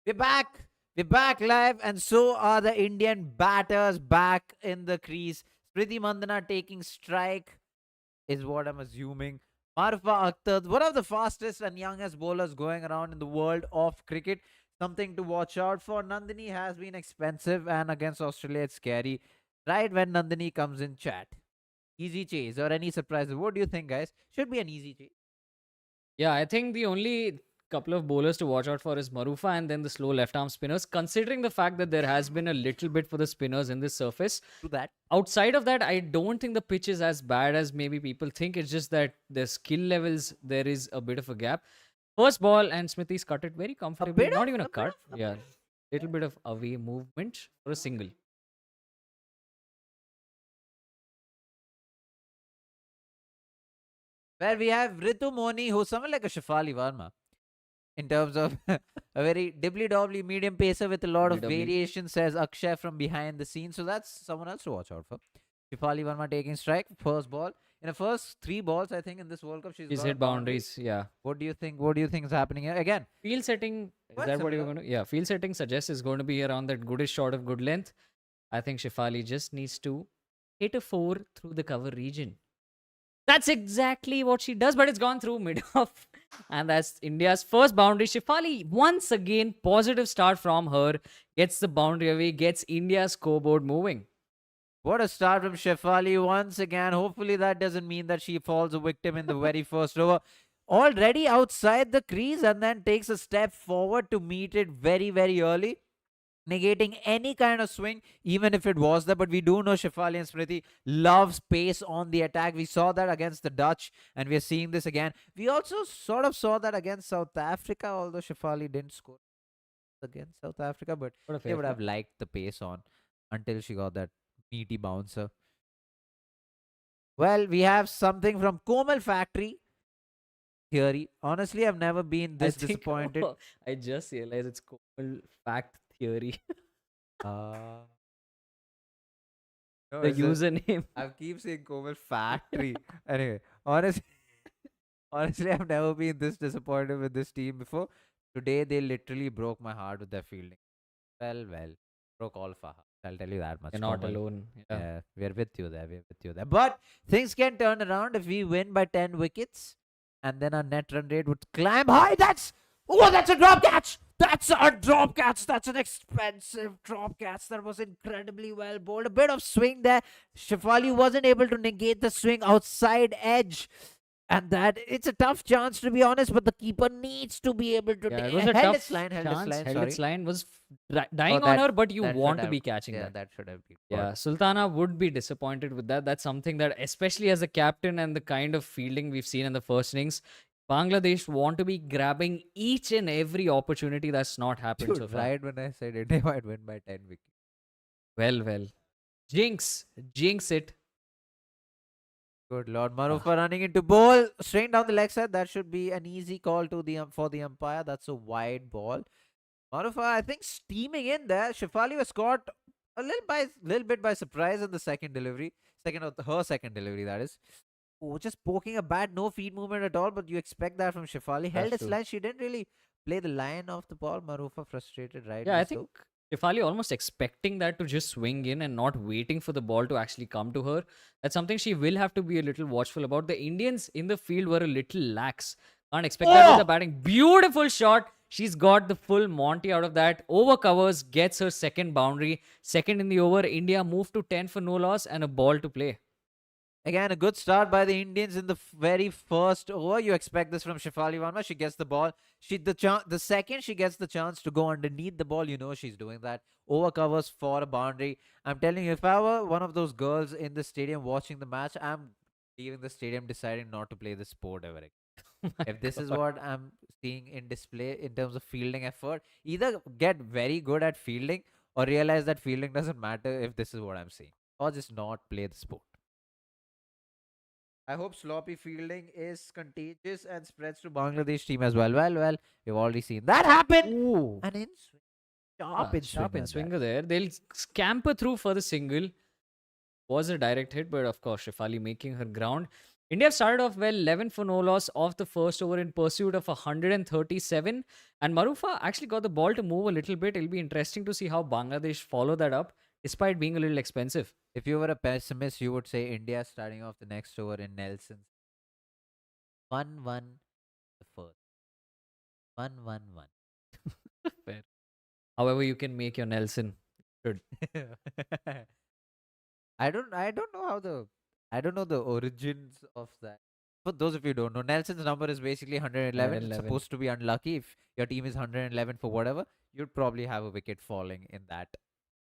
We're back. We're back live, and so are the Indian batters back in the crease. Smriti Mandana taking strike is what I'm assuming. Marfa Akhtar, one of the fastest and youngest bowlers going around in the world of cricket. Something to watch out for. Nandini has been expensive, and against Australia, it's scary. Right when Nandini comes in chat. Easy chase or any surprises? What do you think, guys? Should be an easy chase. Yeah, I think the only couple of bowlers to watch out for is Marufa and then the slow left arm spinners, considering the fact that there has been a little bit for the spinners in this surface. To that. Outside of that, I don't think the pitch is as bad as maybe people think. It's just that the skill levels, there is a bit of a gap. First ball, and Smithy's cut it very comfortably. bit Not of- even a a bit cut. of- a Yeah, little bit of away movement for a single. Where we have Ritu Moni, who's someone like a Shafali Varma in terms of a very dibbly-dobbly medium pacer with a lot of DW. variation, says Akshay from behind the scenes. So that's someone else to watch out for. Shafali Varma taking strike, first ball. In the first 3 balls, I think, in this World Cup, she's He's got a hit boundary. boundaries. Yeah. What do you think? What do you think is happening here? Again, Field setting, is Quite that what you're similar. going to? Yeah, field setting suggests is going to be around that goodish shot of good length. I think Shifali just needs to hit a 4 through the cover region. That's exactly what she does, but it's gone through mid off. And that's India's first boundary. Shifali, once again, positive start from her, gets the boundary away, gets India's scoreboard moving. what a start from Shefali once again. Hopefully, that doesn't mean that she falls a victim in the very first over. Already outside the crease and then takes a step forward to meet it very, very early, negating any kind of swing, even if it was there. But we do know Shefali and Smriti loves pace on the attack. We saw that against the Dutch, and we are seeing this again. We also sort of saw that against South Africa, although Shefali didn't score against South Africa, but What a they fair would play. have liked the pace on until she got that meaty bouncer. Well, we have something from Komal Factory theory. Honestly, I've never been I this think- disappointed. I just realized it's called fact theory. Uh, no, The it's a- username. I keep saying Komal Factory. Anyway, honestly, honestly, I've never been this disappointed with this team before. Today, they literally broke my heart with their fielding. Well, broke all of our hearts. I'll tell you that much. You're not Komal. alone. Yeah. Yeah, we're with you there. We're with you there. But things can turn around if we win by 10 wickets and then our net run rate would climb high. That's a drop catch. That's a drop catch. That's an expensive drop catch. That was incredibly well bowled. A bit of swing there. Shafali wasn't able to negate the swing outside edge. And that it's a tough chance to be honest, but the keeper needs to be able to Yeah, it take was a held tough its line, held its chance. line, Held sorry. its line was dying on that- her, but you that should want to have- be catching Yeah, that. that should have been. Yeah, Sultana would be disappointed with that. That's something that, especially as a captain and the kind of fielding we've seen in the first innings, Bangladesh want to be grabbing each and every opportunity that's not happened Dude, so far. right when I said India might win by 10 wickets. Well. Jinx it. Good Lord. Marufa running into ball, straight down the leg side. That should be an easy call to the for the umpire. That's a wide ball. Marufa, I think, steaming in there. Shefali was caught a little bit by surprise in the second delivery. Her second delivery, that is. Oh, just poking a bat, no feet movement at all, but you expect that from Shefali. Held That's its true. line. She didn't really play the line of the ball. Marufa frustrated, right? Yeah, I think Shefali almost expecting that to just swing in and not waiting for the ball to actually come to her. That's something she will have to be a little watchful about. The Indians in the field were a little lax. Can't expect that with the batting. Beautiful shot. She's got the full Monty out of that. Over covers, gets her second boundary. Second in the over. India moved to 10 for no loss and a ball to play. Again, a good start by the Indians in the very first over. You expect this from Shefali Varma. She gets the ball. The second she gets the chance to go underneath the ball, you know she's doing that. Over covers for a boundary. I'm telling you, if I were one of those girls in the stadium watching the match, I'm leaving the stadium deciding not to play the sport ever again. If this is what I'm seeing in display in terms of fielding effort, either get very good at fielding or realize that fielding doesn't matter if this is what I'm seeing, or just not play the sport. I hope sloppy fielding is contagious and spreads to Bangladesh team as well. Well, we've already seen that happen. Ooh. And in swing, sharp in Sharp in swinger swinger there. They'll scamper through for the single. Was a direct hit, but of course, Shefali making her ground. India started off well, 11 for no loss off the first over in pursuit of 137. And Marufa actually got the ball to move a little bit. It'll be interesting to see how Bangladesh follow that up, despite being a little expensive. If you were a pessimist, you would say India starting off the next over in Nelson's 1-1 the first. 1-1-1. Fair. However, you can make your Nelson. Good. I don't know how the I don't know the origins of that. For those of you who don't know, Nelson's number is basically 111. It's 111. supposed to be unlucky. If your team is 111 for whatever, you'd probably have a wicket falling in that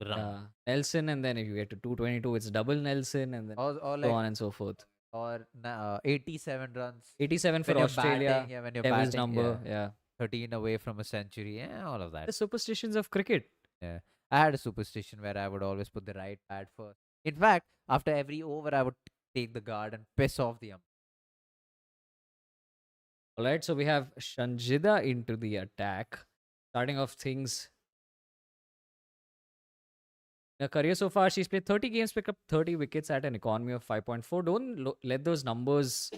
round. Yeah. Nelson, and then if you get to 222, it's double Nelson, and then Or so like on and so forth. 87 runs. 87 for When you're Australia. batting, yeah, when you're Devil's batting, number. yeah, Yeah. 13 away from a century, yeah, all of The that. superstitions of cricket. Yeah. I had a superstition where I would always put the right pad first. In fact, after every over, I would take the guard and piss off the umpire. All right, so we have Shanjida into the attack. Starting off things. In her career so far, she's played 30 games, picked up 30 wickets at an economy of 5.4. Don't let those numbers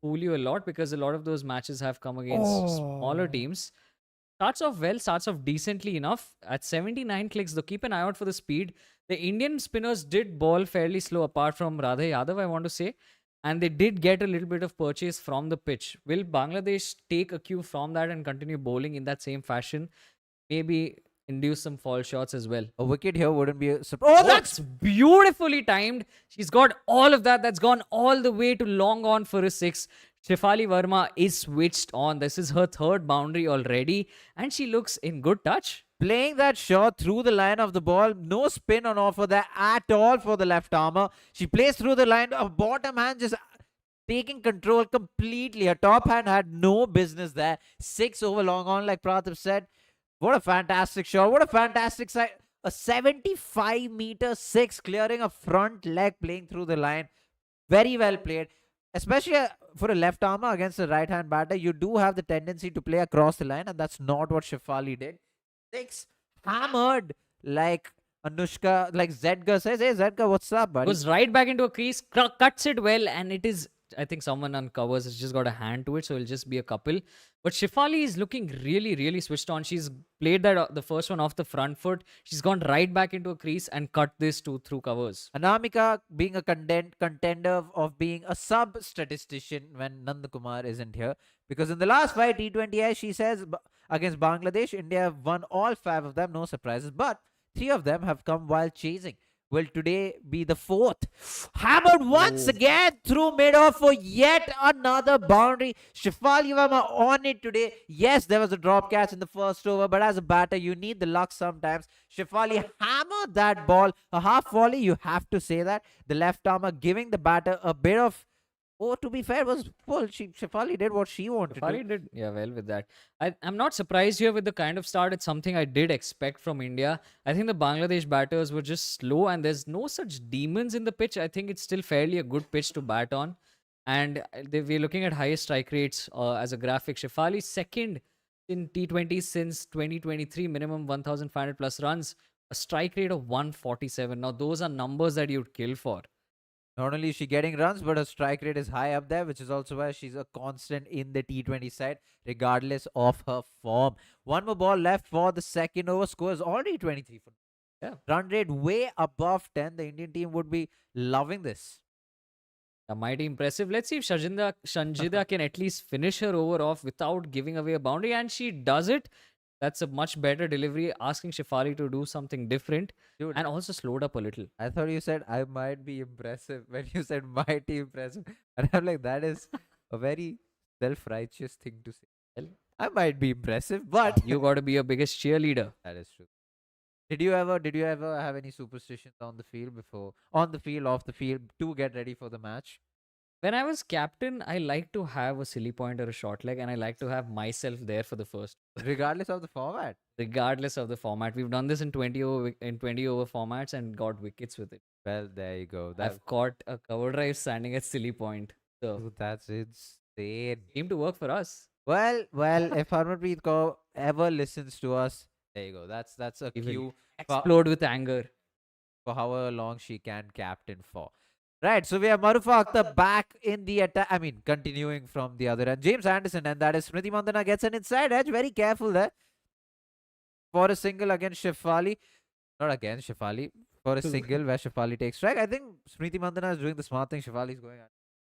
fool you a lot, because a lot of those matches have come against smaller teams. Starts off well, starts off decently enough. At 79 clicks, though, keep an eye out for the speed. The Indian spinners did ball fairly slow, apart from Radha Yadav, I want to say. And they did get a little bit of purchase from the pitch. Will Bangladesh take a cue from that and continue bowling in that same fashion? Maybe induce some fall shots as well. A wicket here wouldn't be a surprise. Oh, that's beautifully timed. She's got all of that. That's gone all the way to long on for a six. Shefali Verma is switched on. This is her third boundary already, and she looks in good touch. Playing that shot through the line of the ball, no spin on offer there at all for the left armour. She plays through the line, her bottom hand just taking control completely. Her top hand had no business there. 6 over long on, like Praatibh said. What a fantastic shot. What a fantastic side. A 75-meter six clearing a front leg, playing through the line. Very well played. Especially for a left armour against a right-hand batter, you do have the tendency to play across the line, and that's not what Shefali did. 6 hammered like Anushka, like Zedgar says. Hey, Zedgar, what's up, buddy? Goes right back into a crease, cuts it well, and it is. I think someone uncovers. It's just got a hand to it, so it'll just be a couple. But Shefali is looking really, really switched on. She's played that the first one off the front foot. She's gone right back into a crease and cut this through covers. Anamika being a contender of being a sub-statistician when Nandakumar isn't here. Because in the last 5 T20I, she says against Bangladesh, India have won all 5 of them, no surprises. But 3 of them have come while chasing. Will today be the 4th? Hammered once again through mid-off for yet another boundary. Shefali Verma on it today. Yes, there was a drop catch in the first over, but as a batter, you need the luck sometimes. Shefali hammered that ball. A half volley, you have to say that. The left armour giving the batter a bit of... Oh, to be fair, was full. Shefali did what she wanted to. Shefali did, yeah, well with that. I'm not surprised here with the kind of start. It's something I did expect from India. I think the Bangladesh batters were just slow, and there's no such demons in the pitch. I think it's still fairly a good pitch to bat on. And we're looking at highest strike rates as a graphic. Shefali second in T20 since 2023, minimum 1,500 plus runs, a strike rate of 147. Now, those are numbers that you'd kill for. Not only is she getting runs, but her strike rate is high up there, which is also why she's a constant in the T20 side, regardless of her form. One more ball left for the second over. Score is already 23. Yeah. Run rate way above 10. The Indian team would be loving this. Mighty impressive. Let's see if Shanjida can at least finish her over off without giving away a boundary, and she does it. That's a much better delivery, asking Shefali to do something different. Dude, and also slowed up a little. I thought you said I might be impressive when you said mighty impressive. And I'm like, that is a very self-righteous thing to say. Well, I might be impressive, but you got to be your biggest cheerleader. that is true. Did you ever have any superstitions on the field off the field to get ready for the match? When I was captain, I like to have a silly point or a short leg, and I like to have myself there for the first. Regardless of the format. Regardless of the format, we've done this in 20 over formats and got wickets with it. Well, there you go. I've caught a cover drive standing at silly point. So Dude, that's insane. seemed to work for us. Well, if Harmanpreet Kaur ever listens to us, there you go. That's a He will cue explode with anger. for however long she can captain for. Right, so we have Marufa Akhtar back in the attack. I mean, continuing from the other end. James Anderson, and that is Smriti Mandana gets an inside edge. Very careful there for a single against Shefali. Not against Shefali. For a single where Shefali takes strike. I think Smriti Mandana is doing the smart thing. Shefali is going.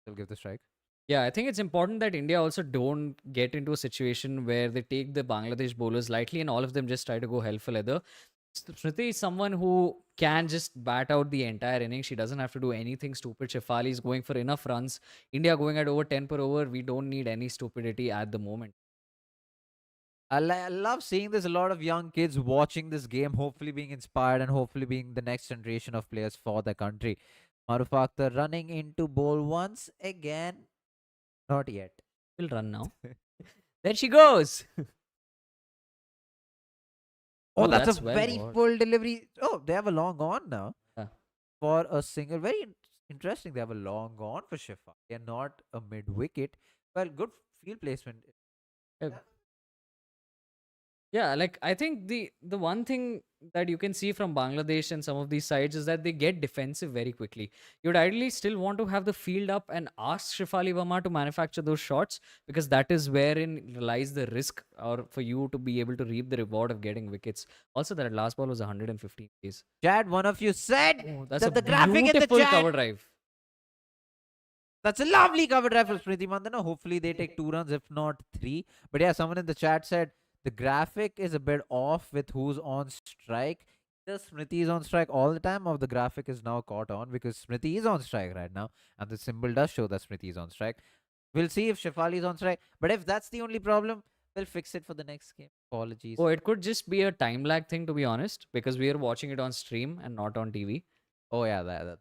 They'll give the strike. Yeah, I think it's important that India also don't get into a situation where they take the Bangladesh bowlers lightly and all of them just try to go hell for leather. Smriti is someone who can just bat out the entire inning. She doesn't have to do anything stupid. Shefali is going for enough runs. India going at over 10 per over. We don't need any stupidity at the moment. I love seeing there's a lot of young kids watching this game, hopefully being inspired and hopefully being the next generation of players for the country. Maruf Akhtar running into bowl once again. Not yet. We'll run now. There she goes. Oh, Oh, that's that's a well very bowled. full delivery. Oh, they have a long on now Yeah. for a single. Very interesting. They have a long on for Shifa. They're not a mid wicket. Well, good field placement. Yeah. Yeah, like I think the one thing that you can see from Bangladesh and some of these sides is that they get defensive very quickly. You'd ideally still want to have the field up and ask Shifali Verma to manufacture those shots because that is wherein lies the risk or for you to be able to reap the reward of getting wickets. Also, that last ball was 115 Ks. Chad, one of you said Oh, that's a that the graphic in the beautiful chat. cover drive. That's a lovely cover drive for Smriti Mandana. Hopefully they take 2 runs, if not 3. But yeah, someone in the chat said the graphic is a bit off with who's on strike. Either Smriti is on strike all the time or the graphic is now caught on because Smriti is on strike right now. And the symbol does show that Smriti is on strike. We'll see if Shefali is on strike. But if that's the only problem, we'll fix it for the next game. Apologies. Oh, it could just be a time lag thing to be honest because we are watching it on stream and not on TV. Oh yeah, that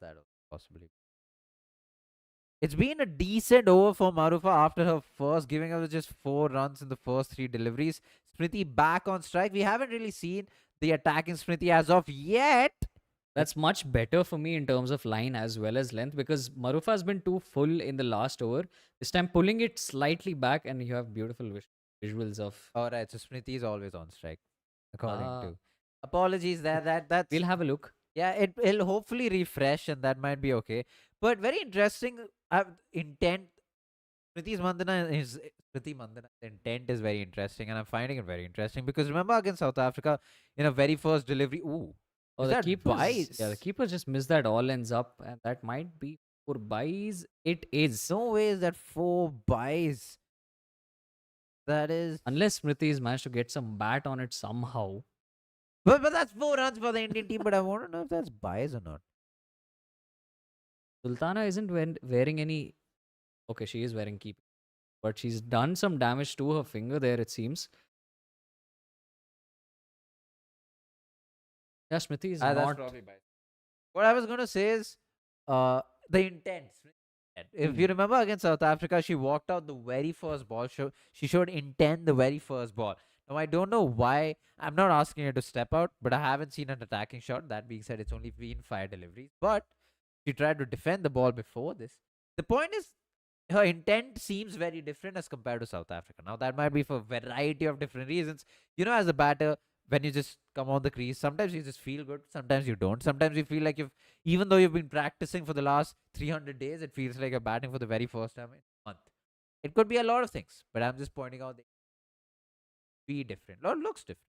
possibly. It's been a decent over for Marufa after her first, giving us just 4 runs in the first 3 deliveries. Smriti back on strike. We haven't really seen the attack in Smriti as of yet. That's much better for me in terms of line as well as length because Marufa has been too full in the last over. This time pulling it slightly back and you have beautiful visuals of. Alright, so Smriti is always on strike, according Ah, to. Apologies there. That's we'll have a look. yeah. It'll hopefully refresh and that might be okay. But very interesting intent. Smriti Mandana's intent is very interesting, and I'm finding it very interesting because remember against South Africa in a very first delivery. Ooh, Oh, is the that keepers. Yeah, the Bice? keeper just missed that all ends up, and that might be for buys. It is. No way is that 4 buys. That is. Unless Smriti's managed to get some bat on it somehow. But that's 4 runs for the Indian team. But I want to know if that's buys or not. Sultana isn't wearing any. Okay, she is wearing keeper. But she's done some damage to her finger there, it seems. Yeah, Smriti is That's not. probably buys. What I was gonna say is, the intent. If you remember against South Africa, she walked out the very first ball. She showed intent the very first ball. Now I don't know why. I'm not asking her to step out, but I haven't seen an attacking shot. That being said, it's only been 5 deliveries. But she tried to defend the ball before this. The point is, her intent seems very different as compared to South Africa. Now that might be for a variety of different reasons. As a batter, when you just come on the crease, sometimes you just feel good, sometimes you don't. Sometimes you feel like even though you've been practicing for the last 300 days, it feels like you're batting for the very first time in a month. It could be a lot of things, but I'm just pointing out they be different. Or looks different.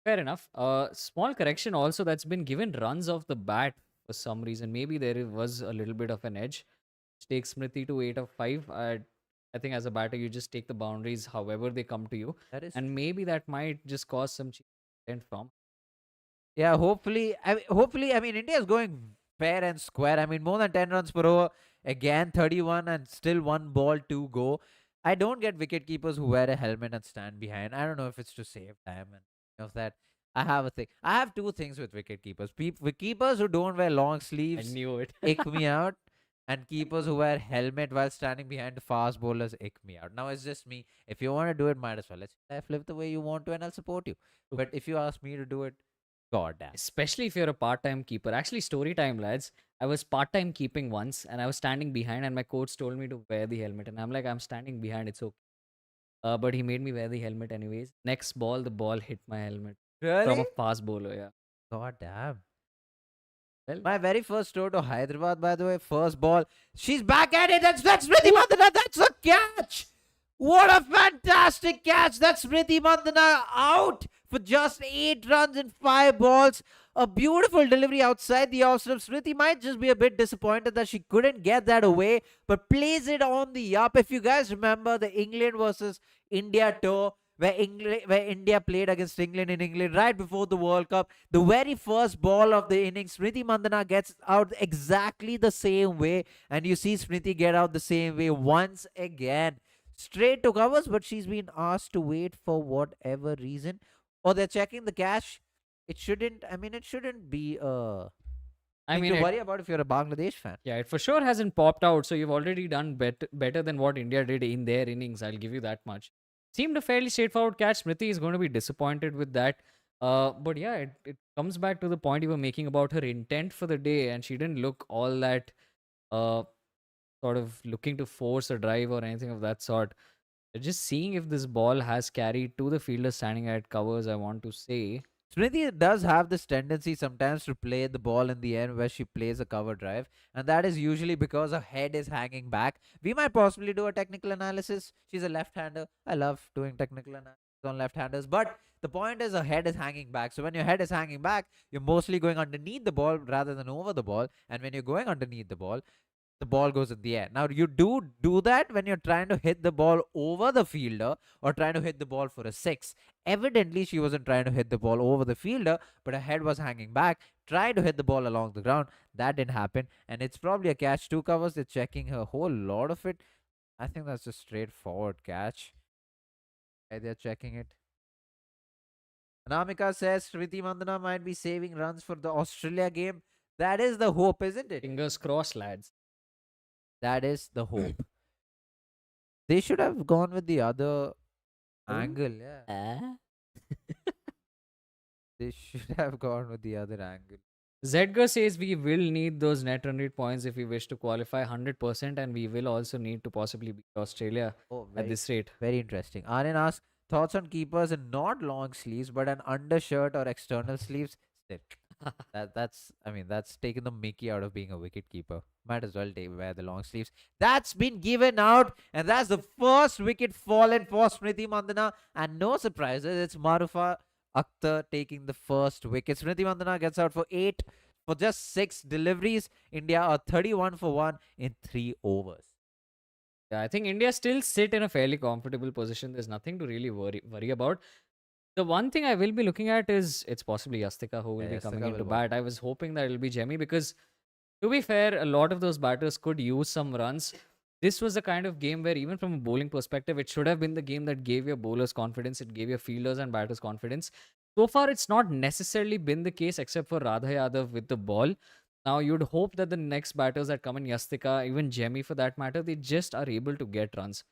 Fair enough. Small correction also that's been given runs off the bat for some reason. Maybe there was a little bit of an edge. Which takes Smriti to 8 of 5. I think as a batter, you just take the boundaries however they come to you. That is And maybe that might just cause some change from. Yeah, hopefully, I mean, India is going fair and square. I mean, more than 10 runs per over. Again, 31 and still 1 ball to go. I don't get wicket keepers who wear a helmet and stand behind. I don't know if it's to save time and of that. I have a thing. I have 2 things with wicket keepers. With keepers who don't wear long I sleeves knew it. ick me out, and keepers who wear helmet while standing behind the fast bowlers ick me out. Now it's just me. If you want to do it, might as well. Let's live the way you want to, and I'll support you. But if you ask me to do it, god damn. Especially if you're a part-time keeper. Actually, story time, lads. I was part-time keeping once and I was standing behind and my coach told me to wear the helmet. And I'm like, I'm standing behind, it's okay. But he made me wear the helmet anyways. Next ball, the ball hit my helmet. From a Really? fast bowler, yeah. God damn. Well, My very first throw to Hyderabad, by the way, first ball. She's back at it. That's Smriti Mandana. That's a catch. What a fantastic catch. That's Smriti Mandana out for just 8 runs in 5 balls. A beautiful delivery outside the off stump. Smriti might just be a bit disappointed that she couldn't get that away, but plays it on the up. If you guys remember the England versus India tour, where India played against England in England right before the World Cup, the very first ball of the innings, Smriti Mandana gets out exactly the same way, and you see Smriti get out the same way once again. Straight to covers, but she's been asked to wait for whatever reason. Or they're checking the cash. It shouldn't be a I thing mean, to it, worry about if you're a Bangladesh fan. yeah, it for sure hasn't popped out. So you've already done better than what India did in their innings. I'll give you that much. Seemed a fairly straightforward catch. Smriti is going to be disappointed with that. But yeah, it comes back to the point you were making about her intent for the day, and she didn't look all that uh, sort of looking to force a drive or anything of that sort. Just seeing if this ball has carried to the fielder standing at covers, I want to say. Smriti does have this tendency sometimes to play the ball in the end where she plays a cover drive, and that is usually because her head is hanging back. We might possibly do a technical analysis. She's a left hander. I love doing technical analysis on left handers, but the point is her head is hanging back. So when your head is hanging back, you're mostly going underneath the ball rather than over the ball, and when you're going underneath the ball goes in the air. Now you do that when you're trying to hit the ball over the fielder or trying to hit the ball for a six. Evidently, she wasn't trying to hit the ball over the fielder, but her head was hanging back, trying to hit the ball along the ground. That didn't happen, and it's probably a catch. Two covers. They're checking a whole lot of it. I think that's a straightforward catch. They're checking it. Anamika says Smriti Mandana might be saving runs for the Australia game. That is the hope, isn't it? Fingers crossed, lads. That is the hope. They should have gone with the other angle. Yeah. They should have gone with the other angle. Zedgar says we will need those net run rate points if we wish to qualify 100%, and we will also need to possibly beat Australia Oh, at this rate. very interesting. Anand asks thoughts on keepers in not long sleeves but an undershirt or external sleeves. Still, that's taking the Mickey out of being a wicket keeper. Might as well wear the long sleeves. That's been given out, and that's the first wicket fallen for Smriti Mandana. And no surprises, it's Marufa Akhtar taking the first wicket. Smriti Mandana gets out for 8 for just 6 deliveries. India are 31 for 1 in 3 overs. Yeah, I think India still sit in a fairly comfortable position. There's nothing to really worry about. The one thing I will be looking at is it's possibly Yastika who will Yeah, be coming Yastika into will bat. I was hoping that it'll be Jemmy because, to be fair, a lot of those batters could use some runs. This was the kind of game where, even from a bowling perspective, it should have been the game that gave your bowlers confidence, it gave your fielders and batters confidence. So far, it's not necessarily been the case except for Radha Yadav with the ball. Now, you'd hope that the next batters that come in, Yastika, even Jemmy for that matter, they just are able to get runs.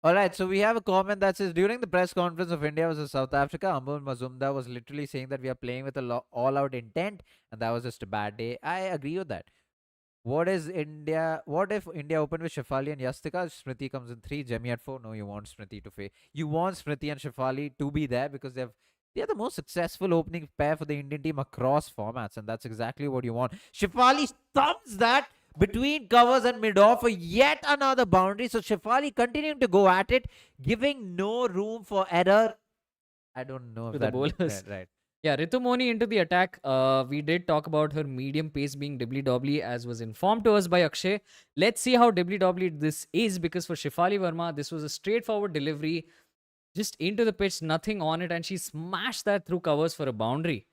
All right, so we have a comment that says during the press conference of India versus South Africa, Ambul Mazumdar was literally saying that we are playing with a all-out intent, and that was just a bad day. I agree with that. What is India? What if India open with Shafali and Yastika? Smriti comes in 3, Jemmy at 4. No, you want Smriti to face. You want Smriti and Shafali to be there because they're the most successful opening pair for the Indian team across formats, and that's exactly what you want. Shafali thumbs that between covers and mid off for yet another boundary. So Shafali continuing to go at it, giving no room for error. I don't know if To the that bowlers. right. Yeah, Ritu Moni into the attack. We did talk about her medium pace being dibbly-dobbly, as was informed to us by Akshay. Let's see how dibbly-dobbly this is, because for Shifali Verma, this was a straightforward delivery, just into the pitch, nothing on it, and she smashed that through covers for a boundary.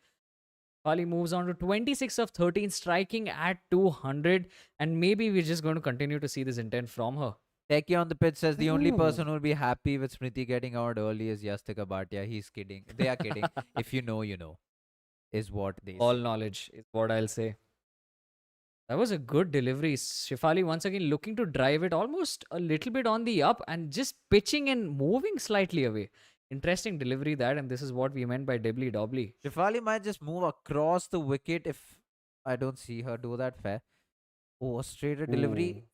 Shifali moves on to 26 of 13, striking at 200, and maybe we're just going to continue to see this intent from her. Techie on the pitch says the only Ooh. person who will be happy with Smriti getting out early is Yastika Bhatia. He's kidding. They are kidding. If you know, you know, is what they All say. knowledge is what I'll say. That was a good delivery. Shifali once again looking to drive it almost a little bit on the up and just pitching and moving slightly away. Interesting delivery that, and this is what we meant by dibbly dobbly. Shifali might just move across the wicket if I don't see her do that fair. Oh, a straighter delivery.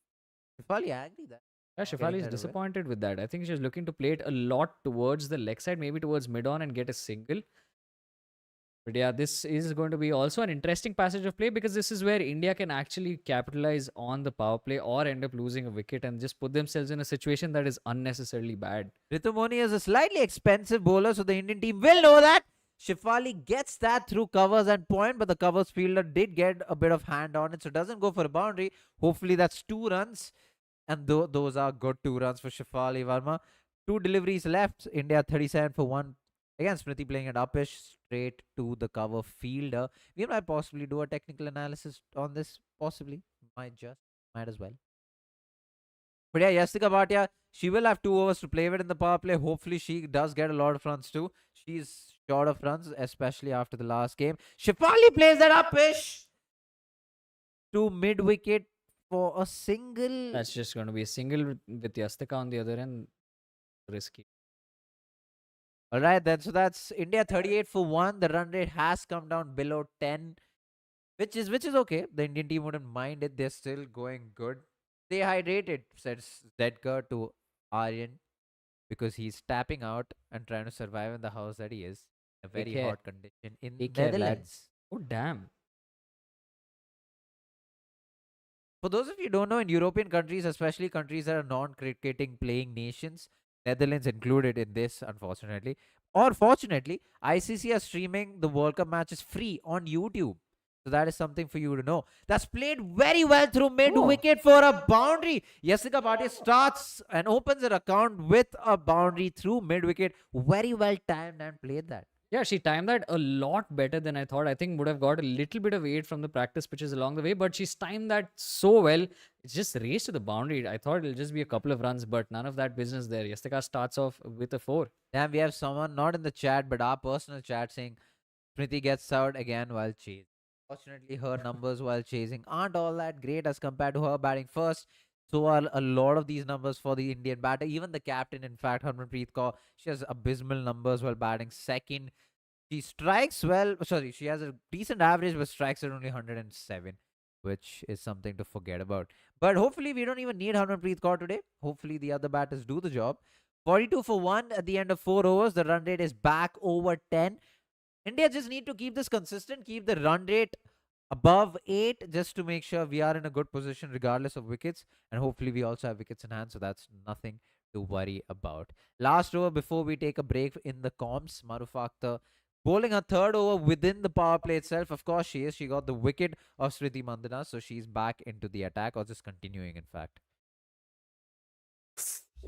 Shifali angry that. Yeah, Not Shifali getting is that away. disappointed with that. I think she's looking to play it a lot towards the leg side, maybe towards mid on and get a single. But yeah, this is going to be also an interesting passage of play because this is where India can actually capitalize on the power play or end up losing a wicket and just put themselves in a situation that is unnecessarily bad. Ritumoni is a slightly expensive bowler, so the Indian team will know that. Shifali gets that through covers and point, but the covers fielder did get a bit of hand on it, so doesn't go for a boundary. Hopefully, that's 2 runs, and those are good 2 runs for Shifali Verma. 2 deliveries left. India 37 for 1. Again, Smriti playing it upish straight to the cover fielder. We might possibly do a technical analysis on this. Possibly, might as well. But yeah, Yastika Bhatia, she will have 2 overs to play with in the power play. Hopefully, she does get a lot of runs too. She's short of runs, especially after the last game. Shifali plays that upish to mid wicket for a single. That's just going to be a single with Yastika on the other end. Risky. All right, then. So that's India 38 for 1. The run rate has come down below 10, which is okay. The Indian team wouldn't mind it. They're still going good. Stay hydrated, says Zedgar to Aryan, because he's tapping out and trying to survive in the house that he is. A Take very care. hot condition in Take care, lad. Netherlands. Oh, damn. For those of you who don't know, in European countries, especially countries that are non-cricketing playing nations, Netherlands included in this, unfortunately, or fortunately, ICC are streaming the World Cup matches free on YouTube. So that is something for you to know. That's played very well through mid wicket for a boundary. Yasika Bhatia starts and opens her account with a boundary through mid wicket. Very well timed and played that. Yeah, she timed that a lot better than I thought. I think would have got a little bit of aid from the practice pitches along the way, but she's timed that so well. It's just raced to the boundary. I thought it'll just be a couple of runs, but none of that business there. Yastika starts off with a 4. Then we have someone not in the chat, but our personal chat saying Smriti gets out again while chasing. Fortunately, her numbers while chasing aren't all that great as compared to her batting first. So are a lot of these numbers for the Indian batter. Even the captain, in fact, Harmanpreet Kaur, she has abysmal numbers while batting second. She strikes well. Sorry, she has a decent average, but strikes at only 107, which is something to forget about. But hopefully, we don't even need Harmanpreet Kaur today. Hopefully, the other batters do the job. 42 for 1 at the end of 4 overs. The run rate is back over 10. India just need to keep this consistent, keep the run rate above 8 just to make sure we are in a good position regardless of wickets. And hopefully, we also have wickets in hand. So that's nothing to worry about. Last over before we take a break in the comms, Maruf Akhtar bowling a third over within the power play itself. Of course, she is. She got the wicket of Smriti Mandana. So she's back into the attack, or just continuing, in fact.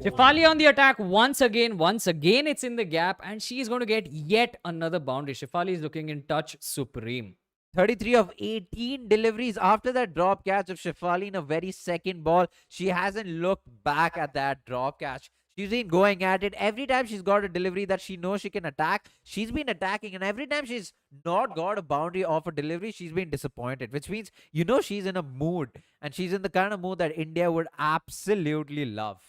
Shifali on the attack once again. Once again, it's in the gap, and she's going to get yet another boundary. Shifali is looking in touch supreme. 33 of 18 deliveries after that drop catch of Shefali in a very second ball. She hasn't looked back at that drop catch. She's been going at it. Every time she's got a delivery that she knows she can attack, she's been attacking. And every time she's not got a boundary off a delivery, she's been disappointed, which means, she's in a mood. And she's in the kind of mood that India would absolutely love.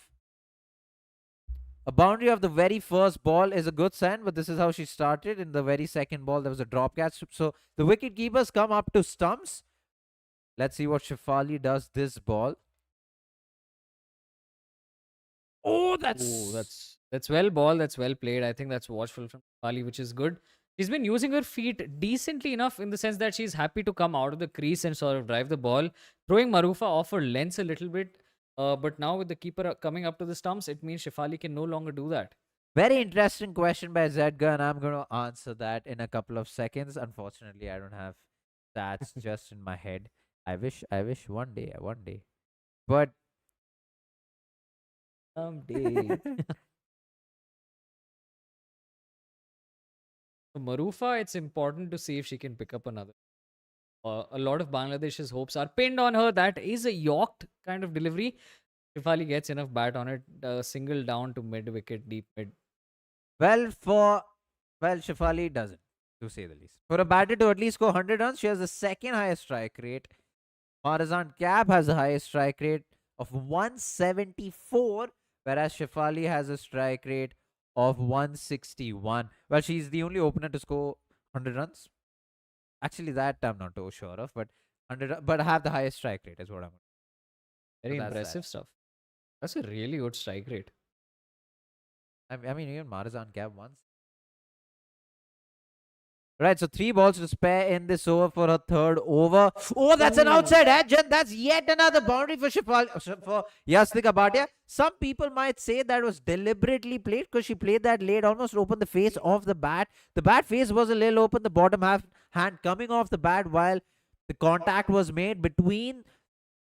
A boundary of the very first ball is a good sign, but this is how she started. In the very second ball, there was a drop catch. So the wicket keepers come up to stumps. Let's see what Shefali does this ball. Oh, That's well ball. That's well played. I think that's watchful from Shifali, which is good. She's been using her feet decently enough in the sense that she's happy to come out of the crease and sort of drive the ball, throwing Marufa off her lengths a little bit. But now with the keeper coming up to the stumps, it means Shifali can no longer do that. Very interesting question by Zedgar, and I'm going to answer that in a couple of seconds. Unfortunately, I don't have stats just in my head. I wish one day. But Someday. So Marufa, it's important to see if she can pick up another. A lot of Bangladesh's hopes are pinned on her. That is a Yorked kind of delivery. Shifali gets enough bat on it, single down to mid wicket, deep mid. Shefali doesn't, to say the least. For a batter to at least score 100 runs, she has the second highest strike rate. Marazan Cap has the highest strike rate of 174, whereas Shefali has a strike rate of 161. Well, she's the only opener to score 100 runs. Actually, that I'm not too sure of, but 100, but have the highest strike rate is what I'm. Very that's impressive that. stuff. That's a really good strike rate. I mean, even Marazan Cap once. Right, so 3 balls to spare in this over for her third over. Oh, that's an outside edge, and that's yet another boundary for for Yastika Bhatia. Some people might say that was deliberately played because she played that late, almost opened the face of the bat. The bat face was a little open, the bottom half hand coming off the bat while the contact was made between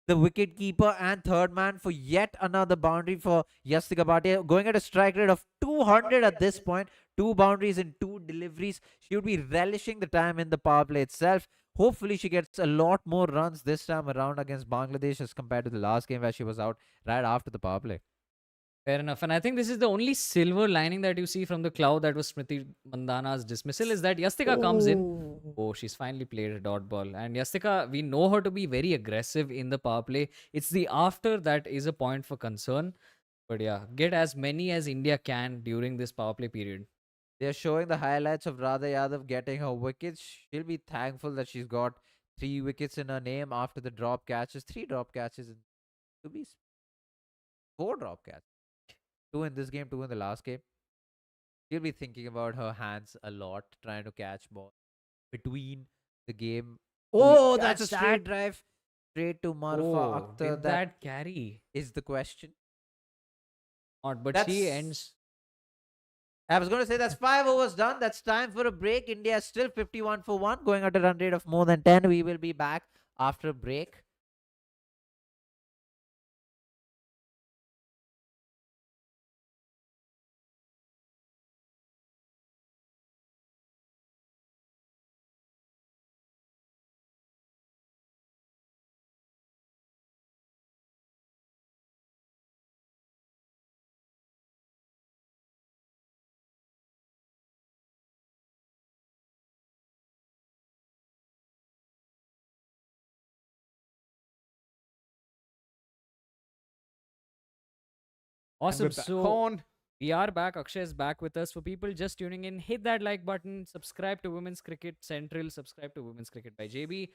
the wicket keeper and third man for yet another boundary for Yastika Bhatia, going at a strike rate of 200 at this point. 2 boundaries in 2 deliveries. She would be relishing the time in the power play itself. Hopefully, she gets a lot more runs this time around against Bangladesh as compared to the last game where she was out right after the power play. Fair enough. And I think this is the only silver lining that you see from the cloud that was Smriti Mandana's dismissal is that Yastika comes in. Oh, she's finally played a dot ball. And Yastika, we know her to be very aggressive in the power play. It's the after that is a point for concern. But yeah, get as many as India can during this power play period. They're showing the highlights of Radha Yadav getting her wickets. She'll be thankful that she's got 3 wickets in her name after the drop catches. 3 drop catches, to be 4 drop catches. 2 in this game, 2 in the last game. She'll be thinking about her hands a lot, trying to catch ball between the game. Oh, that's a straight drive. Straight to Marfa Oh, Akhtar. did that carry? is the question. Not, but That's- she ends. I was going to say that's 5 overs done. That's time for a break. India is still 51 for 1, going at a run rate of more than 10. We will be back after a break. Awesome. back So on. we are back. Akshay is back with us. For people just tuning in, hit that like button, subscribe to Women's Cricket Central, subscribe to Women's Cricket by JB.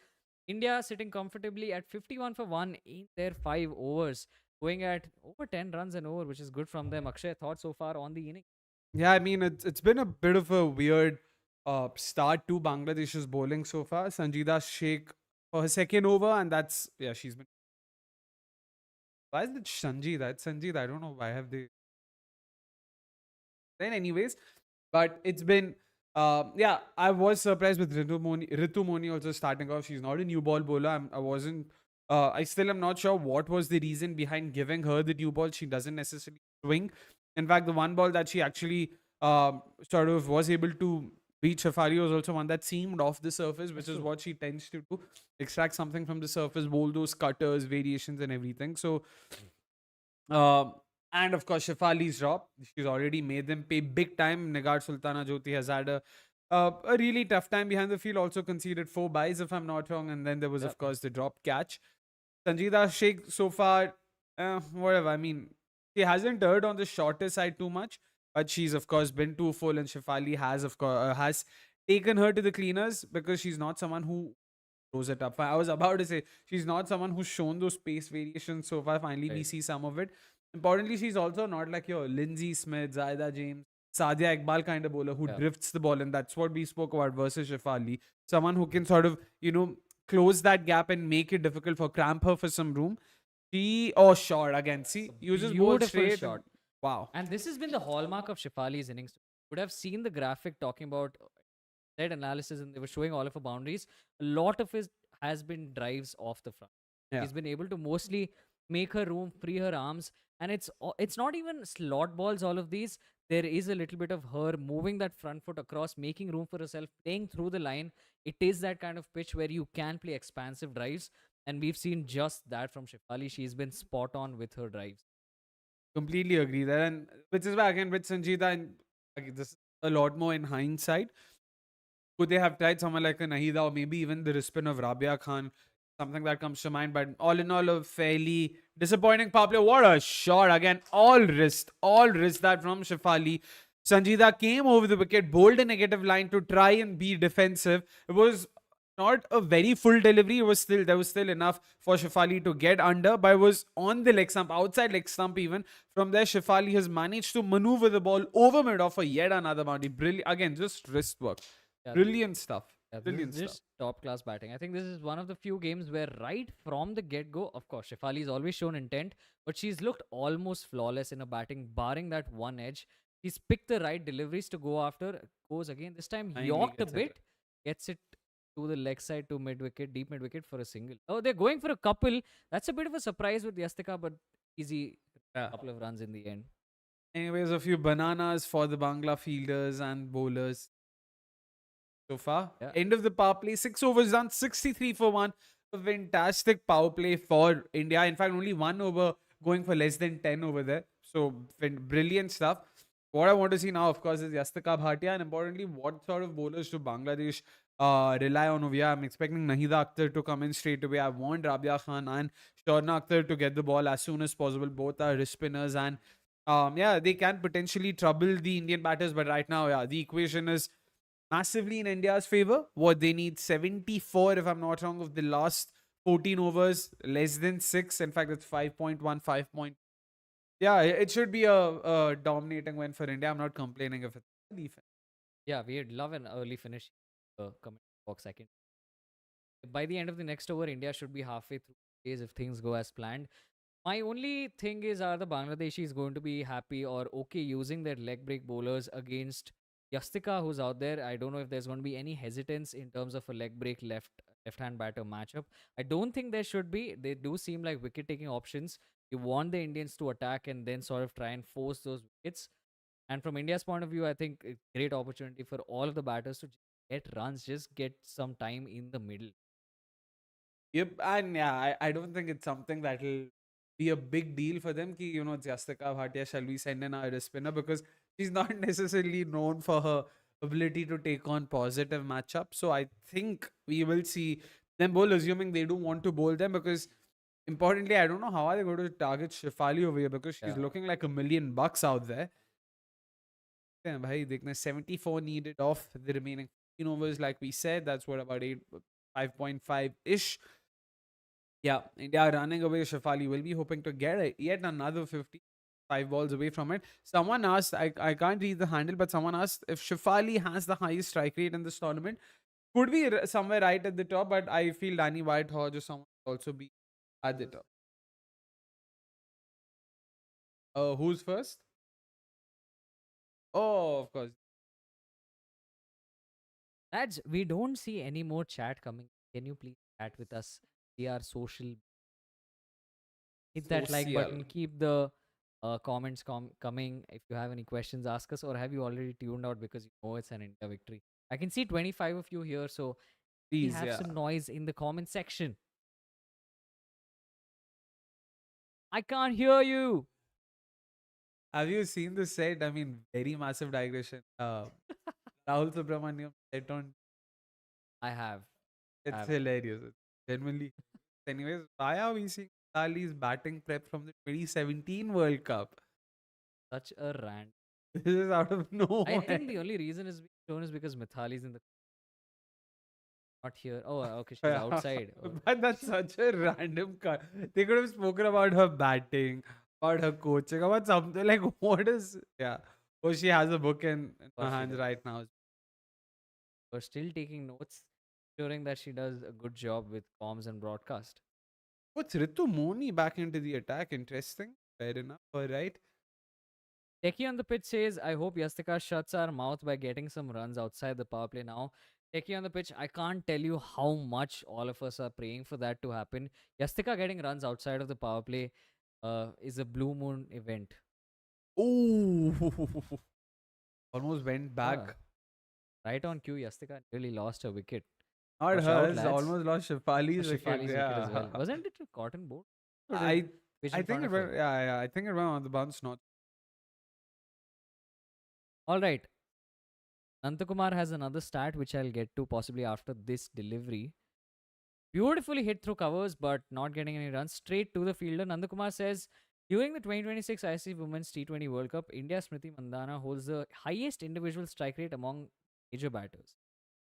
India sitting comfortably at 51 for 1 in their 5 overs, going at over 10 runs an over, which is good from them. Akshay, thoughts so far on the inning? Yeah, I mean it's been a bit of a weird start to Bangladesh's bowling so far. Sanjida Sheikh for her second over, and that's she's been. Why is it Sanjida? It's Sanjida. I don't know why have they. Then anyways, but it's been I was surprised with Ritu Moni also starting off. She's not a new ball bowler. I wasn't. I still am not sure what was the reason behind giving her the new ball. She doesn't necessarily swing. In fact, the one ball that she actually sort of was able to beat Shafari was also one that seemed off the surface, which is what she tends to do. Extract something from the surface, bowl those cutters, variations, and everything. So, and of course, Shafali's drop. She's already made them pay big time. Nagar Sultana Jyoti has had a really tough time behind the field. Also conceded 4 buys, if I'm not wrong. And then there was, of course, the drop catch. Sanjida Sheikh so far, whatever. I mean, she hasn't erred on the shorter side too much, but she's of course been too full, and Shafali has of course has taken her to the cleaners because she's not someone who throws it up. I was about to say she's not someone who's shown those pace variations so far. Finally, we Right. see some of it. Importantly, she's also not like your Lindsay Smith, Zaida James, Sadia Iqbal kind of bowler who Yeah. drifts the ball, and that's what we spoke about versus Shafali. Someone who can sort of close that gap and make it difficult for cramp her for some room. Shot again. See, uses ball Beautiful straight. and- shot. Wow. And this has been the hallmark of Shefali's innings. You would have seen the graphic talking about that analysis, and they were showing all of her boundaries. A lot of it has been drives off the front. Yeah. She's been able to mostly make her room, free her arms, and it's not even slot balls. All of these, there is a little bit of her moving that front foot across, making room for herself, playing through the line. It is that kind of pitch where you can play expansive drives, and we've seen just that from Shefali. She's been spot on with her drives. Completely agree there. And which is why again with Sanjita, and again, this is a lot more in hindsight. Could they have tried someone like a Nahida or maybe even the respin of Rabia Khan? Something that comes to mind. But all in all, a fairly disappointing power play. What a shot again. All wrist that from Shefali. Sanjita came over the wicket, bowled a negative line to try and be defensive. It was not a very full delivery. There was still enough for Shefali to get under, but it was on the leg stump, outside leg stump even. From there, Shefali has managed to maneuver the ball over mid off for yet another boundary. Brilliant. Again, just wrist work. Yeah, Brilliant stuff. yeah, this is Brilliant stuff. just top class batting. I think this is one of the few games where right from the get go, of course, Shefali's always shown intent, but she's looked almost flawless in her batting, barring that one edge. She's picked the right deliveries to go after. Goes again. This time Finally yorked a gets it. bit, gets it to the leg side to mid wicket, deep mid wicket for a single. Oh, they're going for a couple. That's a bit of a surprise with Yastika, but easy Yeah. couple of runs in the end. Anyways, a few bananas for the Bangla fielders and bowlers so far. Yeah. End of the power play. 6 overs done, 63 for 1. A fantastic power play for India. In fact, only 1 over going for less than 10 over there. So, brilliant stuff. What I want to see now, of course, is Yastika Bhatia, and importantly, what sort of bowlers do Bangladesh rely on over here? I'm expecting Nahida Akhtar to come in straight away. I want Rabia Khan and Surana Akhtar to get the ball as soon as possible. Both are wrist spinners, and yeah, they can potentially trouble the Indian batters. But right now, yeah, the equation is massively in India's favor. What they need 74, if I'm not wrong, of the last 14 overs, less than 6. In fact, it's 5.1, 5. Yeah, it should be a dominating win for India. I'm not complaining if it's defense. Yeah, we'd love an early finish. Comment box second. By the end of the next over, India should be halfway through the days if things go as planned. My only thing is, are the Bangladeshis going to be happy or okay using their leg break bowlers against Yastika, who's out there? I don't know if there's going to be any hesitance in terms of a leg break left hand batter matchup. I don't think there should be. They do seem like wicket taking options. You want the Indians to attack and then sort of try and force those wickets. And from India's point of view, I think a great opportunity for all of the batters to get runs, just get some time in the middle. Yep, and yeah, I don't think it's something that'll be a big deal for them. Ki, it's Yastika Bhatia, shall we send in our spinner? Because she's not necessarily known for her ability to take on positive matchups. So I think we will see them bowl, assuming they do want to bowl them. Because importantly, I don't know how are they going to target Shefali over here because she's Yeah. looking like $1 million out there. Yeah, bhai, देखना 74 needed off the remaining 15 overs, like we said. That's what about 5.5 ish. Yeah, India running away. Shafali will be hoping to get yet another 55 balls away from it. Someone asked, I can't read the handle, but someone asked if Shafali has the highest strike rate in this tournament. Could be somewhere right at the top, but I feel Danny Whitehorse or someone will also be at the top. Who's first? Oh, of course. Lads, we don't see any more chat coming. Can you please chat with us? We are social. Hit that like Social. button. Keep the comments coming. If you have any questions, ask us. Or have you already tuned out because you know it's an India victory? I can see 25 of you here, so we Please, have yeah. some noise in the comment section. I can't hear you. Have you seen the set? I mean, very massive digression. Rahul Subramaniam set on. I have. It's Have. hilarious. It's genuinely. Anyways, why are we seeing Ali's batting prep from the 2017 World Cup? Such a rant. This is out of nowhere. I think the only reason is being shown is because Mithali's in the not here. Oh, okay, she's outside. Oh, But that's such a random cut. They could have spoken about her batting, about her coaching, about something like what is. Yeah. Oh, she has a book in her course she hands does. right now. We're still taking notes, ensuring that she does a good job with comms and broadcast. What's Ritu Moni back into the attack? Interesting. Fair enough. All right. Techie on the pitch says, I hope Yastika shuts our mouth by getting some runs outside the power play now. Techie on the pitch, I can't tell you how much all of us are praying for that to happen. Yastika getting runs outside of the power play is a blue moon event. Oh, almost went back. Ah, right on cue, Yastika really lost her wicket. Not Watch out, hers. lads. Almost lost Shefali's wicket. Shefali's wicket as well. Yeah. Wasn't it a cotton ball? I Pitch I in think front it of her? went. Yeah. I think it went on the bounce. Not. All right. Nandakumar has another stat which I'll get to possibly after this delivery. Beautifully hit through covers but not getting any runs. Straight to the fielder. Nandakumar says, during the 2026 ICC Women's T20 World Cup, India Smriti Mandana holds the highest individual strike rate among major batters,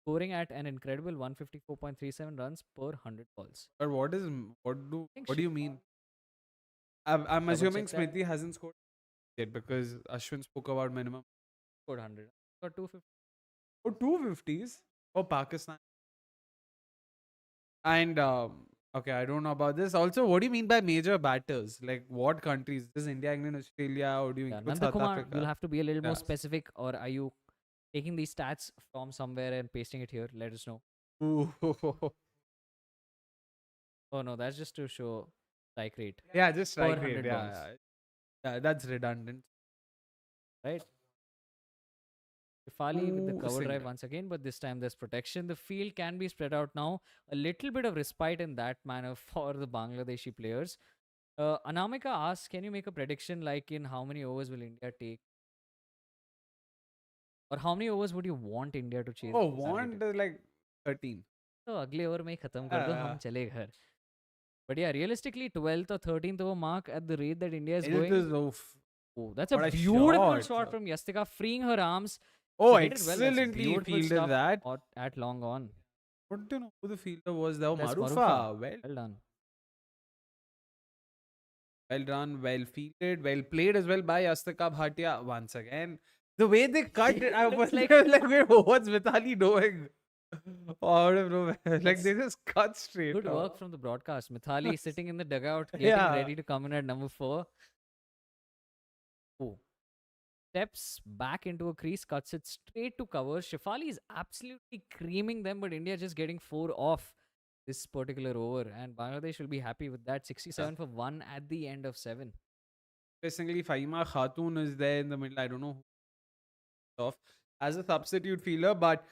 scoring at an incredible 154.37 runs per 100 balls. But what is think what do she- you mean? I'm Double assuming check that. Smriti hasn't scored yet because Ashwin spoke about minimum. Scored 100. Got 250. Oh, 250s. Oh, Pakistan. And okay, I don't know about this. Also, what do you mean by major batters? Like what countries? Is India, England, Australia? Or do you Yeah, include Nanda South Kumar, you'll Africa? have to be a little more Yeah. specific, or are you taking these stats from somewhere and pasting it here? Let us know. Ooh. Oh no, that's just to show strike rate Yeah, just per strike rate. 100 Yeah, balls, that's redundant. right? Shefali with the Ooh, cover drive single. once again, but this time there's protection. The field can be spread out now. A little bit of respite in that manner for the Bangladeshi players. Anamika asks, can you make a prediction like in how many overs will India take? Or how many overs would you want India to chase Oh, Bangladesh? want like 13. तो अगले over में ही खत्म कर दो हम Uh, चले घर. But yeah, realistically, 12th or 13th over mark at the rate that India is it going. is oof. Oh, that's a What a beautiful shot. shot from Yastika, freeing her arms. Oh, She hit it well. That's excellently beautiful fielded stuff that. at long on. What do you know who the fielder was there? Oh, That's Marufa. Marufa. Well, Well done. well done, well fielded, well played as well by Astika Bhatia once again. The way they cut it, I was Looks like- like, wait, what's Vitali doing? Out of nowhere. Like they just cut straight. Good out. work from the broadcast. Mithali sitting in the dugout, getting Yeah. ready to come in at number 4. Oh. Steps back into a crease, cuts it straight to cover. Shefali is absolutely creaming them, but India just getting 4 off this particular over. And Bangladesh will be happy with that. 67 for 1 at the end of 7. Interestingly, Faima Khatun is there in the middle. I don't know who off as a substitute fielder, but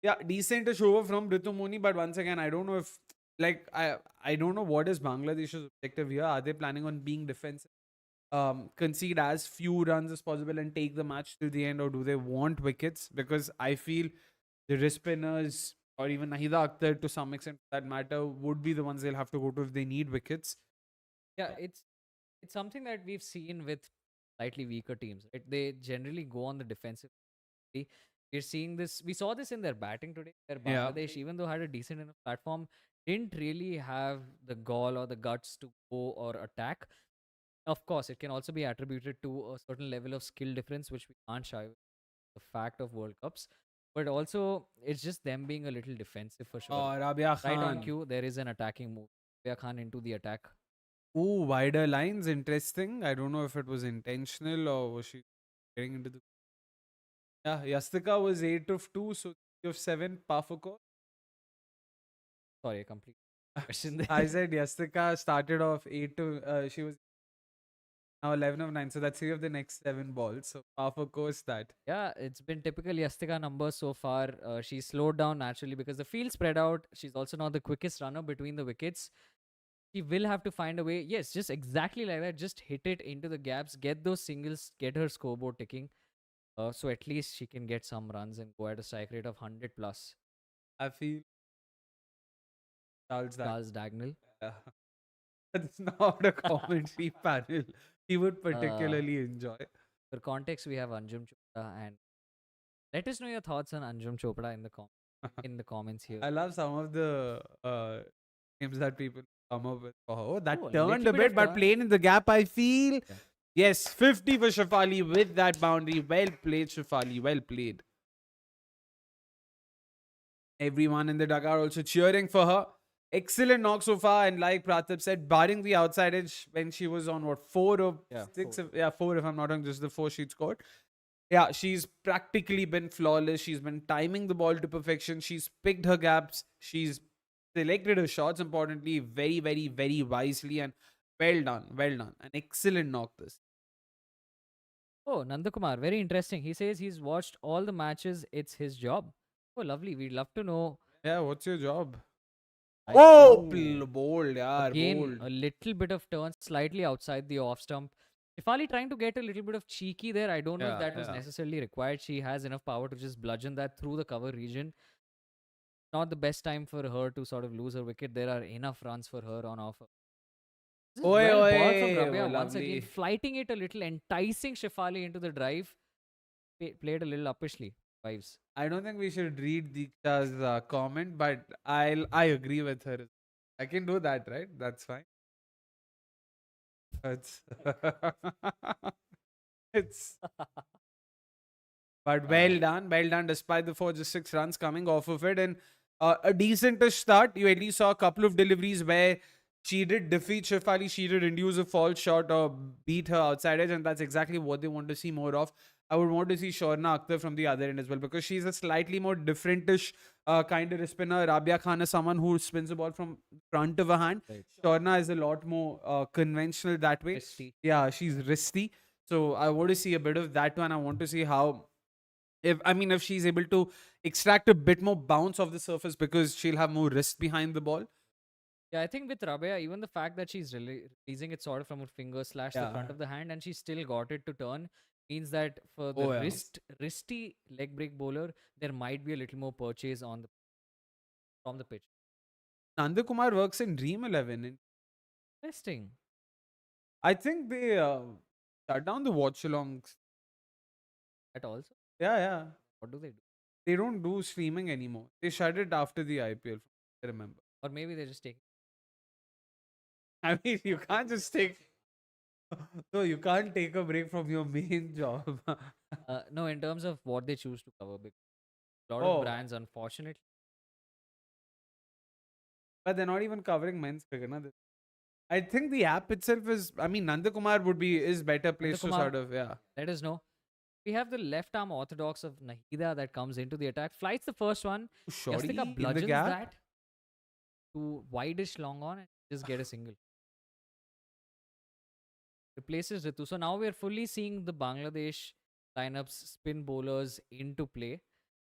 yeah, decent over from Ritu Moni. But once again, I don't know if like I don't know what is Bangladesh's objective here. Are they planning on being defensive? Concede as few runs as possible and take the match to the end, or do they want wickets? Because I feel the wrist spinners or even Nahida Akhtar to some extent for that matter would be the ones they'll have to go to if they need wickets. Yeah, it's something that we've seen with slightly weaker teams. Right? They generally go on the defensive. We're seeing this. We saw this in their batting today. Where Yeah. Bangladesh, even though had a decent enough platform, didn't really have the gall or the guts to go or attack. Of course, it can also be attributed to a certain level of skill difference, which we can't shy away from the fact of World Cups. But also, it's just them being a little defensive for sure. Or Rabia Right on Khan. cue, there is an attacking move. Rabia Khan into the attack. Ooh, wider lines. Interesting. I don't know if it was intentional or was she getting into the. Yeah, Yastika was 8 of 2, so 3 of 7. Par for course. Sorry, I complete question there. I said Yastika started off 8 to. She was now 11 of 9, so that's 3 of the next 7 balls. So par for course that. Yeah, it's been typical Yastika numbers so far. She's slowed down naturally because the field spread out. She's also not the quickest runner between the wickets. She will have to find a way. Yes, just exactly like that. Just hit it into the gaps, get those singles, get her scoreboard ticking. So at least she can get some runs and go at a strike rate of 100 plus. I feel Charles that. Charles Dagnall. Yeah. That's not a commentary panel he would particularly enjoy. For context, we have Anjum Chopra, and let us know your thoughts on Anjum Chopra in the comments here. I love some of the names that people come up with. Oh, that Oh, a turned little a bit bit, of but turn. playing in the gap, I feel. Yeah. Yes, 50 for Shafali with that boundary. Well played, Shafali. Well played. Everyone in the dugout also cheering for her. Excellent knock so far. And like Praatibh said, barring the outside edge when she was on what, 4 or Yeah, 6? four. Yeah, 4 if I'm not wrong, just the 4 she'd scored. Yeah, she's practically been flawless. She's been timing the ball to perfection. She's picked her gaps. She's selected her shots, importantly, very, very, very wisely. And well done. Well done. An excellent knock this. Oh, Nandakumar, very interesting. He says he's watched all the matches. It's his job. Oh, lovely. We'd love to know. Yeah, what's your job? I- Oh, Ooh. bold, yeah, Again, bold. a little bit of turn, slightly outside the off stump. Shefali trying to get a little bit of cheeky there. I don't know if Yeah, that was yeah. necessarily required. She has enough power to just bludgeon that through the cover region. Not the best time for her to sort of lose her wicket. There are enough runs for her on offer. This is Oi, well ball from oi, Rabia once lovely. again, flighting it a little, enticing Shefali into the drive. Played a little uppishly. Vibes. I don't think we should read Deeksha's comment, but I agree with her. I can do that, right? That's fine. It's it's But well done, despite the 4 just 6 runs coming off of it. And a decentish start. You at least saw a couple of deliveries where she did defeat Shefali. She did induce a false shot or beat her outside edge. And that's exactly what they want to see more of. I would want to see Surana Akhtar from the other end as well because she's a slightly more differentish kind of a spinner. Rabia Khan is someone who spins the ball from front of her hand. Right. Surana is a lot more conventional that way. Risky. Yeah, she's risky. So I want to see a bit of that one. I want to see how if she's able to extract a bit more bounce off the surface because she'll have more wrist behind the ball. Yeah, I think with Rabia, even the fact that she's releasing it sort of from her finger slash the front Yeah. of the hand, and she still got it to turn, means that for the Oh yeah. wristy leg break bowler, there might be a little more purchase on the from the pitch. Nanda Kumar works in Dream 11. And Interesting. I think they shut down the watch alongs. That also. Yeah, yeah. What do they do? They don't do streaming anymore. They shut it after the IPL. I remember. Or maybe they just take. I mean, you can't just take. No, you can't take a break from your main job. No, in terms of what they choose to cover, because a lot of Oh, brands, unfortunately, but they're not even covering men's cricket. Na? I think the app itself is. I mean, Nanda Kumar would be is better Nanda placed to Kumar, sort of let us know. We have the left arm orthodox of Nahida that comes into the attack. Flights the first one. Shoddy Yastika in the bludgeons gap. that to wideish long on and just get a single. Replaces Ritu. So now we're fully seeing the Bangladesh lineups spin bowlers into play.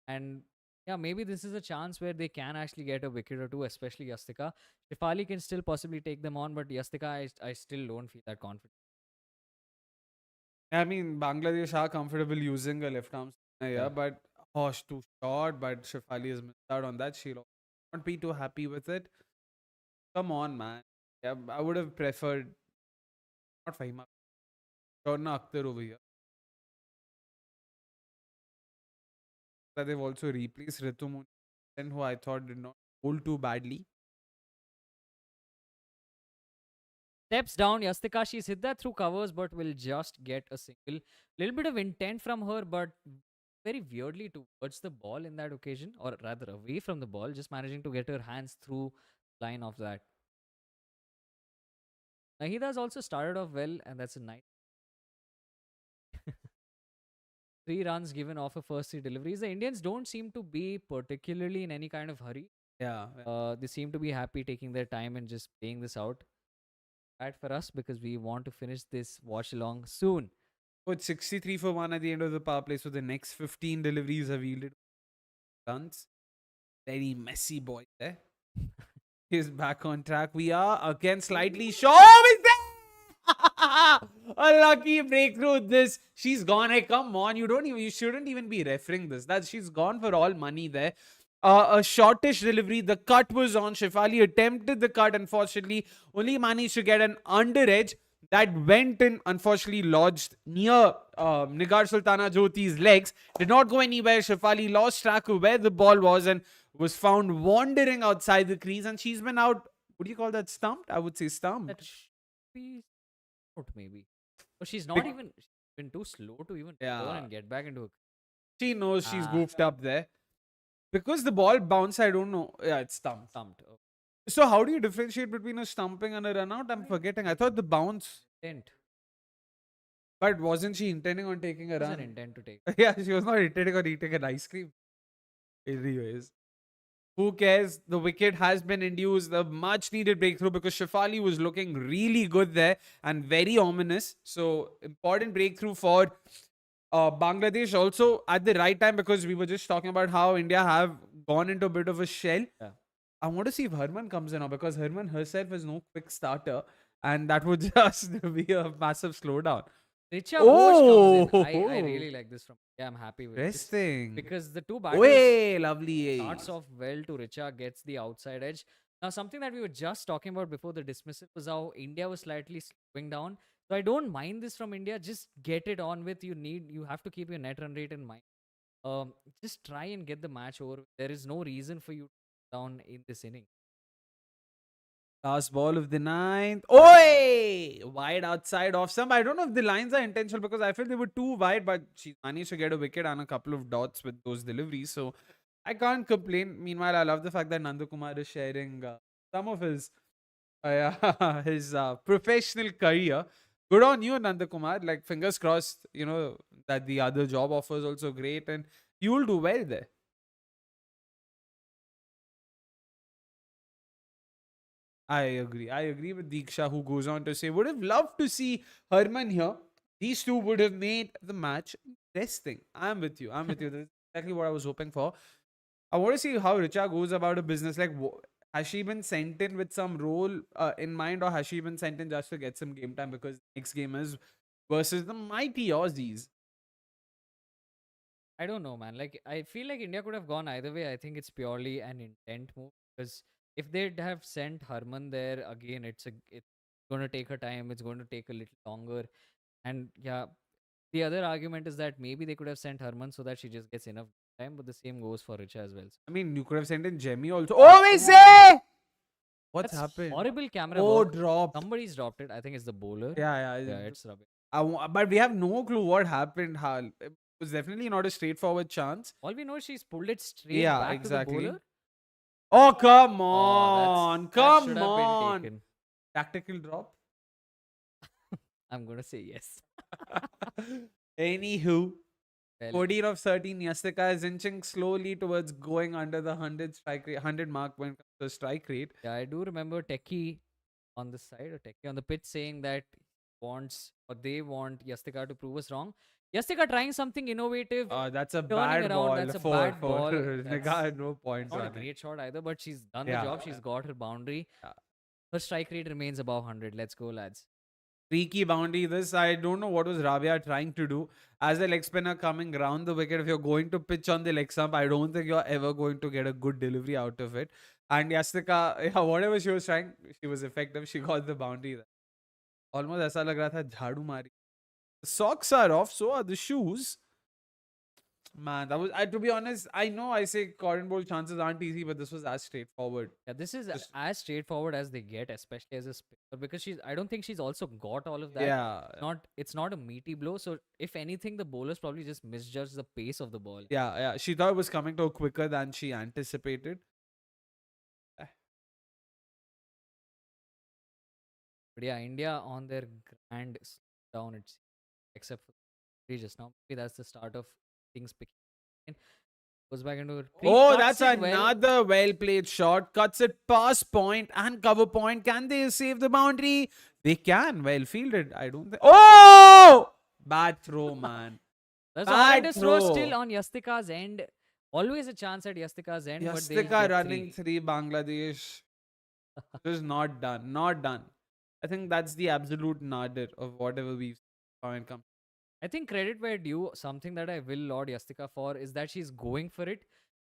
And yeah, maybe this is a chance where they can actually get a wicket or two, especially Yastika. Shefali can still possibly take them on, but Yastika, I still don't feel that confident. I mean, Bangladesh are comfortable using a left arm spinner, Yeah. but Hosh too short. But Shefali has missed out on that. She'll not be too happy with it. Come on, man. Yeah, I would have preferred not Fahima, Shorna Akhtar over here. That they've also replaced Ritu Moon, who I thought did not bowl too badly. Steps down, Yastika. She's hit that through covers, but will just get a single. Little bit of intent from her, but very weirdly towards the ball in that occasion, or rather away from the ball, just managing to get her hands through line of that. Nahida's also started off well, and that's a nice 3 runs given off her first 3 deliveries. The Indians don't seem to be particularly in any kind of hurry. Yeah. They seem to be happy taking their time and just playing this out. Bad for us because we want to finish this watch along soon. Put 63 for 1 at the end of the power play. So the next 15 deliveries have yielded runs. Very messy boy there. He's back on track. We are again slightly short. Oh, is there? A lucky breakthrough. This she's gone. Hey, come on. You shouldn't even be referring this. That she's gone for all money there. A shortish delivery. The cut was on. Shefali attempted the cut. Unfortunately, only managed to get an under edge that went in. Unfortunately, lodged near Nigar Sultana Jyoti's legs. Did not go anywhere. Shefali lost track of where the ball was and was found wandering outside the crease. And she's been out. What do you call that? Stumped? I would say stumped. That should be out maybe. But she's not Bec- even she's been too slow to even Yeah. turn and get back into a She knows she's Ah. goofed up there. Because the ball bounced, I don't know. Yeah, it's stumped. stumped. Oh, So how do you differentiate between a stumping and a run out? I'm forgetting. I thought the bounce. intent. But wasn't she intending on taking a It was an run? intent to take. Yeah, she was not intending on eating an ice cream. Anyways. Who cares? The wicket has been induced. A much needed breakthrough because Shefali was looking really good there and very ominous. So, important breakthrough for Bangladesh also at the right time because we were just talking about how India have gone into a bit of a shell. Yeah. I want to see if Herman comes in now because Herman herself is no quick starter and that would just be a massive slowdown. Richa Ghosh comes in. I Oh. really like this from. Yeah, I'm happy with this Interesting. because the two batters Way lovely. starts off well to Richa, gets the outside edge. Now, something that we were just talking about before the dismissal was how India was slightly slowing down. So I don't mind this from India. Just get it on with. You have to keep your net run rate in mind. Just try and get the match over. There is no reason for you to down in this inning. Last ball of the ninth. Oi! Wide outside off stump. I don't know if the lines are intentional because I feel they were too wide, but she managed to get a wicket and a couple of dots with those deliveries. So I can't complain. Meanwhile, I love the fact that Nandakumar is sharing some of his his professional career. Good on you, Nandakumar. Like, fingers crossed, that the other job offer is also great and you'll do well there. I agree. I agree with Deeksha, who goes on to say, would have loved to see Herman here. These two would have made the match interesting. I'm with you. I'm with you. That's exactly what I was hoping for. I want to see how Richa goes about her business. Like, has she been sent in with some role in mind, or has she been sent in just to get some game time because next game is versus the mighty Aussies? I don't know, man. Like, I feel like India could have gone either way. I think it's purely an intent move because if they'd have sent Harman there again, it's going to take her time. It's going to take a little longer. And yeah, the other argument is that maybe they could have sent Harman so that she just gets enough time. But the same goes for Richa as well. I mean, you could have sent in Jemmy also. Oh, we say! What's That's happened? horrible camera Oh, work. dropped. Somebody's dropped it. I think it's the bowler. Yeah, Yeah, yeah. it's rubbish. But we have no clue what happened. It was definitely not a straightforward chance. All we know is she's pulled it straight Yeah, back to the exactly. bowler. Oh, come Oh, on. that should Come have been on. taken. Tactical drop. I'm going to say yes. Anywho, Well, 14 of 13, Yastika is inching slowly towards going under the 100 strike rate, 100 mark when it comes to strike rate. yeah, I do remember Techie on the side or Techie on the pitch saying that they want Yastika to prove us wrong. Yastika trying something innovative, That's a turning bad around. ball. That's a for, bad for ball. Naga, no points Not a on it. great shot either, but she's done the Yeah. job. She's got her boundary. Yeah. Her strike rate remains above 100. Let's go, lads. Freaky boundary. This, I don't know what was Rabia trying to do. As a leg spinner coming round the wicket, if you're going to pitch on the leg stump, I don't think you're ever going to get a good delivery out of it. And Yastika, yeah, whatever she was trying, she was effective. She got the boundary there. Almost ऐसा लग रहा था झाड़ू मारी. The socks are off, so are the shoes. Man, that was, to be honest, I know I say cotton ball chances aren't easy, but this was as straightforward. Yeah, this is Just- as straightforward as they get, especially as a spinner, because I don't think she's also got all of that. Yeah. It's not a meaty blow. So if anything, the bowlers probably just misjudged the pace of the ball. Yeah. She thought it was coming to her quicker than she anticipated. But yeah, India on their grand down, it's except for three just now. Maybe that's the start of things picking. Again. Goes back into it. Oh, that's another well played shot. Cuts it past point and cover point. Can they save the boundary? They can. Well fielded. I don't think. Oh! Bad throw, man. There's a Bad horrendous throw throw. still on Yastika's end. Always a chance at Yastika's end. but they Yastika get running three. 3 Bangladesh. This is not done. Not done. I think that's the absolute nadir of whatever we've found come. I think credit where due. Something that I will laud Yastika for is that she's going for it.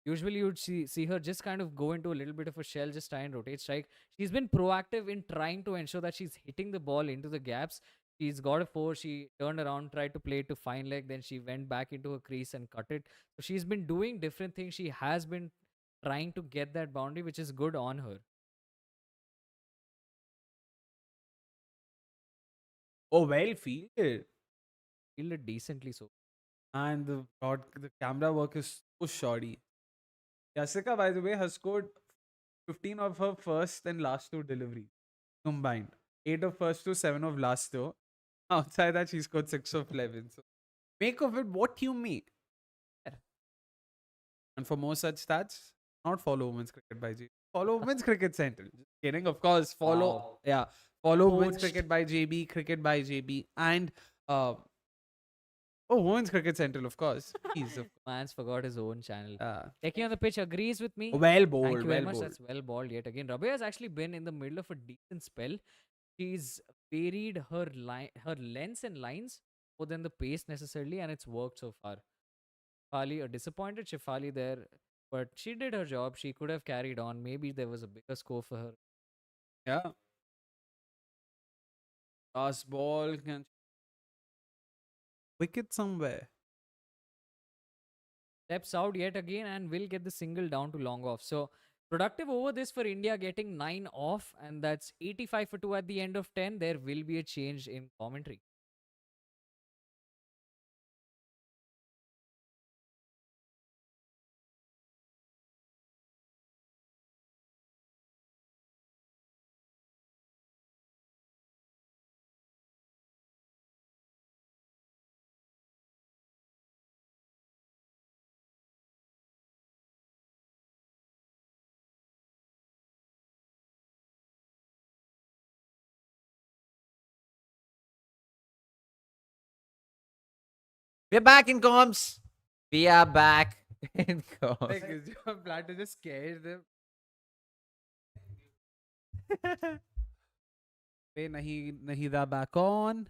Usually you'd see her just kind of go into a little bit of a shell, just try and rotate strike. She's been proactive in trying to ensure that she's hitting the ball into the gaps. She's got a four. She turned around, tried to play it to fine leg. Then she went back into her crease and cut it. So she's been doing different things. She has been trying to get that boundary, which is good on her. Oh, well fielded. Fielded decently so. And the camera work is so shoddy. Yasika, by the way, has scored 15 of her first and last two deliveries combined. 8 of first two, 7 of last two. Outside that, she scored 6 of 11. So make of it what you may. And for more such stats, not follow Women's Cricket by JB. Follow Women's Cricket Central. Just kidding, of course. Follow, Wow. yeah. Follow Women's Poached. Cricket by JB, Cricket by JB, and Women's Cricket Central, of course. Please, Man's forgot his own channel. uh, Taking on the pitch agrees with me. well bowled, Thank you very well much. bowled. That's well balled yet again. Rabia has actually been in the middle of a decent spell. She's varied her lengths and lines more than the pace necessarily, and it's worked so far. Shefali, a disappointed Shefali there, but she did her job. She could have carried on. Maybe there was a bigger score for her. Yeah. Last ball can wicket somewhere. Steps out yet again and will get the single down to long off. So Productive over this for India, getting 9 off, and that's 85 for 2 at the end of 10. There will be a change in commentary. We're back in comms. We are back in comms. Like, is your plan to just scare them? Hey, nahi da back on.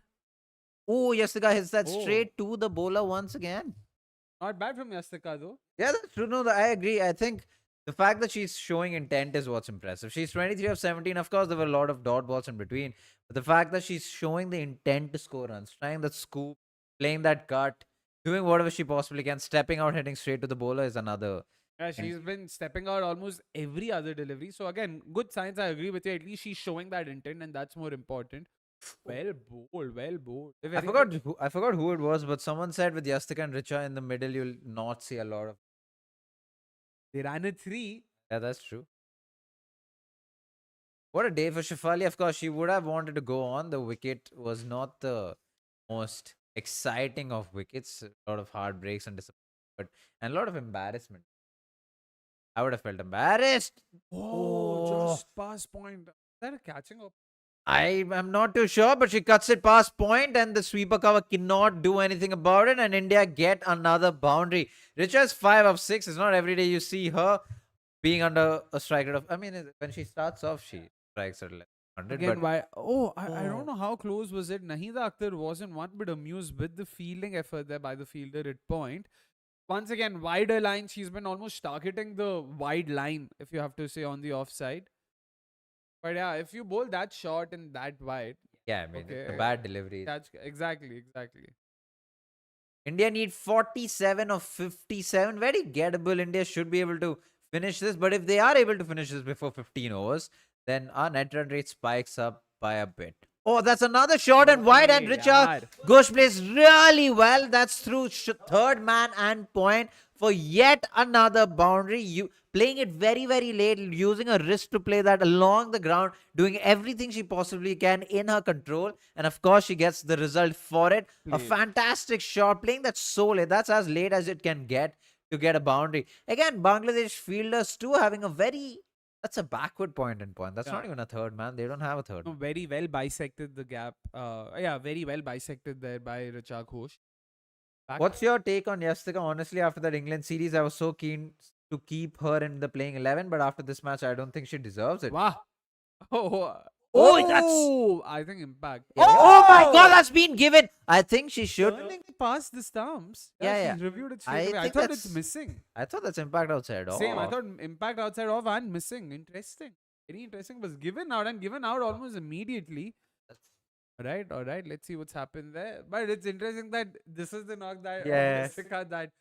Oh, Yastika hits that Oh. straight to the bowler once again. Not bad from Yastika though. Yeah, that's true. No, I agree. I think the fact that she's showing intent is what's impressive. She's 23 of 17. Of course, there were a lot of dot balls in between. But the fact that she's showing the intent to score runs, trying that scoop, playing that cut, doing whatever she possibly can, stepping out, hitting straight to the bowler is another. Yeah, she's been stepping out almost every other delivery. So again, good signs. I agree with you. At least she's showing that intent, and that's more important. Well bowled, well bowled. I forgot who it was, but someone said with Yastika and Richa in the middle, you'll not see a lot of. They ran a 3. Yeah, that's true. What a day for Shafali. Of course, she would have wanted to go on. The wicket was not the most exciting of wickets. A lot of heartbreaks and disappointment, and a lot of embarrassment. I would have felt embarrassed. Oh, just past point. Is that a catching up? I am not too sure, but she cuts it past point, and the sweeper cover cannot do anything about it. And India get another boundary. Richa's 5 of 6. It's not every day you see her being under a strike rate of. I mean, when she starts off, she strikes at 1100. Again, But why? Oh, I don't know how close was it. Nahida Akhtar wasn't one bit amused with the fielding effort there by the fielder at point. Once again, wider line. She's been almost targeting the wide line, if you have to say, on the offside. But yeah, if you bowl that short and that wide, yeah, I mean, it's a okay, bad delivery. that's exactly. India need 47 of 57. Very gettable. India should be able to finish this. But if they are able to finish this before 15 overs, then our net run rate spikes up by a bit. Oh, that's another shot and wide. And Hey, Richa yaar. Ghosh plays really well. That's through third man and point for yet another boundary. You playing it very, very late, using a wrist to play that along the ground, doing everything she possibly can in her control. And of course, she gets the result for it. A Played. fantastic shot, playing that so late. That's as late as it can get to get a boundary. Again, Bangladesh fielders too having a very. That's a backward point and point. That's not Yeah. even a third man. They don't have a third. No, Man. very well bisected the gap. Yeah, very well bisected there by Richa Ghosh. Back. What's your take on Yastika? Honestly, after that England series, I was so keen to keep her in the playing 11, but after this match, I don't think she deserves it. Wow. Oh, Oh, I think impact. Oh my God, that's been given. I think she should. Turning past the stumps. Yeah, She's reviewed it I straight away. I think thought it's that's- missing. I thought that's impact outside. Same. I off. thought impact outside off and missing. Interesting. Very interesting. Was given out and given out almost immediately. All right. Let's see what's happened there. But it's interesting that this is the knock that Yes. that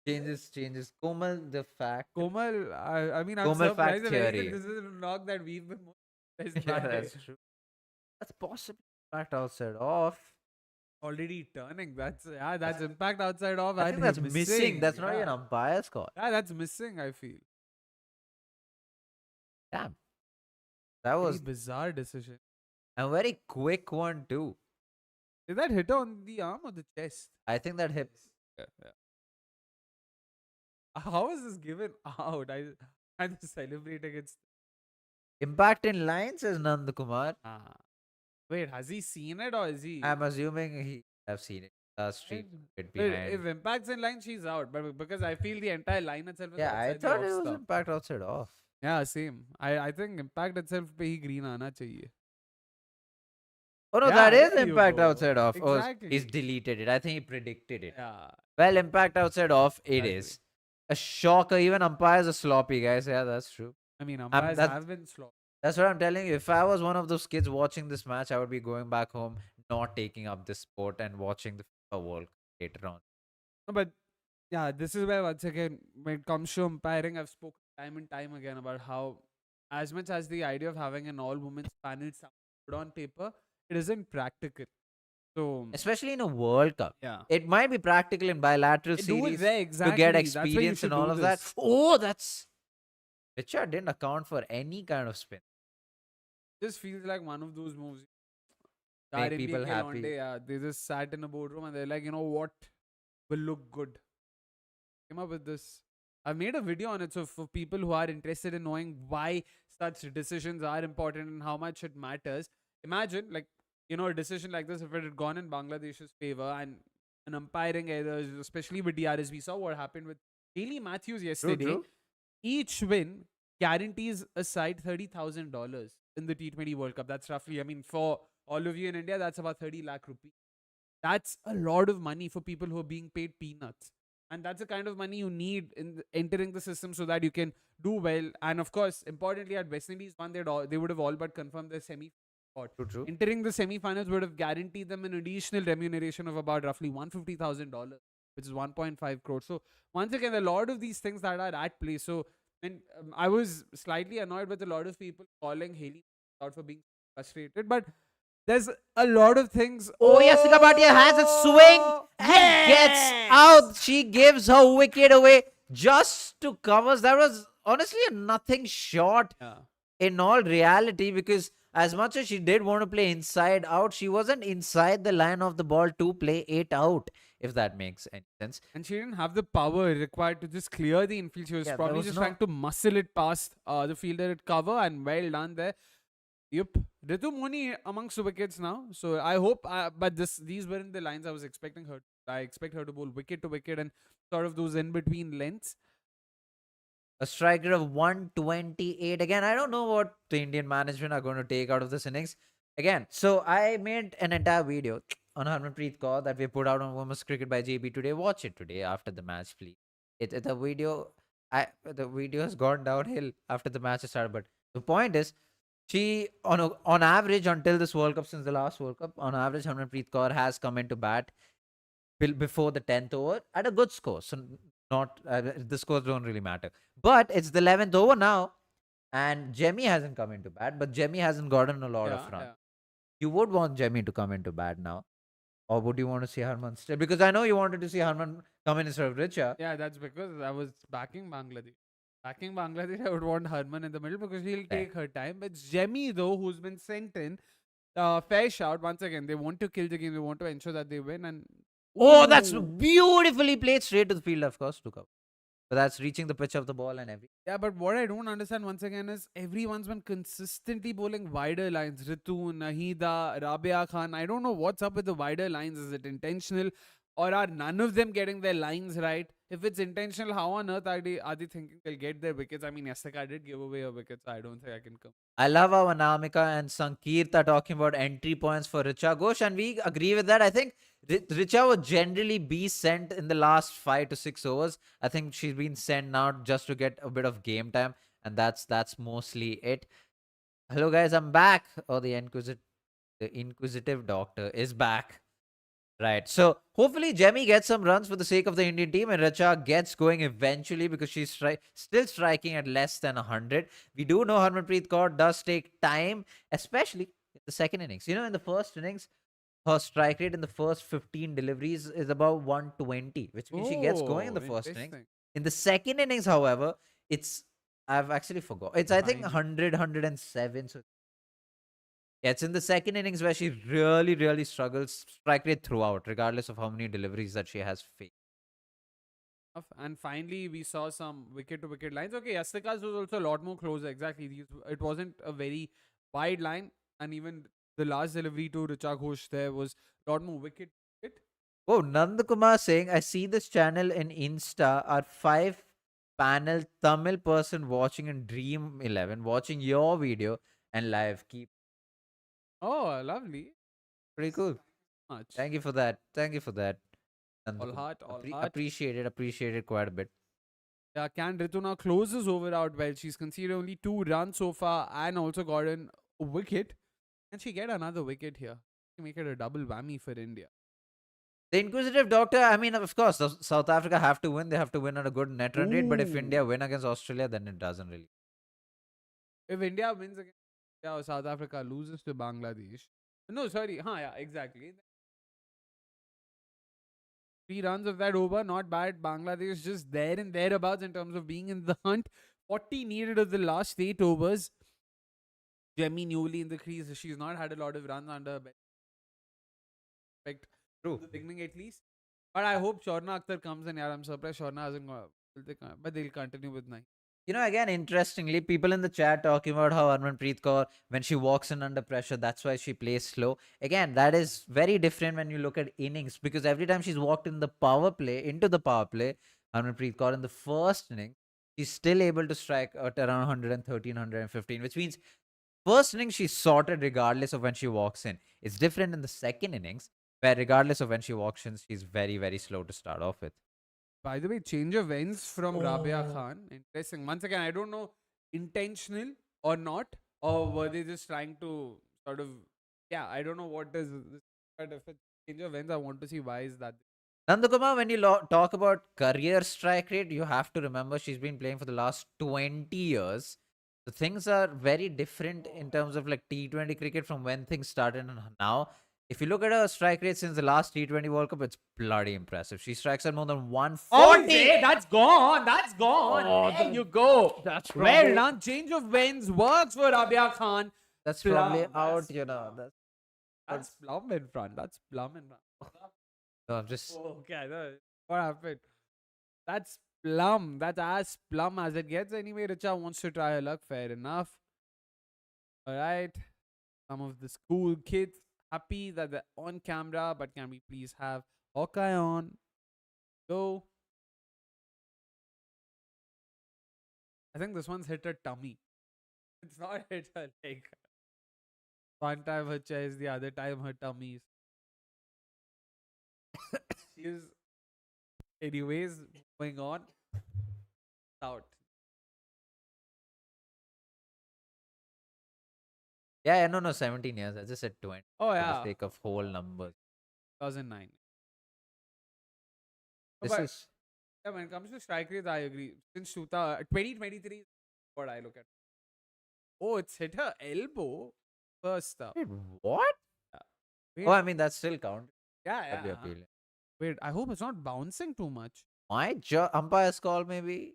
Changes. Komal, the fact. Komal. I mean, I'm Komal surprised fact that theory. this is a knock that we've been surprised Yeah, by. that's true. That's possible. Impact outside off. Already turning. That's impact outside off. I and think that's he's missing. That's not Yeah. even umpire's call. Yeah, that's missing. I feel. Damn. That Very was bizarre decision. a very quick one too. Did that hit on the arm or the chest? I think that hit. Yeah. How is this given out? I'm celebrating against. Impact in line, says Nand Kumar. Wait, has he seen it or is he? I'm assuming he have seen it. Street bit Wait, behind. if impact's in line, she's out. But because I feel the entire line itself is Yeah, I outside the thought off it was stump. impact outside off. Yeah, same. I think impact itself पे ही green आना चाहिए. Oh no, Yeah, that is there you impact go. outside off. Oh, Exactly. he's deleted it. I think he predicted it. Yeah. Well, impact outside off, it Exactly. is. A shocker. Even umpires are sloppy, guys. Yeah, that's true. I mean, umpires that's- have been slow. That's what I'm telling you. If I was one of those kids watching this match, I would be going back home, not taking up this sport and watching the FIFA World Cup later on. No, but yeah, this is where once again, when it comes to umpiring, I've spoken time and time again about how, as much as the idea of having an all women's panel sounds good on paper, it isn't practical. So, Especially in a World Cup. yeah. It might be practical in bilateral Do it series there, to get exactly. That's where you experience and should all do of that. this. Oh, that's Richard didn't account for any kind of spin. Just feels like one of those moves. Our Make India people ke Londe, happy. yeah, they just sat in a boardroom and they're like, you know what will look good. Came up with this. I've made a video on it, so for people who are interested in knowing why such decisions are important and how much it matters, imagine like a decision like this if it had gone in Bangladesh's favor and an umpiring errors, especially with DRS. We saw what happened with Haley Matthews True, yesterday. true. Each win guarantees a side $30,000 in the T20 World Cup. That's roughly, I mean, for all of you in India, that's about 30 lakh rupees. That's a lot of money for people who are being paid peanuts. And that's the kind of money you need in entering the system so that you can do well. And of course, importantly, at West Indies one, they would have all but confirmed their semi spot. True, true. Entering the semi-finals would have guaranteed them an additional remuneration of about roughly $150,000, which is 1.5 crores. So once again, a lot of these things that are at play. So when I was slightly annoyed with a lot of people calling Haley out for being frustrated, but there's a lot of things. Oh, Yasika Bhatia has a swing and gets out. She gives her wicket away just to cover. That was honestly a nothing shot Yeah. in all reality, because as much as she did want to play inside out, she wasn't inside the line of the ball to play it out, if that makes any sense. And she didn't have the power required to just clear the infield. She was Yeah, there probably was just no- trying to muscle it past the fielder at cover, and well done there. Yep. Ritu Moni amongst the wickets now. So I hope, but these weren't the lines I was expecting her. I expect her to bowl wicket to wicket and sort of those in between lengths. A striker of 128. Again, I don't know what the Indian management are going to take out of this innings. Again, so I made an entire video on Harmanpreet Kaur that we put out on Women's Cricket by JB today. Watch it today after the match, please. The video, the video has gone downhill after the match has started. But the point is, she on average until this World Cup, since the last World Cup, on average, Harmanpreet Kaur has come into bat before the 10th over at a good score. So not the scores don't really matter. But it's the 11th over now, and Jemmy hasn't come into bat, but Jemmy hasn't gotten a lot of runs. You would want Jemmy to come into bat now, or would you want to see Harman still? Because I know you wanted to see Harman come in instead of Richa. Yeah, that's because I was backing Bangladesh. Backing Bangladesh, I would want Harman in the middle because he'll take her time. But Jemmy, though, who's been sent in, fair shout. Once again, they want to kill the game. They want to ensure that they win. And Oh, that's Ooh. beautifully played straight to the field, of course, to cover. But that's reaching the pitch of the ball and everything. Yeah, but what I don't understand once again is everyone's been consistently bowling wider lines. Ritu, Nahida, Rabia Khan. I don't know what's up with the wider lines. Is it intentional? Or are none of them getting their lines right? If it's intentional, how on earth are they thinking they'll get their wickets? I mean, Yastika did give away a wicket, so I don't think I can come. I love how Anamika and Sankeert are talking about entry points for Richa Ghosh, and we agree with that. I think Richa would generally be sent in the last 5 to 6 overs. I think she's been sent now just to get a bit of game time, and that's mostly it. Hello guys, I'm back. Oh, the inquisitive doctor is back. Right. So hopefully Jemmy gets some runs for the sake of the Indian team, and Richa gets going eventually because she's still striking at less than 100. We do know Harmanpreet Kaur does take time, especially in the second innings. In the first innings, her strike rate in the first 15 deliveries is about 120, which means she gets going in the first innings. Interesting. In the second innings, however, I've actually forgot. It's I think Fine. 100, 107. So yeah, it's in the second innings where she really, really struggles strike rate throughout, regardless of how many deliveries that she has faced. And finally, we saw some wicket to wicket lines. Okay, Yastika's was also a lot more closer. Exactly. It wasn't a very wide line. And even the last delivery to Richa Ghosh there was a lot more wicket. Oh, Nandakumar saying, I see this channel in Insta, our 5 panel Tamil person watching in Dream 11, watching your video and live. Keep Oh, lovely. pretty cool. Much. Thank you for that. Thank you for that. All Nandakumar. heart, all heart. Appreciate it quite a bit. Yeah, Can Ritu now closes over out well. She's conceded only 2 runs so far and also gotten a wicket. And she get another wicket here. Make it a double whammy for India. The inquisitive doctor, I mean, of course, South Africa have to win. They have to win at a good net run rate. But if Ooh. India win against Australia, then it doesn't really. If India wins against India or South Africa loses to Bangladesh. No, sorry. Huh, yeah, exactly. 3 runs of that over, not bad. Bangladesh just there and thereabouts in terms of being in the hunt. 40 needed of the last 8 overs. Jemmy newly in the crease. She's not had a lot of runs under her belt. True. The beginning at least. But I hope Surana Akhtar comes in. Yeah, I'm surprised Surana hasn't got. But they'll continue with 9. Again, interestingly, people in the chat talking about how Harmanpreet Kaur, when she walks in under pressure, that's why she plays slow. Again, that is very different when you look at innings, because every time she's walked in the power play, into the power play, Harmanpreet Kaur in the first inning, she's still able to strike at around 113, 115, which means first innings she's sorted regardless of when she walks in. It's different in the second innings, where regardless of when she walks in, she's very, very slow to start off with. By the way, change of ends from Rabia Khan. Interesting. Once again, I don't know intentional or not, or were they just trying to sort of. Yeah, I don't know what is this. But if it's change of ends, I want to see why is that. Nandakumar, when you talk about career strike rate, you have to remember she's been playing for the last 20 years. The things are very different in terms of like T20 cricket from when things started and now. If you look at her strike rate since the last T20 World Cup, it's bloody impressive. She strikes at more than 140. That's gone. That's gone. Oh, There you go. That's Well probably, done. Change of winds works for Rabia Khan. that's probably Plum. out, That's plum in front. That's plum in front. no, I'm just Oh, okay, I know. What happened? That's plum. That's as plum as it gets. Anyway, Richa wants to try her luck. Fair enough. All right. Some of the school kids happy that they're on camera, but can we please have Hawkeye on? Go. I think this one's hit her tummy. It's not hit her leg. One time her chest, the other time her tummy. She's, anyways, going on. Out. yeah, no, 17 years. I just said 20 Oh, for the yeah. sake of whole numbers. 2009. This But is yeah, when it comes to strike rates, I agree. Since 2023, what I look at. Oh, it's hit her elbow first up. Wait, what? Wait, Oh, I mean, that's still count. yeah, That'd be yeah. appealing. Wait, I hope it's not bouncing too much. My umpire's call, maybe.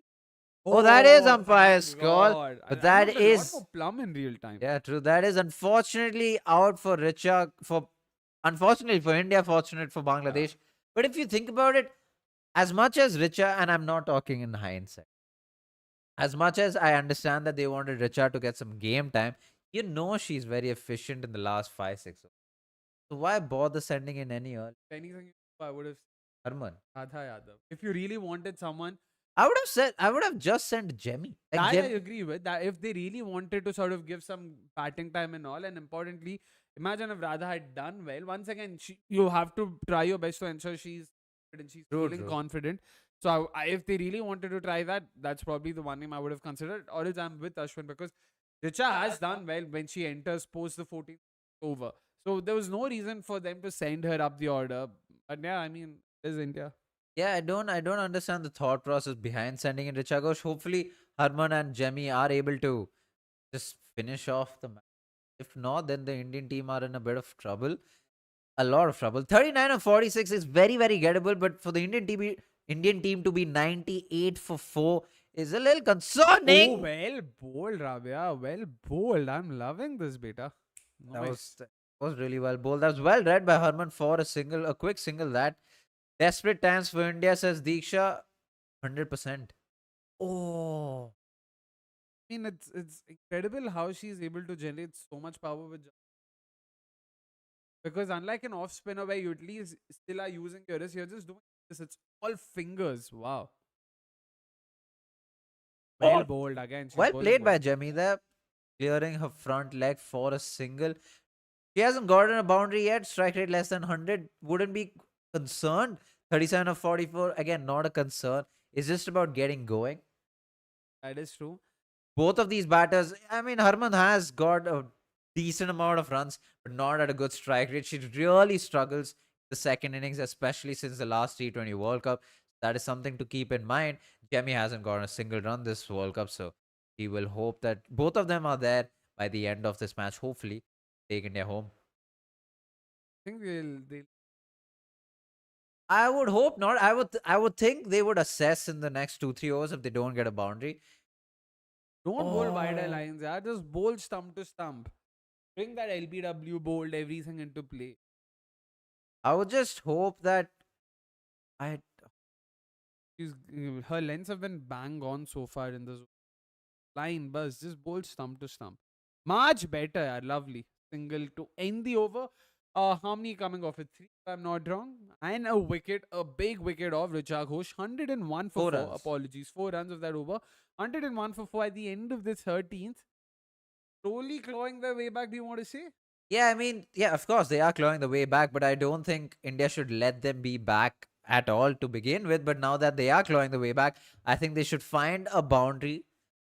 Oh, that is umpire's thank call. God. But I that looked a lot is, more plum in real time. yeah, true. That is unfortunately out for Richa. Unfortunately for India, fortunate for Bangladesh. But if you think about it, as much as Richa, and I'm not talking in hindsight, as much as I understand that they wanted Richa to get some game time, she's very efficient in the last 5, 6 overs. So why bother sending in any early? If anything, I would have Harman. Radha Yadav. If you really wanted someone, I would have just sent Jemmy. Like that I agree with. That if they really wanted to sort of give some batting time and all, and importantly, imagine if Radha had done well. Once again, you have to try your best to ensure she's True, feeling true. confident. So if they really wanted to try that, that's probably the one name I would have considered. Or else I'm with Ashwin because Richa has done well when she enters post the 14th over. So there was no reason for them to send her up the order. But yeah, I mean, there's India. Yeah, I don't understand the thought process behind sending in Richa Ghosh. Hopefully, Harman and Jemmy are able to just finish off the match. If not, then the Indian team are in a bit of trouble. A lot of trouble. 39 of 46 is very, very gettable, but for the Indian team to be 98 for 4 is a little concerning. Oh, well bowled, Rabia. Well bowled. I'm loving this beta. That Nice. was really well bowled. That was well read by Harman for a quick single. That desperate times for India, says Diksha. 100%. Oh, I mean, it's incredible how she's able to generate so much power with. Because unlike an off spinner where you at least still are using your wrist, you're just doing this. It's all fingers. Wow. Well Oh, bowled again. She's well bowling played by well. Jemmy there, clearing her front leg for a single. She hasn't gotten a boundary yet. Strike rate less than 100. Wouldn't be concerned. 37 of 44. Again, not a concern. It's just about getting going. That is true. Both of these batters, I mean, Harman has got a decent amount of runs, but not at a good strike rate. She really struggles the second innings, especially since the last T20 World Cup. That is something to keep in mind. Jemmy hasn't gotten a single run this World Cup, so he will hope that both of them are there by the end of this match. Hopefully, take India home. I think they'll I would hope not. I would think they would assess in the next 2-3 overs if they don't get a boundary. don't bowl wider Oh. lines. Yeah, just bowl stump to stump. Bring that LBW bold everything into play. I would just hope that I Her lengths have been bang on so far in this line, bus. Just bowl stump to stump. Much better, yeah, lovely. Single to end the over. How many coming off it? 3, if I'm not wrong. And a wicket, a big wicket of Richard Ghosh. 101 for 4. 4 runs. Apologies. 4 runs of that over. 101 for 4 at the end of the 13th. Slowly clawing their way back, do you want to say? Yeah, I mean, yeah, of course they are clawing the way back, but I don't think India should let them be back at all to begin with. But now that they are clawing the way back, I think they should find a boundary.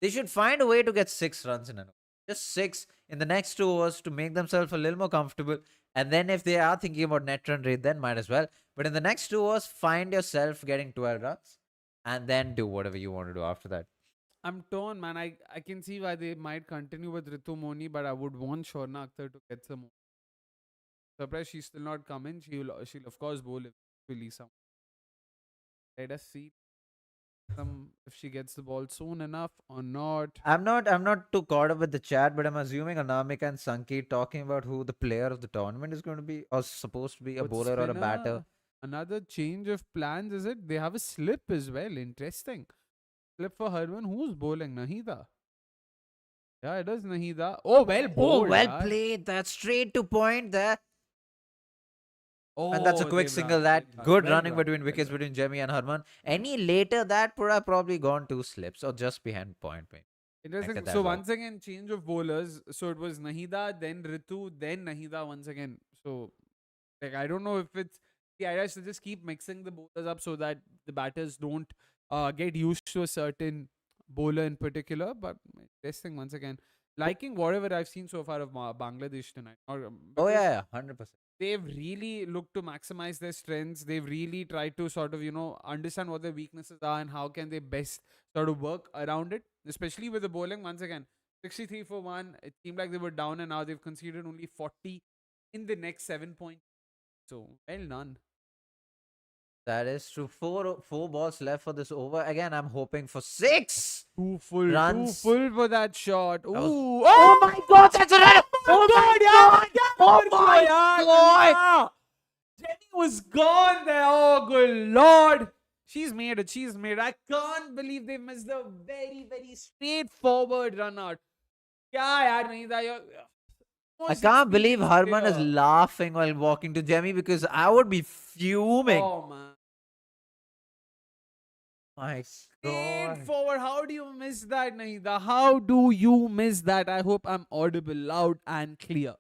They should find a way to get 6 runs in an over. Just 6 in the next 2 overs to make themselves a little more comfortable. And then if they are thinking about net run rate, then might as well. But in the next 2 overs, find yourself getting 12 runs and then do whatever you want to do after that. I'm torn, man. I can see why they might continue with Ritu Moni, but I would want Surana Akhtar to get some more. Surprised she's still not coming. She'll of course bowl if release some. Let us see some if she gets the ball soon enough or not. I'm not too caught up with the chat, but I'm assuming Anamika and Sankeet talking about who the player of the tournament is going to be, or supposed to be a But bowler or a batter. spinner, another change of plans, is it? They have a slip as well. Interesting. Slip for Harman. Who's bowling? Nahida. Yeah, it is Nahida. Oh, well Oh, bowled. well yaar. played. That's straight to point there. And that's a Oh, quick they've single. run. That Well run. good Well running run. between Well wickets run. between Jemmy and Harman. Any later that would have probably gone 2 slips or just behind point. Interesting. Connected that So well. once again, change of bowlers. So it was Nahida, then Ritu, then Nahida once again. So like I don't know if it's the idea is to just keep mixing the bowlers up so that the batters don't get used to a certain bowler in particular. But interesting once again. Liking whatever I've seen so far of Bangladesh tonight. Oh Because yeah, 100%. they've really looked to maximize their strengths. They've really tried to sort of, understand what their weaknesses are and how can they best sort of work around it, especially with the bowling. Once again, 63 for 1. It seemed like they were down and now they've conceded only 40 in the next 7 points. So, well done. That is true. Four balls left for this over. Again, I'm hoping for 6 Too full runs. for that shot. Ooh. That was- Oh, Oh my God, that's a run! Oh my God! Oh my God! Jenny was gone there. Oh, good lord. She's made it. She's made it. I can't believe they missed a very, very straightforward run out. Yeah, yaar, Nahida, I can't believe Harman is laughing while walking to Jemmy because I would be fuming. Oh, man. My God. Straightforward. How do you miss that, Nahida? How do you miss that? I hope I'm audible, loud and clear.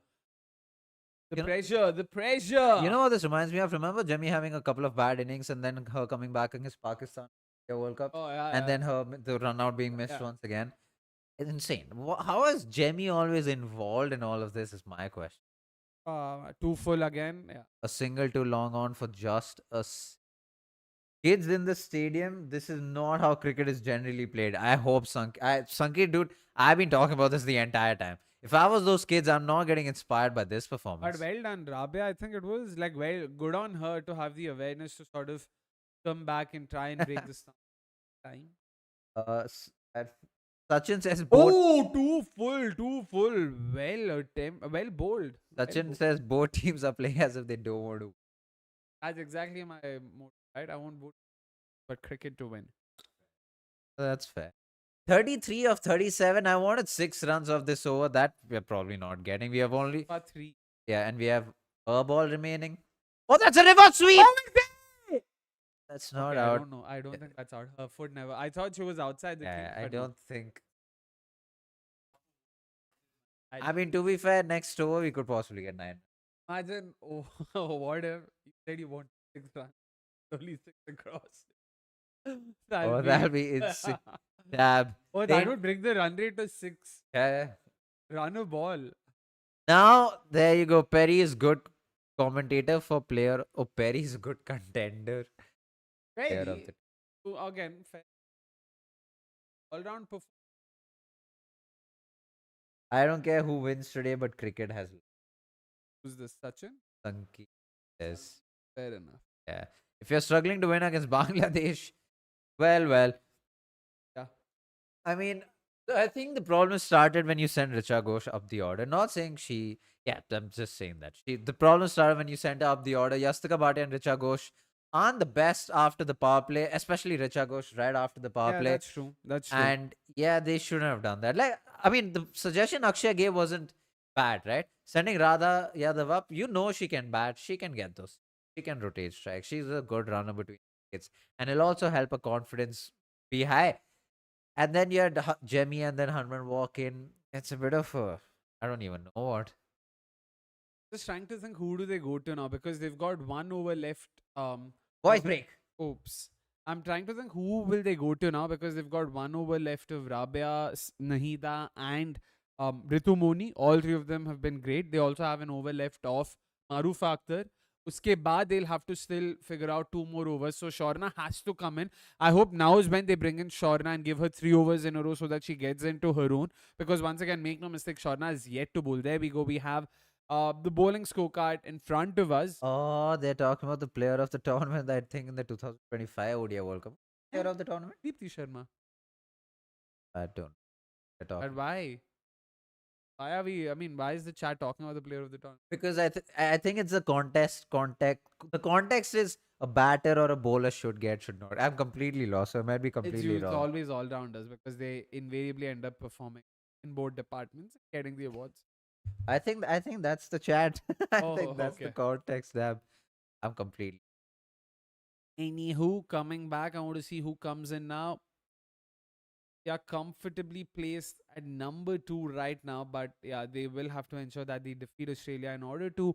The pressure. You know what this reminds me of? Remember Jemmy having a couple of bad innings and then her coming back against Pakistan World Cup? Oh, yeah. And then the run out being missed Yeah. once again. It's insane. How is Jemmy always involved in all of this is my question. Too full again. Yeah. A single too long on for just kids in the stadium. This is not how cricket is generally played. I hope Sankeet, dude, I've been talking about this the entire time. If I was those kids, I'm not getting inspired by this performance. But well done, Rabia. I think it was like good on her to have the awareness to sort of come back and try and break this time. Sachin says both. Oh, too full. Well bowled. Sachin says both teams are playing as if they don't want to. That's exactly my motto, right? I won't vote for cricket to win. That's fair. 33 of 37. I wanted 6 runs of this over. That we're probably not getting. We have only But 3. and we have a ball remaining. Oh, that's a reverse sweep. That's not Okay, out. I don't know. I don't think that's out. Her foot never. I thought she was outside the Yeah, cage, I but no. don't think. I mean, to be fair, next over we could possibly get 9. Imagine, oh, what if you said you want 6 runs, only 6 across. Oh, that'll be insane. Dab. Oh, They- that would bring the run rate to 6. Yeah. Run a ball. Now, there you go. Perry is good. commentator for player. Oh, Perry's a good contender. Player of Very. the. So again, all round performance. I don't care who wins today, but cricket has Who's this? Sachin? Sanki. Yes. Fair enough. Yeah. If you're struggling to win against Bangladesh, well. Yeah. I mean, I think the problem started when you sent Richa Ghosh up the order. Not saying she, yeah, I'm just saying that. The problem started when you sent her up the order. Yastika Bhatia and Richa Ghosh aren't the best after the power play, especially Richa Ghosh right after the power Yeah, play. that's true. That's true. And yeah, they shouldn't have done that. Like, I mean, the suggestion Akshay gave wasn't bad, right? Sending Radha Yadav up, you know she can bat, she can get those, she can rotate strikes. She's a good runner between wickets, and it'll also help her confidence be high. And then you had Jemmy and then Harman walk in. It's a bit of a, I don't even know what. Just trying to think who do they go to now because they've got 1 over left. Voice break. Oops. I'm trying to think who will they go to now because they've got 1 over left of Rabia, Nahida, and Ritu Moni. All three of them have been great. They also have an over left of Maruf Akhtar. Uske baad they'll have to still figure out 2 more overs. So Shorna has to come in. I hope now is when they bring in Shorna and give her 3 overs in a row so that she gets into her own. Because once again, make no mistake, Shorna is yet to bowl. There we go. We have the bowling scorecard in front of us. Oh, they're talking about the player of the tournament, I think, in the 2025 ODI World Cup. Player Yeah, of the tournament? Deepti Sharma. I don't. They're But talking. why? Why are we? I mean, why is the chat talking about the player of the tournament? Because I think it's a context. The context is a batter or a bowler should get, should not. I'm completely lost. So I might be completely It's wrong. always all rounders because they invariably end up performing in both departments, getting the awards. I think that's the chat. I Oh, think that's the okay. context. I'm completely. Anywho, coming back, I want to see who comes in now. They are comfortably placed at number 2 right now, but yeah, they will have to ensure that they defeat Australia in order to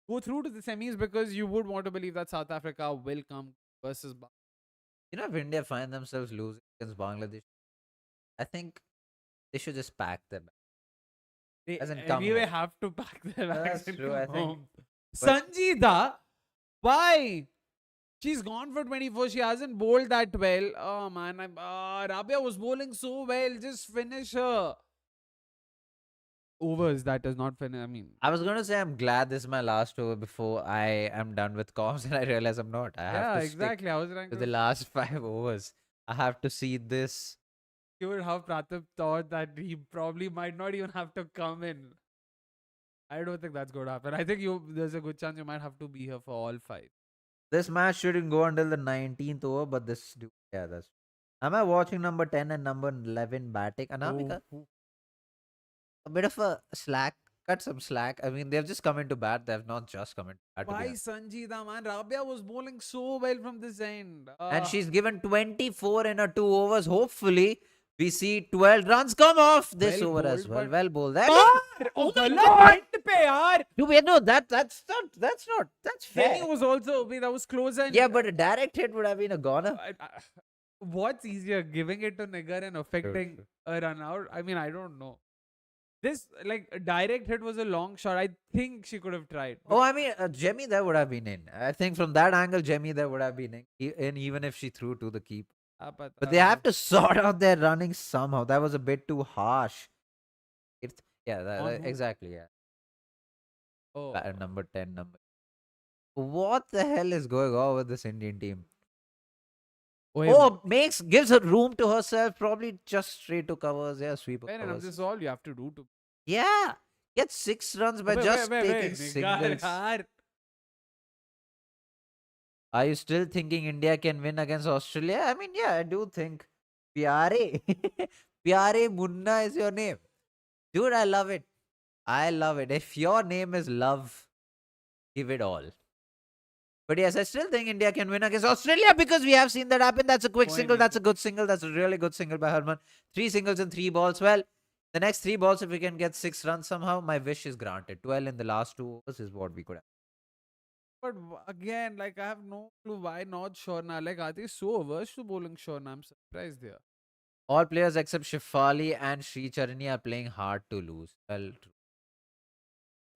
go through to the semis because you would want to believe that South Africa will come versus You know, if India find themselves losing against Bangladesh, I think they should just pack them. They Doesn't come anyway home. have to pack their bags That's and true. come I think. home. But Sanjida, why? She's gone for 24. She hasn't bowled that well. Oh man, Rabia was bowling so well. Just finish her. Overs that does not finish. I mean, I was gonna say I'm glad this is my last over before I am done with comms, and I realize I'm not. I have yeah, to stick exactly. I was trying to to the last 5 overs. I have to see this. hear how Praatibh thought that he probably might not even have to come in. I don't think that's going to happen. I think there's a good chance you might have to be here for all 5. This match shouldn't go until the 19th over, but yeah, that's. Am I watching number 10 and number 11 batting? Oh, Anamika, a bit of a slack. Cut some slack. I mean, they've just come into bat. They've not just come into bat, to be why honest. Sanjida, man? Rabia was bowling so well from this end. And she's given 24 in her 2 overs. Hopefully, we see 12 runs come off this Well over as bowled, well. but Well bowled. That Baar! oh my गलत god! end पे यार. Do we know that's Jenny fair. was also, I mean, that was close and Yeah, but a direct hit would have been a goner. what's easier, giving it to Nigar and affecting True. a run out? I mean, I don't know. This like a direct hit was a long shot. I think she could have tried. Oh, I mean, Jemmy there would have been in. I think from that angle, Jemmy there would have been in, even if she threw to the keep. But But they have to sort out their running somehow. That was a bit too harsh. Yeah, on who? exactly. Yeah, Oh, number 10, number. What the hell is going on with this Indian team? wait, Oh, gives her room to herself. Probably just straight to covers. Yeah, sweep of fair enough. covers. This is all you have to do to. Yeah, get 6 runs by just taking Nigar, singles. yaar. Are you still thinking India can win against Australia? I mean, yeah, I do think. Pyare. Pyare Munna is your name. Dude, I love it. I love it. If your name is love, give it all. But yes, I still think India can win against Australia because we have seen that happen. That's a quick Point single. nahi. That's a good single. That's a really good single by Harman. 3 singles and 3 balls. Well, the next 3 balls, if we can get 6 runs somehow, my wish is granted. 12 in the last 2 overs is what we could have. But again, like I have no clue why not Shorna. Like are they so averse to bowling Shorna? I'm surprised there. All players except Shifali and Sri Charani are playing hard to lose. Well, true.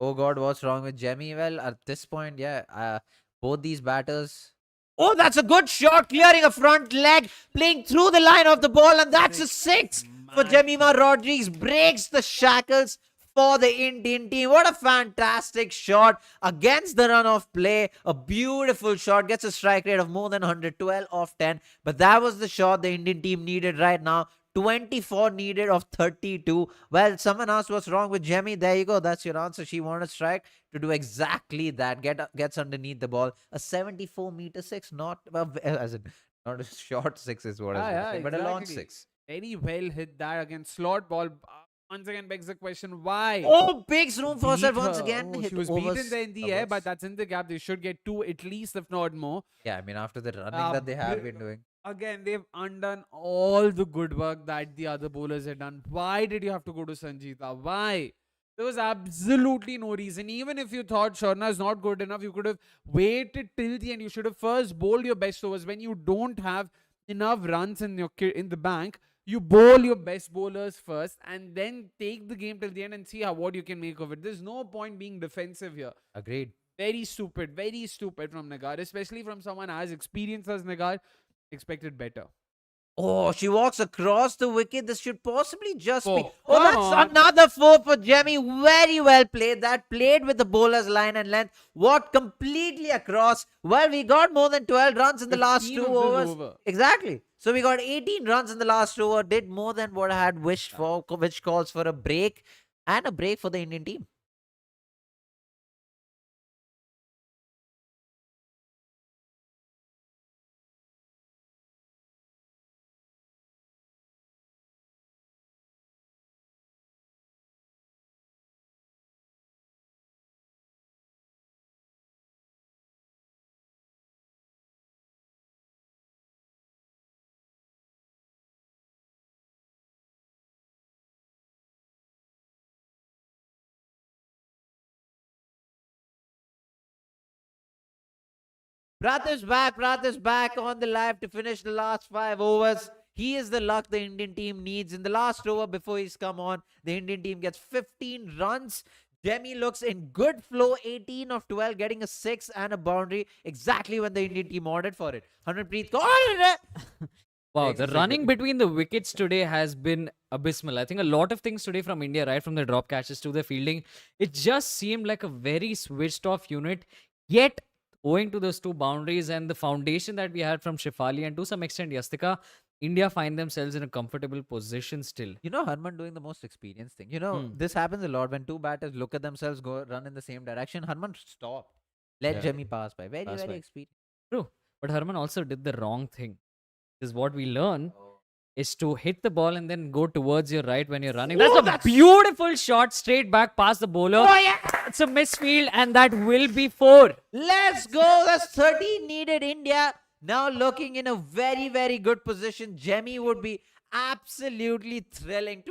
Oh God, what's wrong with Jemmy? Well, at this point, yeah, both these batters. Oh, that's a good shot, clearing a front leg, playing through the line of the ball, and that's a six for Jemima Rodriguez. Breaks the shackles for the Indian team. What a fantastic shot against the run of play. A beautiful shot, gets a strike rate of more than 112 off 10. But that was the shot the Indian team needed right now. 24 needed of 32. Well, someone asked what's wrong with Jemmy. There you go. That's your answer. She wanted a strike to do exactly that. Gets underneath the ball. A 74-meter six, not as in not a short six is what I was going to say, but a long exactly. six. Very well hit that against slot ball. Once again begs the question, why? Oh, Big's room for herself Beat once her. again. Oh, Hit she was over beaten there in the air, but overs. that's in the gap. They should get two at least, if not more. Yeah, I mean, after the running Uh, that they have br- been doing. Again, they've undone all the good work that the other bowlers had done. Why did you have to go to Sanjeeta? Why? There was absolutely no reason. Even if you thought Surana is not good enough, you could have waited till the end. You should have first bowled your best overs. When you don't have enough runs in in the bank, you bowl your best bowlers first and then take the game till the end and see what you can make of it. There's no point being defensive here. Agreed. Very stupid from Nagar, especially from someone as experienced as Nagar. Expected better. Oh, she walks across the wicket. This should possibly just be. Four. Oh, Come that's on. another four for Jemmy. Very well played. That played with the bowler's line and length. Walked completely across. Well, we got more than 12 runs in the last 15 two of this overs. over. Exactly. So we got 18 runs in the last over. Did more than what I had wished for, which calls for a break and a break for the Indian team. Prathib's back on the live to finish the last 5 overs. He is the luck the Indian team needs. In the last over before he's come on, the Indian team gets 15 runs. Demi looks in good flow, 18 of 12, getting a 6 and a boundary exactly when the Indian team ordered for it. Harmanpreet Kaur. Wow, Takes the a six running wicket. between the wickets today has been abysmal. I think a lot of things today from India, right from the drop catches to the fielding, it just seemed like a very switched off unit. Yet, owing to those two boundaries and the foundation that we had from Shefali and to some extent Yastika, India find themselves in a comfortable position still. You know, Harman doing the most experienced thing. Hmm. This happens a lot when two batters look at themselves, go run in the same direction. Harman stopped. Let Yeah. Jemmy pass by. Very, Pass very by. experienced. True. But Herman also did the wrong thing. Is what we learn is to hit the ball and then go towards your right when you're running. That's a beautiful shot straight back past the bowler. Oh, yeah. It's a misfield and that will be 4. Let's go. That's 13 needed India. Now looking in a very, very good position. Jemmy would be absolutely thrilling.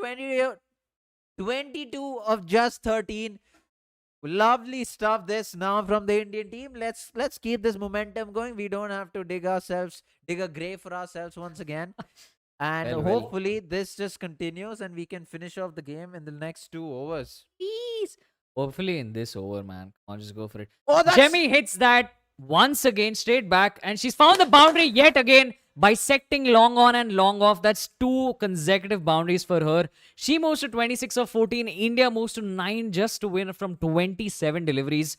22 of just 13. Lovely stuff this now from the Indian team. Let's keep this momentum going. We don't have to dig a grave for ourselves once again. And Well, well. hopefully this just continues and we can finish off the game in the next 2 overs. Please. Hopefully in this over, man. Come on, just go for it. Oh, that's Jemmy hits that once again straight back and she's found the boundary yet again, bisecting long on and long off. That's 2 consecutive boundaries for her. She moves to 26 of 14. India moves to 9 just to win from 27 deliveries.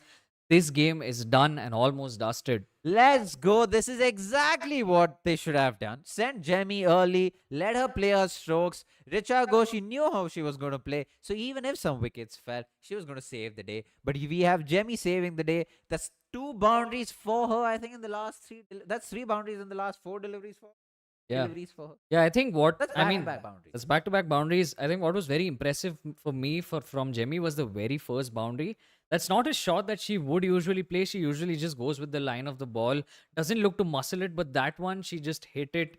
This game is done and almost dusted. Let's go. This is exactly what they should have done. Send Jemmy early, let her play her strokes. Richa Ghosh, knew how she was going to play. So even if some wickets fell, she was going to save the day. But we have Jemmy saving the day. That's 2 boundaries for her, I think, in the last 3. That's 3 boundaries in the last 4 deliveries for her. Yeah. Deliveries for her. Yeah, I think what That's I mean back-to-back boundaries. that's back-to-back boundaries. I think what was very impressive for me from Jemmy was the very first boundary. That's not a shot that she would usually play. She usually just goes with the line of the ball. Doesn't look to muscle it, but that one she just hit it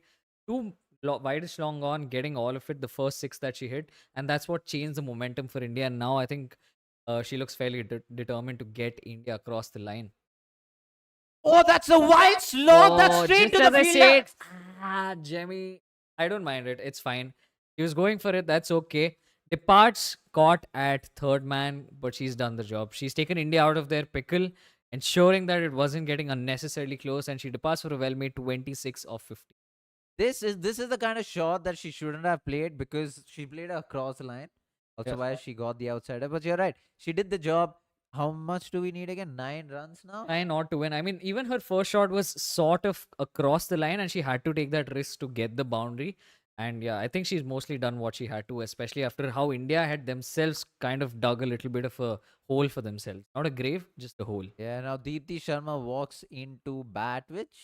too widest long on, getting all of it. The first 6 that she hit, and that's what changed the momentum for India. And now I think she looks fairly determined to get India across the line. Oh, that's a wild slog. That's straight just to the as I fielder. said, Jemmy, I don't mind it. It's fine. He was going for it. That's okay. Departs caught at third man, but she's done the job. She's taken India out of their pickle, ensuring that it wasn't getting unnecessarily close, and she departs for a well-made 26 of 50. This is the kind of shot that she shouldn't have played because she played across the line. Also, Yeah. why she got the outsider. But you're right. She did the job. How much do we need again? 9 runs now. Try not to win. I mean, even her first shot was sort of across the line, and she had to take that risk to get the boundary. And yeah, I think she's mostly done what she had to, especially after how India had themselves kind of dug a little bit of a hole for themselves. Not a grave, just a hole. Yeah. Now Deepti Sharma walks into bat, which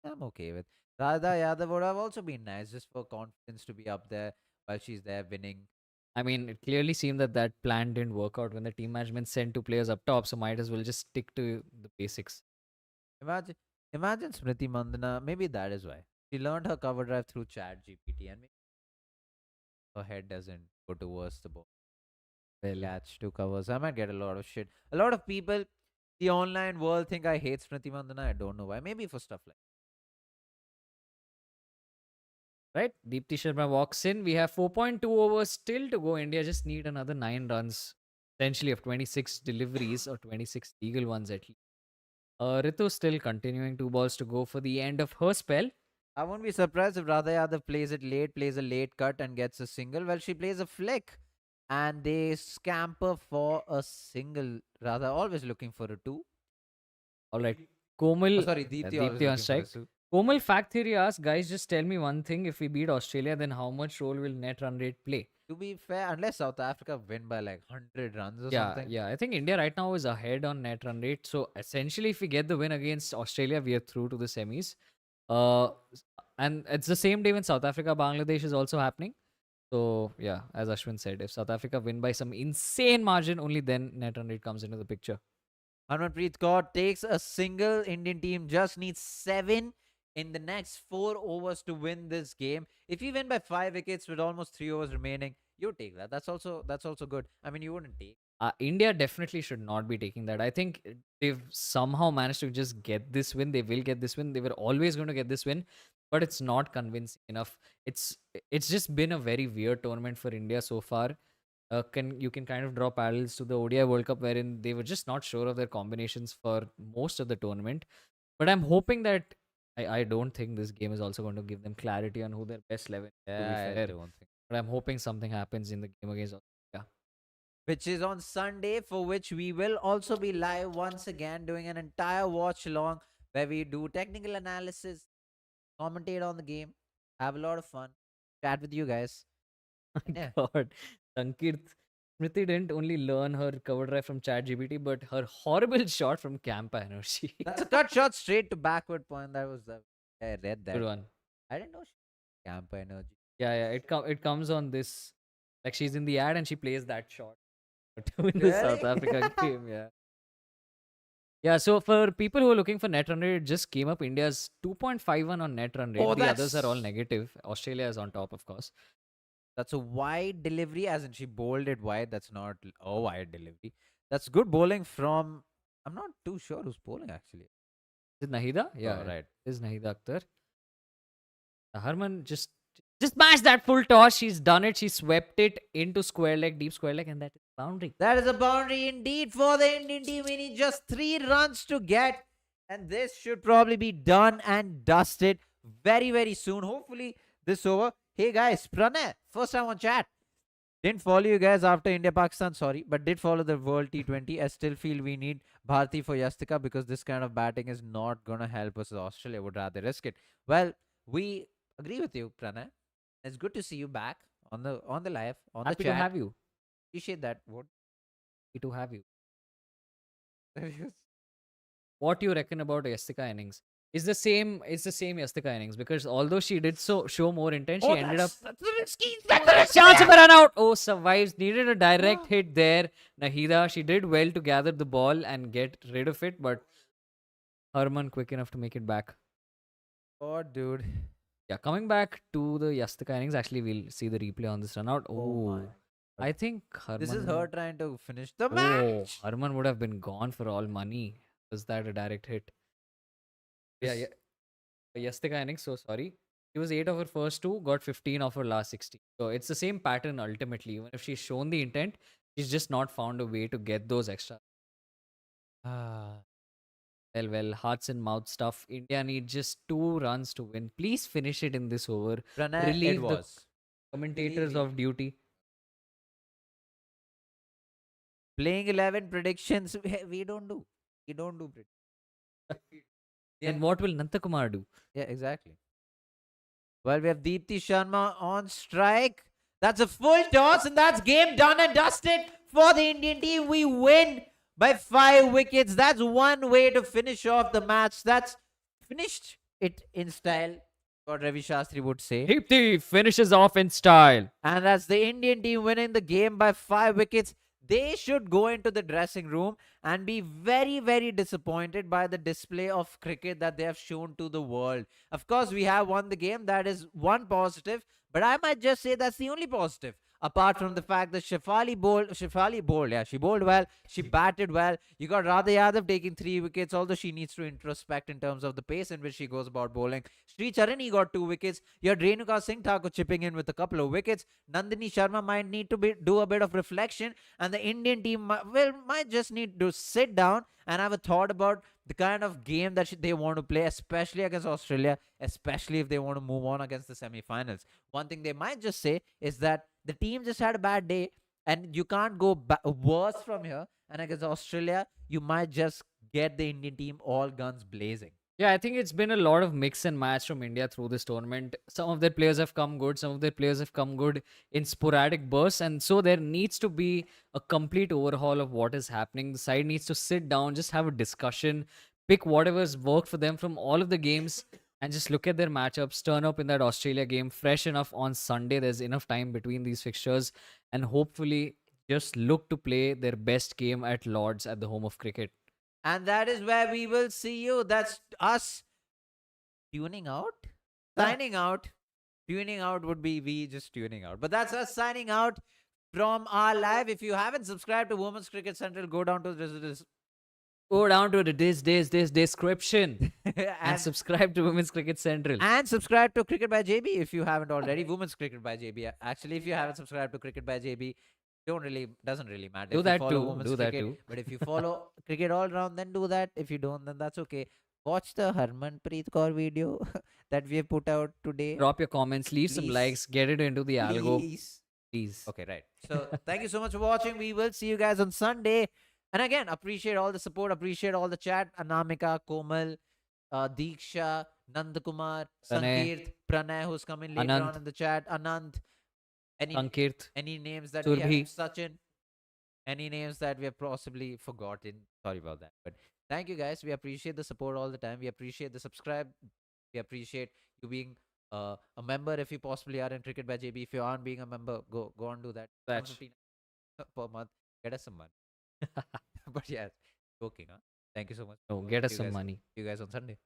I'm okay with. Radha Yadav would have also been nice just for confidence to be up there while she's there winning. I mean, it clearly seemed that that plan didn't work out when the team management sent two players up top, so might as well just stick to the basics. Imagine, imagine Smriti Mandana. Maybe that is why she learned her cover drive through Chat GPT, and maybe her head doesn't go towards the ball. Well, Catch two covers. I might get a lot of shit. A lot of people, the online world, think I hate Smriti Mandana. I don't know why. Maybe for stuff like. right? Deepti Sharma walks in. We have 4.2 overs still to go. India just need another 9 runs, essentially of 26 deliveries or 26 legal ones at least. Ritu still continuing 2 balls to go for the end of her spell. I won't be surprised if Radha Yadav plays it late, plays a late cut, and gets a single. Well, she plays a flick, and they scamper for a single. Radha always looking for a two. All right. Oh, Komal, sorry, Deepti always Deepti on looking for a strike. two. Komal fact theory asks, guys, just tell me one thing. If we beat Australia, then how much role will net run rate play? To be fair, unless South Africa win by like 100 runs or Yeah, something. yeah. I think India right now is ahead on net run rate. So essentially, if we get the win against Australia, we are through to the semis. And it's the same day when South Africa, Bangladesh is also happening. So yeah, as Ashwin said, if South Africa win by some insane margin, only then net run rate comes into the picture. Harmanpreet Kaur takes a single. Indian team just needs 7 in the next 4 overs to win this game. If you win by 5 wickets with almost 3 overs remaining, you take that. That's also good. I mean, you wouldn't take. India definitely should not be taking that. I think they've somehow managed to just get this win. They will get this win. They were always going to get this win, but it's not convincing enough. It's just been a very weird tournament for India so far. You can kind of draw parallels to the ODI World Cup wherein they were just not sure of their combinations for most of the tournament. But I'm hoping that I don't think this game is also going to give them clarity on who their best 11 is, to be Yeah, I fair. don't think. But I'm hoping something happens in the game against Australia. Which is on Sunday, for which we will also be live once again, doing an entire watch along where we do technical analysis, commentate on the game, have a lot of fun, chat with you guys. And yeah, God, Sankirt. Smriti didn't only learn her cover drive from ChatGPT, but her horrible shot from Campa Energy. that's a cut shot straight to backward point. That was the I read that. Good one. I didn't know Camp Energy. Yeah, yeah. It comes on this, like she's in the ad and she plays that shot in the South Really? Africa game. Yeah. Yeah, so for people who are looking for net run rate, it just came up. India's 2.51 on net run rate. Oh, The others are all that's negative. Australia is on top, of course. that's a wide delivery, as in she bowled it wide. That's not a wide delivery. That's good bowling from. I'm not too sure who's bowling actually. Is it Nahida? Oh, Yeah, right. it is Nahida Akhtar. Harman just smashed that full toss. She's done it. She swept it into square leg, deep square leg, and that is boundary. That is a boundary indeed for the Indian team. We need just 3 runs to get, and this should probably be done and dusted very, very soon. Hopefully, this over. Hey guys, Pranay, first time on chat. Didn't follow you guys after India Pakistan, sorry, but did follow the World T20. I still feel we need Bharti for Yastika because this kind of batting is not gonna help us. Australia would rather risk it. Well, we agree with you, Pranay. It's good to see you back on the live on Happy the to chat. have you. Appreciate that. What? Happy to have you. What do you reckon about Yastika innings? It's the same Yastika innings because although she did show more intent, she ended up That's the risky. chance of a run out. Oh, survives. Needed a direct hit there. Nahida, she did well to gather the ball and get rid of it, but Harman quick enough to make it back. Oh, dude. Yeah, coming back to the Yastika innings, actually we'll see the replay on this run out. Oh my. I think Harman. This is her trying to finish the Oh, match. Harman would have been gone for all money. Was that a direct hit? Yeah, This- yeah. Yastika innings, so sorry. She was 8 of her first two, got 15 of her last 16. So it's the same pattern ultimately. Even if she's shown the intent, she's just not found a way to get those extra. Ah, well, hearts and mouth stuff. India need just 2 runs to win. Please finish it in this over. Pranay, it Relieve the was. commentators Believe of you. duty. Playing 11 predictions, we don't do. We don't do predictions. Yeah, Then what will Nantakumar do? yeah, exactly. Well, we have Deepthi Sharma on strike. That's a full toss, and that's game done and dusted for the Indian team. We win by 5 wickets. That's one way to finish off the match. That's finished it in style, what Ravi Shastri would say. Deepthi finishes off in style. And that's the Indian team winning the game by 5 wickets. They should go into the dressing room and be very, very disappointed by the display of cricket that they have shown to the world. Of course, we have won the game. That is one positive. But I might just say that's the only positive. Apart from the fact that Shefali bowled, yeah, she bowled well, she batted well. You got Radha Yadav taking 3 wickets, although she needs to introspect in terms of the pace in which she goes about bowling. Sri Charani got 2 wickets. You had Renuka Singh Thakur chipping in with a couple of wickets. Nandini Sharma might need to do a bit of reflection, and the Indian team might just need to sit down and have a thought about the kind of game that they want to play, especially against Australia, especially if they want to move on against the semi-finals. One thing they might just say is that the team just had a bad day, and you can't go worse from here. And against Australia, you might just get the Indian team all guns blazing. Yeah, I think it's been a lot of mix and match from India through this tournament. Some of their players have come good, some of their players have come good in sporadic bursts, and so there needs to be a complete overhaul of what is happening. The side needs to sit down, just have a discussion, pick whatever's worked for them from all of the games, and just look at their matchups, turn up in that Australia game fresh enough on Sunday. There's enough time between these fixtures, and hopefully just look to play their best game at Lords at the home of cricket. And that is where we will see you. That's us tuning out, signing out. Tuning out would be we just tuning out. But that's us signing out from our live. If you haven't subscribed to Women's Cricket Central, go down to this Go down to the this description and and, subscribe to Women's Cricket Central. and subscribe to Cricket by JB if you haven't already. Women's Cricket by JB. Actually, if you haven't subscribed to Cricket by JB, doesn't really matter. Do If you that follow too. women's Do that cricket, too. but if you follow cricket all round, then do that. If you don't, then that's okay. Watch the Harmanpreet Kaur video that we have put out today. Drop your comments, leave some Please. likes, get it into the algo, Please. please. Okay, right. So thank you so much for watching. We will see you guys on Sunday. And again, appreciate all the support, appreciate all the chat. Anamika, Komal, Deeksha, Nandakumar, Sankeert, Pranay, who's coming later Anand. on in the chat, Anand, Sankirt, any names that we have, Surbhi. Sachin, any names that we have possibly forgotten. Sorry about that. But thank you guys. We appreciate the support all the time. We appreciate the subscribe. We appreciate you being a member if you possibly are in Cricket by JB. If you aren't being a member, go and do that. That's 150 per month. Get us some money. But yeah, joking, huh? Thank you so much. no, get us See you some guys- money. See you guys on Sunday.